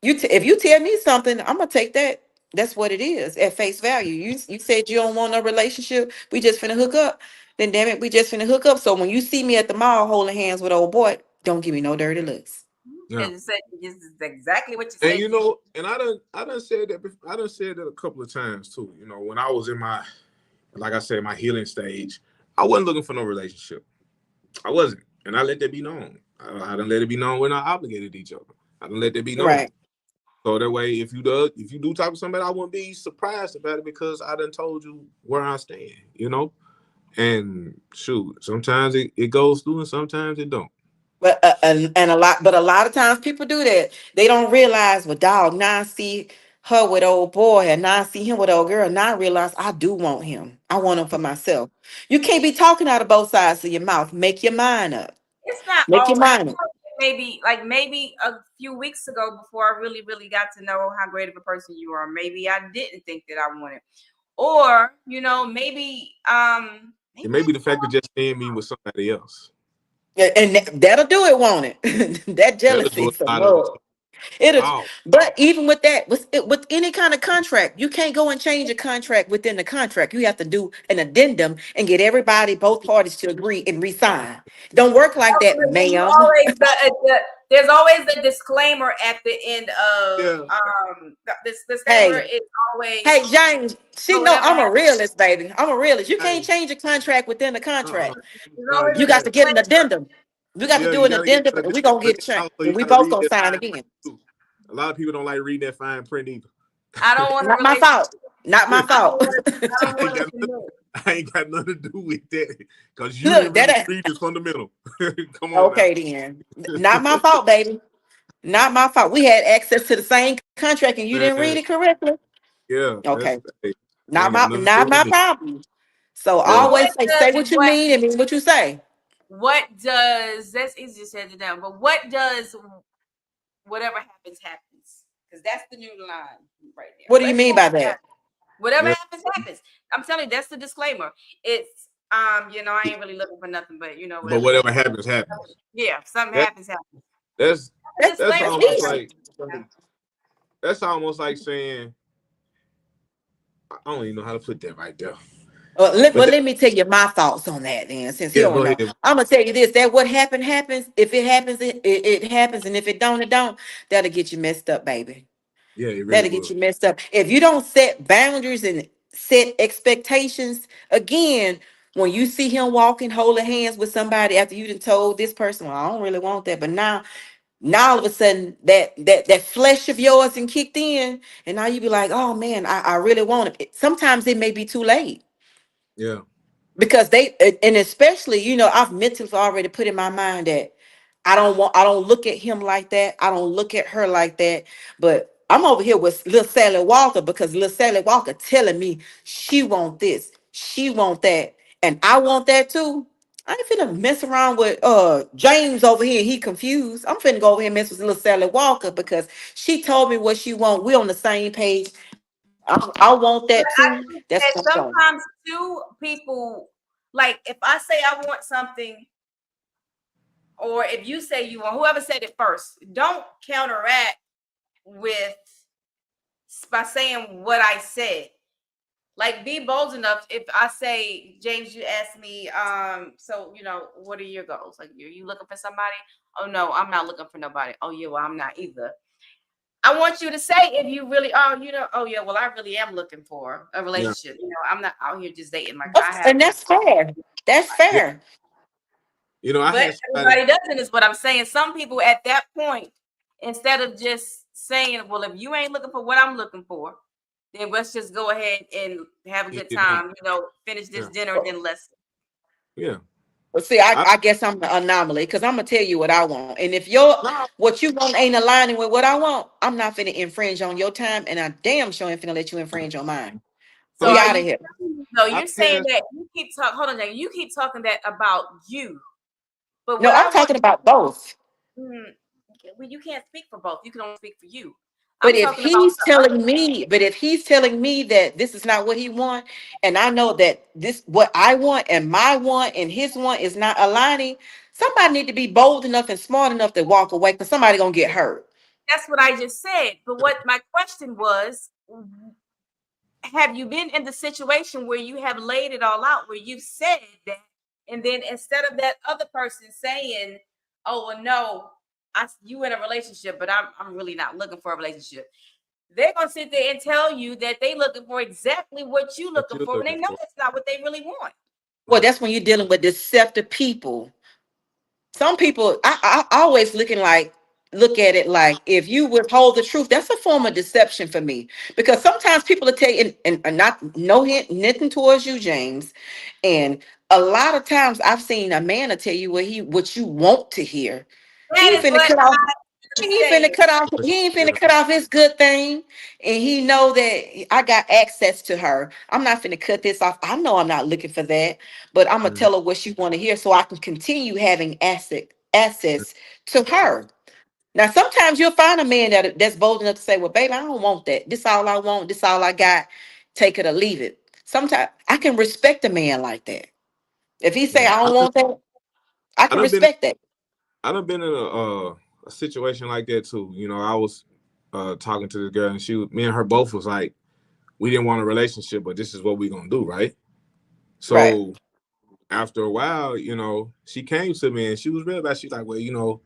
if you tell me something, I'm gonna take that. That's what it is at face value. You said you don't want no relationship. We just finna hook up. Then damn it, we just finna hook up. So when you see me at the mall holding hands with old boy, don't give me no dirty looks. Yeah. and say this is exactly what you And said. and I done said that I done said that a couple of times too. When I was in my, like I said, my healing stage, I wasn't looking for no relationship. I wasn't, and I let that be known. I done let it be known we're not obligated to each other. I done let that be known. Right. So that way, if you do talk to somebody, I wouldn't be surprised about it because I done told you where I stand. And shoot, sometimes it goes through and sometimes it don't. But a lot of times people do that. They don't realize, well, dog, now I see her with old boy, and now I see him with old girl. Now I realize I do want him. I want him for myself. You can't be talking out of both sides of your mouth. Make your mind up. It's not Make your always. mind up. Maybe a few weeks ago, before I really got to know how great of a person you are, maybe I didn't think that I wanted, or It maybe may I be the fact that just seeing me with somebody else. And that'll do it, won't it? That That'll jealousy do is a a lot of it. mug. It is. Oh, But even with that, with any kind of contract, you can't go and change a contract within the contract. You have to do an addendum and get everybody, both parties, to agree and resign. Don't work like that, ma'am. there's always a disclaimer at the end of yeah. this disclaimer Hey, is always hey, James. so She know whatever I'm a happens. realist, baby. I'm a realist. You can't Hey, change a contract within the uh-uh. contract. There's No, always you You a got can't. to get an disclaimer. addendum. We got to Yeah, do you an gotta get addendum, that. and we're gonna But get it. also And you we gotta both read gonna that sign fine again. print too. A lot of people don't like reading that fine print either. I don't want a Not my relationship. fault. Not my I don't fault. want. I don't I ain't want to got nothing, commit. I ain't got nothing to do with that because you Look, didn't read that read is fundamental. Come on now. okay then. Not my fault, baby. Not my fault. We had access to the same contract and you didn't read Man, it correctly. yeah, Okay. hey, Not ain't got my nothing to do not with my me. problem. So Yeah. always say what you mean and mean what you say. What does that's easy to say it down, but what does whatever happens? Because that's the new line right there. What do you mean by that? Whatever Yeah. happens. I'm telling you, that's the disclaimer. It's I ain't really looking for nothing, but But whatever whatever happens. happens, happens. Yeah, if something That happens. that's The that's disclaimer. That's almost easy. like that's almost like saying I don't even know how to put that right there. But Well, that, let me tell you my thoughts on that then, since he yeah, go don't know. ahead. I'm gonna tell you this: that what happened happens. If it happens, it happens, and if it don't, it don't. That'll get you messed up, baby. Yeah, it really That'll get would. you messed up. If you don't set boundaries and set expectations, again, when you see him walking, holding hands with somebody after you done told this person, well, I don't really want that, but now all of a sudden that flesh of yours and kicked in, and now you be like, oh man, I really want it. Sometimes it may be too late Yeah, because and especially, I've mentally already put in my mind that I don't look at him like that, I don't look at her like that, but I'm over here with little Sally Walker because little Sally Walker telling me she want this, she want that, and I want that too. I ain't finna mess around with James over here. He confused. I'm finna go over here and mess with little Sally Walker because she told me what she want. We on the same page. I want that But too. I That's think what I'm that doing. sometimes too, people like if I say I want something, or if you say you want, whoever said it first, don't counteract with by saying what I said. Like be bold enough. If I say, James, you asked me, so what are your goals? Like, are you looking for somebody? Oh no, I'm not looking for nobody. Oh yeah, well, I'm not either. I want you to say if you really are, oh yeah, well, I really am looking for a yeah, relationship. I'm not out here just dating. Like I have, And that's fair. That's yeah. fair. I but had somebody. everybody doesn't, is what I'm saying. Some people at that point, instead of just saying, well, if you ain't looking for what I'm looking for, then let's just go ahead and have a End good it on. time, finish this Yeah, dinner, and then let's. yeah. But see, I, I I guess I'm the anomaly because I'm gonna tell you what I want. And if no, what you want ain't aligning with what I want, I'm not finna infringe on your time, and I damn sure ain't finna let you infringe on mine. So We so are out of you here. no, I you're saying had that you keep talking, hold on, Jane, you keep talking that about you. But No, what I'm I want talking about both. mm, well, you can't speak for both. You can only speak for you. But I'm talking about if he's telling me that this is not what he want, and I know that this what I want and my want and his want is not aligning, somebody need to be bold enough and smart enough to walk away because somebody gonna get hurt. that's what I just said. But what my question was, have you been in the situation where you have laid it all out, where you've said that, and then instead of that other person saying, "Oh well, no, you in a relationship, but I'm really not looking for a relationship," they're gonna sit there and tell you that they looking for exactly what you what looking you're for, and they looking know for. it's not what they really want. Well, Right. that's when you're dealing with deceptive people. Some people, I always look at it like if you withhold the truth, that's a form of deception for me. Because sometimes people will tell you, and not no hint, nothing towards you, James. And a lot of times I've seen a man to tell you what you want to hear. He That ain't is finna what cut off. I'm He ain't finna saying. cut off. But He ain't yeah, finna cut off his good thing, and he know that I got access to her. I'm not finna cut this off. I know I'm not looking for that, but I'm gonna mhm, tell her what she want to hear, so I can continue having access to her. Now, sometimes you'll find a man that's bold enough to say, "Well, baby, I don't want that. This all I want. This all I got. Take it or leave it." Sometimes I can respect a man like that. If he say, yeah. "I don't want that," I I can done been respect that. I done been in a situation like that too. I was talking to this girl, and me and her both was like, we didn't want a relationship, but this is what we gonna do, right? Right. So after a while, she came to me and she was real about. She's like, well,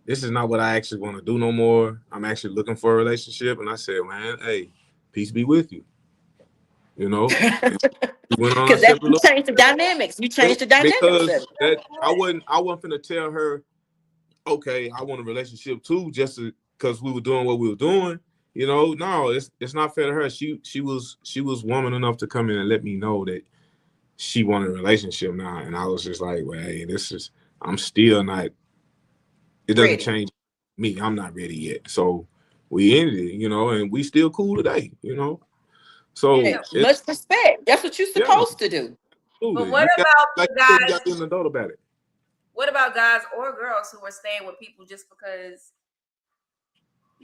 this is not what I actually want to do no more. I'm actually looking for a relationship, and I said, man, hey, peace be with you. And we went on our Because that separate you little change the dynamics. You change the dynamics of because it. that I wasn't finna tell her, okay, I want a relationship too, just because we were doing what we were doing. No, it's not fair to her. She was woman enough to come in and let me know that she wanted a relationship now, and I was just like, well, hey, I'm still not. It doesn't Ready. change me. I'm not ready yet. So we ended it, and we still cool today. Yeah. So Hey, it's much respect. That's what you're yeah, supposed to do. But absolutely. what You got about like the you said, you guys? got to be an adult about it. What about guys or girls who are staying with people just because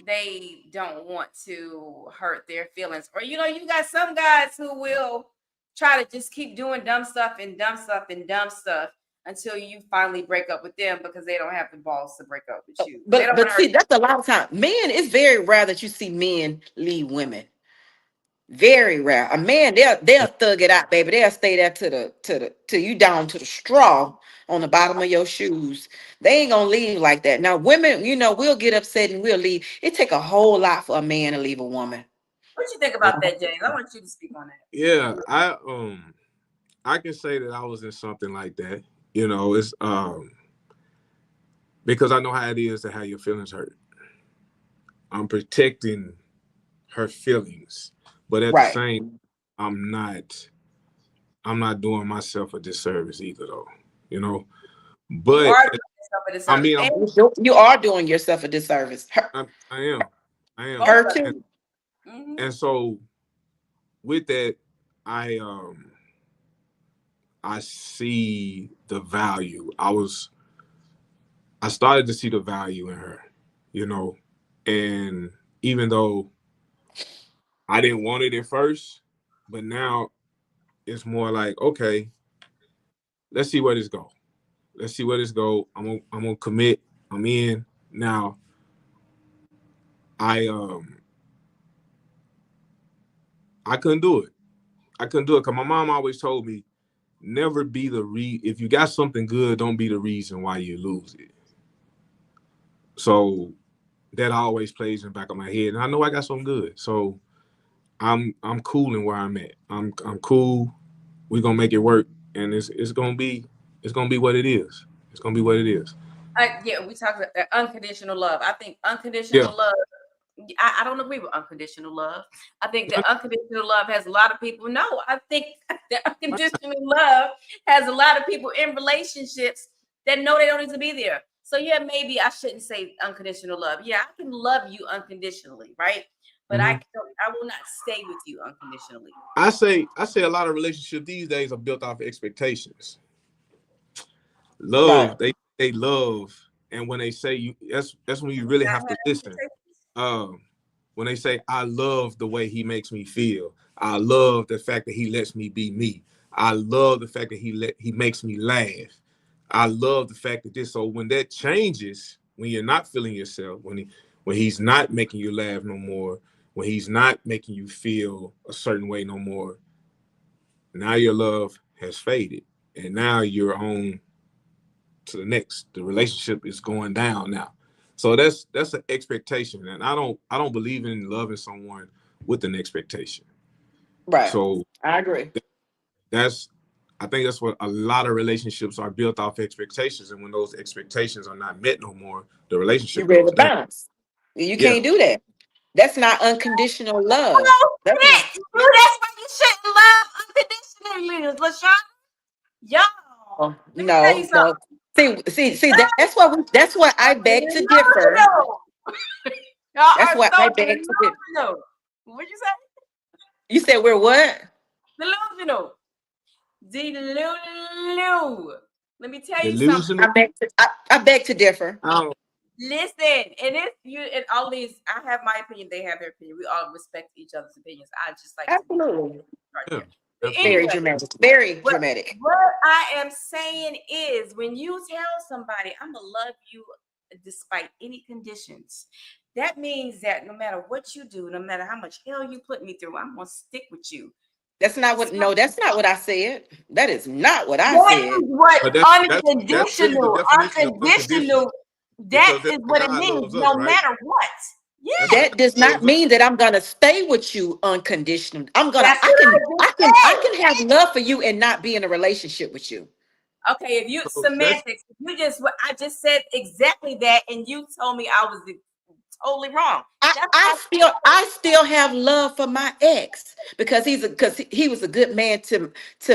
they don't want to hurt their feelings? Or you got some guys who will try to just keep doing dumb stuff and dumb stuff and dumb stuff until you finally break up with them because they don't have the balls to break up with you. They But don't want but to hurt see, that's a lot of time. Men, it's very rare that you see men leave women. Very rare. A man, they'll thug it out, baby. They'll stay there till you down to the straw on the bottom of your shoes. They ain't gonna leave like that. Now, women, we'll get upset and we'll leave. It take a whole lot for a man to leave a woman. What you think about that, James? I want you to speak on that. Yeah, I can say that I was in something like that. It's because I know how it is to have your feelings hurt. I'm protecting her feelings, but at the Right. same, I'm not doing myself a disservice either, though. You But are doing yourself a I mean, disservice. You are doing yourself a disservice. I am, Her Both of too. them. Mhm. and so with that, I see the value. I started to see the value in her, and even though I didn't want it at first, but now it's more like, okay, let's see where this go. Let's see where this go. I'm gonna commit. I'm in now. I couldn't do it. I couldn't do it because my mom always told me, never be if you got something good, don't be the reason why you lose it. So that always plays in the back of my head, and I know I got something good. So I'm cool in where I'm at. I'm cool. We're gonna make it work, and it's gonna be what it is. It's gonna be what it is. Yeah, we talked about unconditional love. I think Yeah. unconditional love. I don't agree with unconditional love. I think that unconditional love has a lot of people. No, I think that unconditional love has a lot of people in relationships that know they don't need to be there. So yeah, maybe I shouldn't say unconditional love. Yeah, I can love you unconditionally, right? But I will not stay with you unconditionally. I say a lot of relationships these days are built off of expectations. Right. Love, they love, and when they say you, that's when you really Not have to have listen. expectations. When they say, I love the way he makes me feel. I love the fact that he lets me be me. I love the fact that he makes me laugh. I love the fact that this. So when that changes, when you're not feeling yourself, when he's not making you laugh no more, when he's not making you feel a certain way no more, now your love has faded, and now you're on to the next. The relationship is going down now. So that's an expectation, and I don't believe in loving someone with an expectation. Right. So I agree. that's I think that's what a lot of relationships are built off expectations, and when those expectations are not met no more, the You relationship ready goes to down. bounce. You Yeah, can't do that. That's not unconditional love. Oh, That's not. that's why you shouldn't love unconditionally, LaShawn. Y'all, Oh, let me tell you no, no. something. See. That's why I Are beg to differ. delusional. Y'all That's are why so I beg to differ. delusional. What'd you say? You said we're what? Delusional. Delusional. Let me tell you something. delusional. I beg to differ. I don't, Listen, and if you and all these, I have my opinion, they have their opinion. We all respect each other's opinions. I just like to be Absolutely. right yeah, there. But Very absolutely. anyway, dramatic. Very what dramatic. what I am saying is when you tell somebody I'm gonna love you despite any conditions, that means that no matter what you do, no matter how much hell you put me through, I'm gonna stick with you. That's not what. So No, that's not what I said. That is not what I that said. is what But that's really the unconditional, definition of unconditional, unconditional, that because that's is how what it God means, loves us, no right? matter what. That's how Yes, That does God not loves us. mean that I'm gonna stay with you unconditional. that's what I just I said. can have love for you and not be in a relationship with you. Okay, if you So that's semantics, you just what I just said exactly that, and you told me I was totally wrong. That's I still have love for my ex because he was a good man to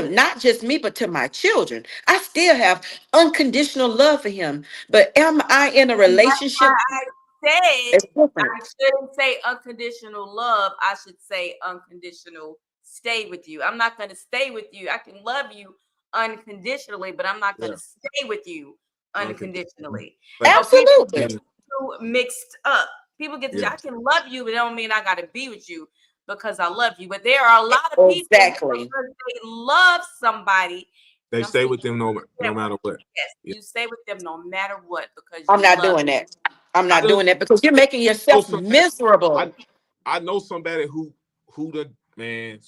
not just me but to my children. I still have unconditional love for him. But am I in a and that's why relationship? I said It's I different. shouldn't say unconditional love. I should say unconditional stay with you. I'm not going to stay with you. I can love you unconditionally, but I'm not going yeah, to stay with you unconditional. unconditionally. But So people Absolutely. get and too mixed up. People get yeah, I can love you, but it don't mean I got to be with you because I love you. But there are a lot of people who, Exactly. because they love somebody, they and I'm stay speaking with them to no that one. matter what. Yes, Yeah. you stay with them no matter what because I'm you not love doing that. I'm I not done doing that because you're making know yourself somebody. miserable. I know somebody who Man,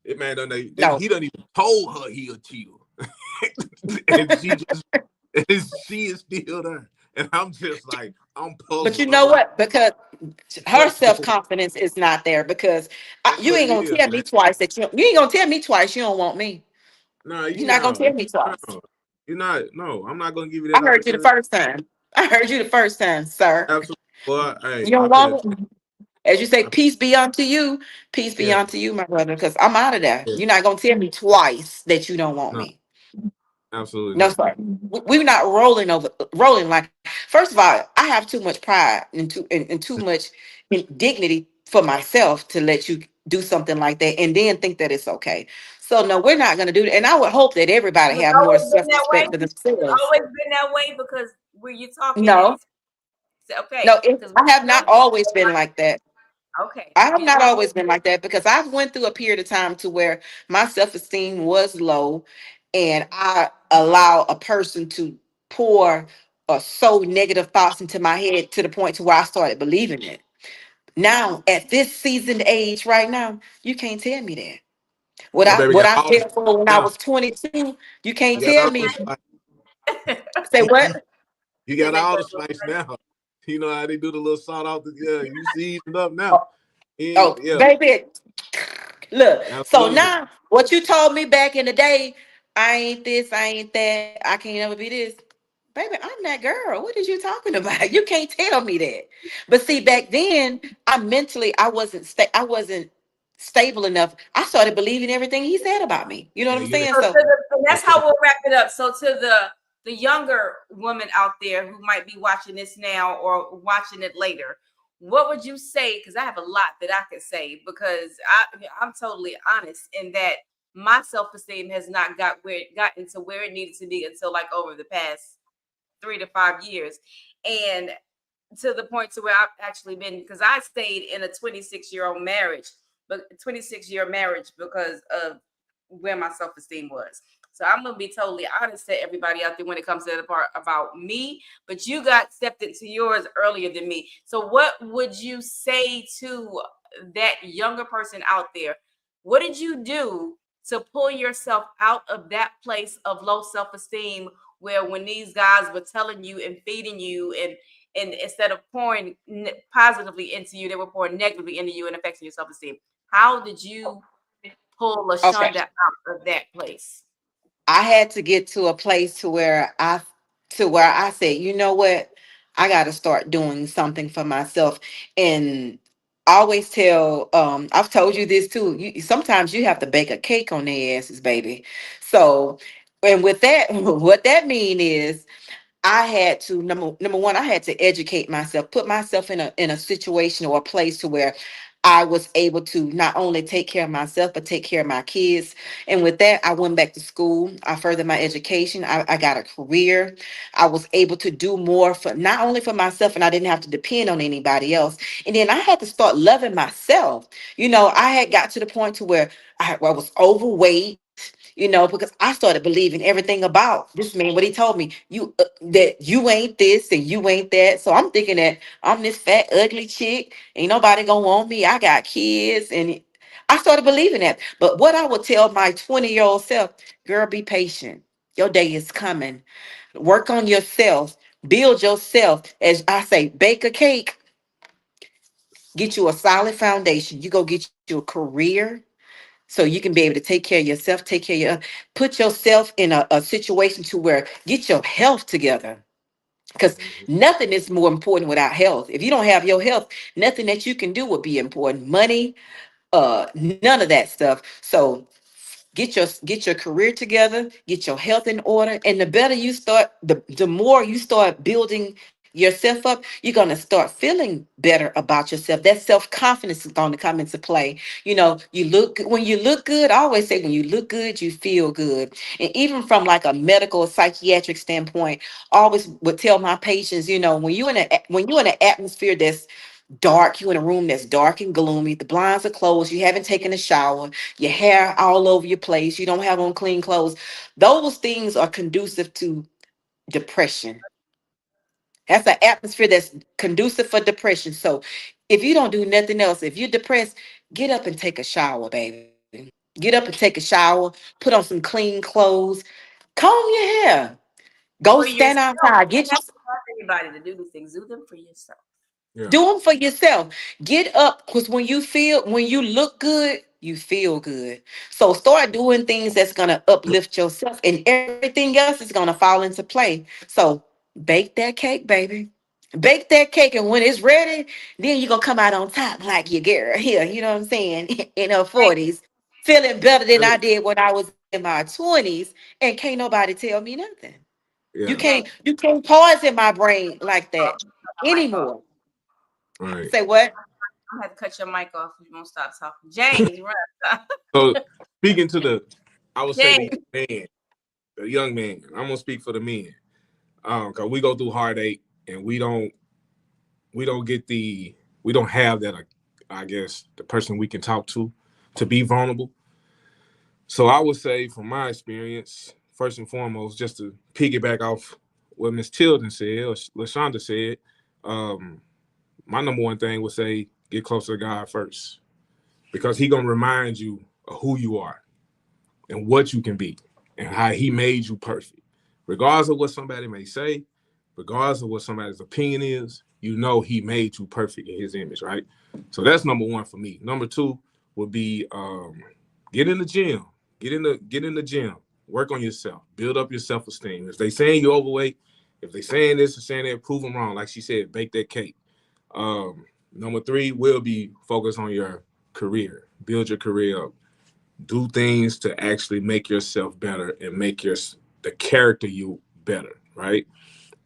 it man done No, he done even told her he a cheater, and she is still there, and I'm just like I'm but you puzzled. I'm know like, what? Because her what self confidence is not there. Because that's you what ain't it gonna is, tell me man. twice that you ain't gonna tell me twice you don't want me. No, You're not gonna tell me twice. no, you're not. No, I'm not gonna give you I that heard you the opportunity. first time. I heard you the first time, sir. Absolutely. Well, You hey, I don't tell you, want it. As you say, I, peace be unto you. Peace be yeah, unto you, my brother. Because I'm out of there. yeah, You're not gonna tell me twice that you don't want no, me. absolutely No, not. sir. We're not rolling like. First of all, I have too much pride and too much dignity for myself to let you do something like that and then think that it's okay. So no, we're not gonna do that. And I would hope that everybody It's have more always been self that way. respect for It's themselves. always been that way because were you talking and No, it's okay? no, Because I have not always been like that. okay, I have you not well, always been like that because I've went through a period of time to where my self-esteem was low and I allow a person to pour or sow negative thoughts into my head to the point to where I started believing it. Now, at this seasoned age right now, you can't tell me that. What My I baby what got I all the felt for when I now. was 22, you can't You got tell all the me. spice. Say what? You you got say all the what? spice now. You know how they do the little salt off the yeah. You seasoned up now. Oh, And oh, yeah, baby. Look, so absolutely. now what you told me back in the day, I ain't this, I ain't that, I can't never be this. Baby, I'm that girl. What is you talking about? You can't tell me that. But see, back then, I wasn't I wasn't stable enough. I started believing everything he said about me. You know what Yeah, I'm you saying? So to So and that's that's how right. we'll wrap it up. So to the younger woman out there who might be watching this now or watching it later, what would you say? Because I have a lot that I could say because I'm totally honest in that my self esteem has not gotten to where it needed to be until like over the past 3 to 5 years, and to the point to where I've actually been because I stayed in a 26-year-old marriage, but 26-year marriage because of where my self-esteem was. So I'm gonna be totally honest to everybody out there when it comes to the part about me, but you got stepped into yours earlier than me. So what would you say to that younger person out there? What did you do to pull yourself out of that place of low self-esteem where when these guys were telling you and feeding you and instead of pouring positively into you, they were pouring negatively into you and affecting your self-esteem? How did you pull okay. Lashonda out of that place? I had to get to a place to where I said, you know what, I got to start doing something for myself. And I always tell, I've told you this too. Sometimes you have to bake a cake on their asses, baby. So, and with that, what that mean is I had to number one, I had to educate myself, put myself in a situation or a place to where I was able to not only take care of myself but take care of my kids. And with that, I went back to school. I furthered my education. I got a career. I was able to do more for not only for myself, and I didn't have to depend on anybody else. And then I had to start loving myself. You know, I had got to the point to where I was overweight, because I started believing everything about this man, what he told me, that you ain't this and you ain't that. So I'm thinking that I'm this fat, ugly chick. Ain't nobody gonna want me. I got kids. And I started believing that. But what I would tell my 20-year-old self, girl, be patient. Your day is coming. Work on yourself. Build yourself. As I say, bake a cake, get you a solid foundation. You go get you a career so you can be able to take care of yourself, take care of put yourself in a situation to where get your health together. Because Mhm. nothing is more important without health. If you don't have your health, nothing that you can do will be important. Money, none of that stuff. So get your career together, get your health in order, and the better you start, the more you start building yourself up, you're going to start feeling better about yourself. That self-confidence is going to come into play. When you look good, I always say when you look good you feel good. And even from like a medical psychiatric standpoint, I always would tell my patients, when you're in an atmosphere that's dark, you in a room that's dark and gloomy, the blinds are closed, you haven't taken a shower, your hair all over your place, you don't have on clean clothes, those things are conducive to depression. That's an atmosphere that's conducive for depression. So if you don't do nothing else, if you're depressed, get up and take a shower, baby. Get up and take a shower, put on some clean clothes, comb your hair, go For stand yourself. outside, You get don't you have to ask anybody to do these things. Do them for yourself. Yeah. do them for yourself. Get up, because when you look good, you feel good. So start doing things that's gonna uplift yourself, and everything else is gonna fall into play. So bake that cake, baby. Bake that cake, and when it's ready, then you're gonna come out on top like your girl here, you know what I'm saying, in her Thank 40s, feeling better than I Hey, did when I was in my 20s, and can't nobody tell me nothing. yeah. James, You can't pause in my brain like oh, that my mic off. anymore. Right. Say what? I'm gonna have to cut your mic off. You won't stop talking. James, run. So speaking to I would say James, the young man. I'm gonna speak for the men. Cause we go through heartache and we don't get we don't have that. I guess the person we can talk to be vulnerable. So I would say, from my experience, first and foremost, just to piggyback off what Miss Tilden said or Lashonda said, um, my number one thing would say get closer to God first, because He gonna remind you of who you are and what you can be and how He made you perfect. Regardless of what somebody may say, regardless of what somebody's opinion is, you know He made you perfect in His image, right? So that's number one for me. Number two would be get in the gym, get in the gym, work on yourself, build up your self esteem. If they saying you're overweight, if they saying this or saying that, prove them wrong. Like she said, bake that cake. Number three will be focus on your career, build your career up, do things to actually make yourself better and make the character you better, right?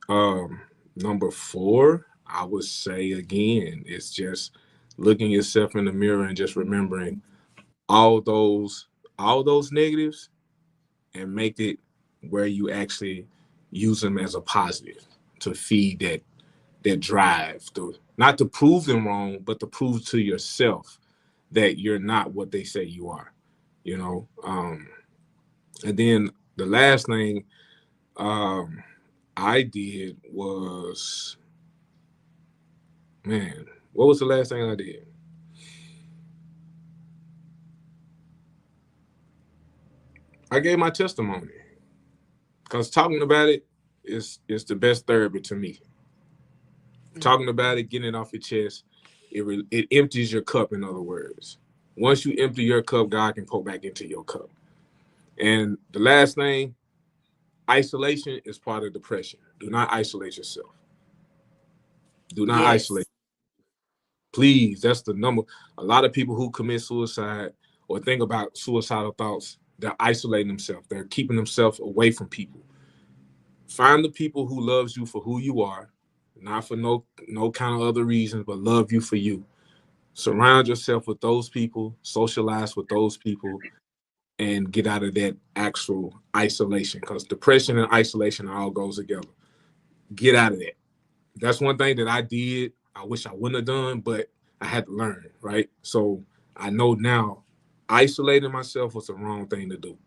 Um, Number four, I would say again, it's just looking yourself in the mirror and just remembering all those all those negatives and make it where you actually use them as a positive to feed that drive, to not to prove them wrong, but to prove to yourself that you're not what they say you are, you know. And then the last thing um, I did was, man, what was the last thing I did? I gave my testimony, because talking about it is the best therapy to me. Talking about it, getting it off your chest, it empties your cup. In other words, once you empty your cup, God can pour back into your cup. And the last thing, isolation is part of depression. Do not isolate yourself. Do not isolate. Yes. Please, that's the number. A lot of people who commit suicide or think about suicidal thoughts, they're isolating themselves. They're keeping themselves away from people. Find the people who loves you for who you are, not for no kind of other reasons, but love you for you. Surround yourself with those people, socialize with those people, and get out of that actual isolation. Because depression and isolation all goes together. Get out of that. That's one thing that I did. I wish I wouldn't have done, but I had to learn, right? So I know now isolating myself was the wrong thing to do.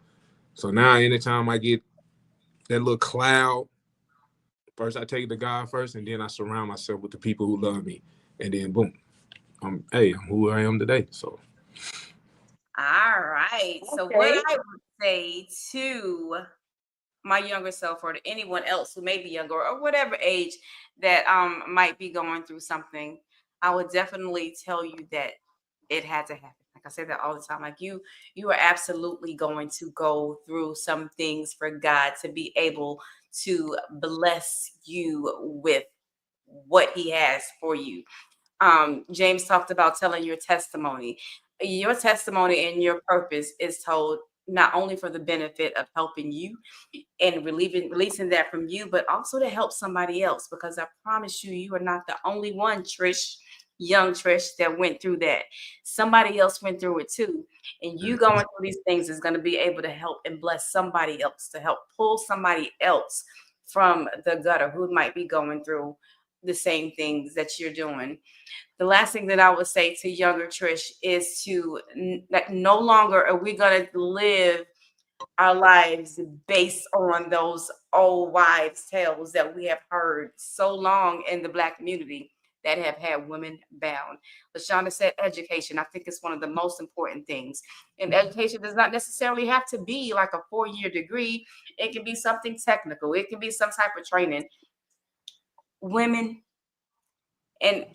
So now anytime I get that little cloud, first I take it to God first, and then I surround myself with the people who love me. And then boom, I'm who I am today. So all right. So what Okay. I would say to my younger self or to anyone else who may be younger or whatever age that might be going through something, I would definitely tell you that it had to happen. Like I say that all the time. Like you are absolutely going to go through some things for God to be able to bless you with what he has for you. James talked about telling your testimony. Your testimony and your purpose is told not only for the benefit of helping you and releasing that from you, but also to help somebody else. Because I promise you, you are not the only one, Trish, young Trish, that went through that. Somebody else went through it too. And you going through these things is going to be able to help and bless somebody else, to help pull somebody else from the gutter who might be going through the same things that you're doing. The last thing that I would say to younger Trish is to that no longer are we going to live our lives based on those old wives' tales that we have heard so long in the Black community that have had women bound. LaShonda said education. I think it's one of the most important things. And education does not necessarily have to be like a 4-year degree. It can be something technical. It can be some type of training. Women and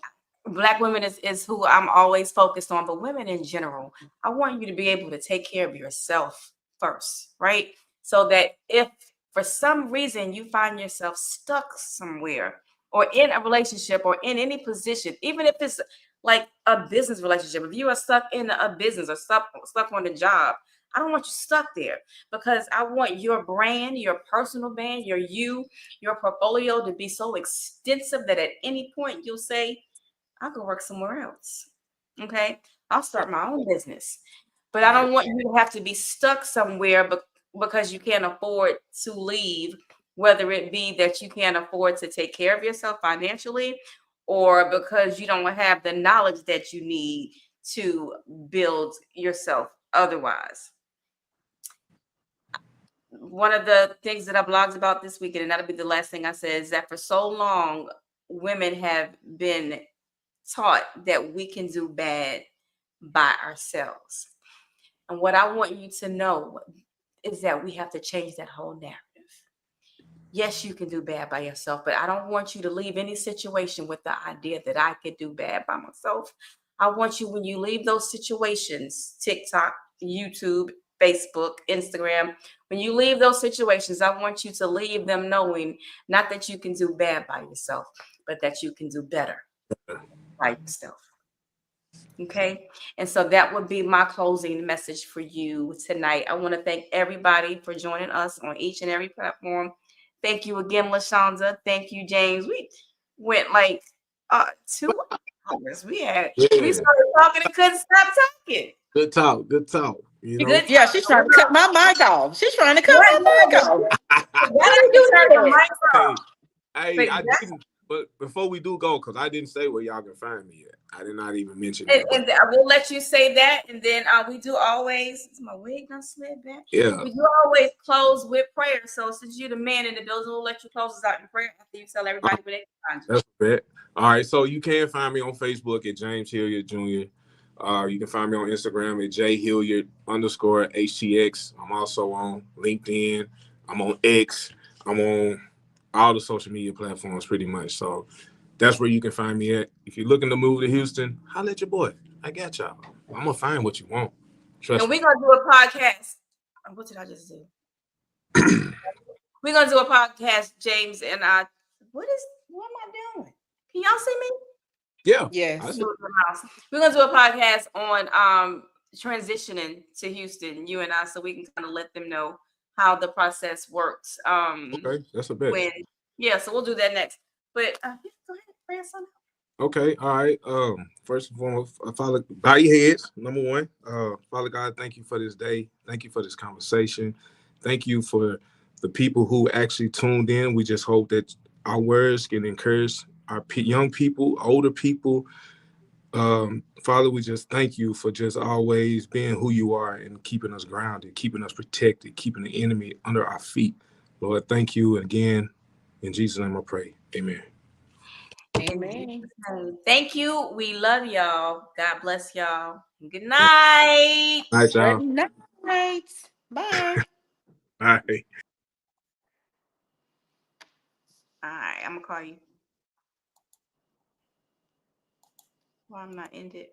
Black women is who I'm always focused on, but women in general, I want you to be able to take care of yourself first, right? So that if for some reason you find yourself stuck somewhere or in a relationship or in any position, even if it's like a business relationship, if you are stuck in a business or stuck on a job, I don't want you stuck there, because I want your brand, your personal brand, your portfolio to be so extensive that at any point you'll say, I'll go work somewhere else. Okay. I'll start my own business. But I don't want you to have to be stuck somewhere because you can't afford to leave, whether it be that you can't afford to take care of yourself financially or because you don't have the knowledge that you need to build yourself otherwise. One of the things that I blogged about this weekend, and that'll be the last thing I said, is that for so long, women have been taught that we can do bad by ourselves. And what I want you to know is that we have to change that whole narrative. Yes, you can do bad by yourself, but I don't want you to leave any situation with the idea that I could do bad by myself. I want you, when you leave those situations, TikTok, YouTube, Facebook, Instagram, when you leave those situations, I want you to leave them knowing not that you can do bad by yourself, but that you can do better by yourself. Okay. And so that would be my closing message for you tonight. I want to thank everybody for joining us on each and every platform. Thank you again, LaShonda. Thank you, James. We went like 2 hours. We Yeah. started talking and couldn't stop talking. Good talk. Good talk. You A know. good Yeah, time. she's trying to cut my mic off. She's trying to cut What? my mic No, off. why How did you you turn do the that? mic off? Hey, But I that's didn't. But before we do go, because I didn't say where y'all can find me yet. I did not even mention that. But and I will let you say that, and then we do always. Is my wig gonna slip back? yeah, We do always close with prayer. So since you're the man in the building, we'll let you close us out in prayer after you tell everybody where they can find you. that's a bet. All right, so you can find me on Facebook at James Hilliard Jr. You can find me on Instagram at jhilliard_HTX. I'm also on LinkedIn. I'm on X. I'm on all the social media platforms pretty much. So that's where you can find me at. If you're looking to move to Houston, holla at your boy. I got y'all. I'm gonna find what you want. Trust And me. we're gonna do a podcast. What did I just do? We're gonna do a podcast, James and I. What am I doing? Can y'all see me? Yeah. Yes. We're gonna do a podcast on transitioning to Houston, you and I, so we can kind of let them know how the process works. Okay, that's a bet. So we'll do that next. But go ahead, pray us on. Okay, all right. First and foremost, Father, bow your heads. Number one, Father God, thank you for this day. Thank you for this conversation. Thank you for the people who actually tuned in. We just hope that our words can encourage our young people, older people. Father, we just thank you for just always being who you are and keeping us grounded, keeping us protected, keeping the enemy under our feet. Lord, thank you. And again, in Jesus' name I pray. Amen. Amen. Thank you. We love y'all. God bless y'all. Good night. All right, Good y'all. night. Bye. All right. All right, I'm gonna call you. Why I'm not ended?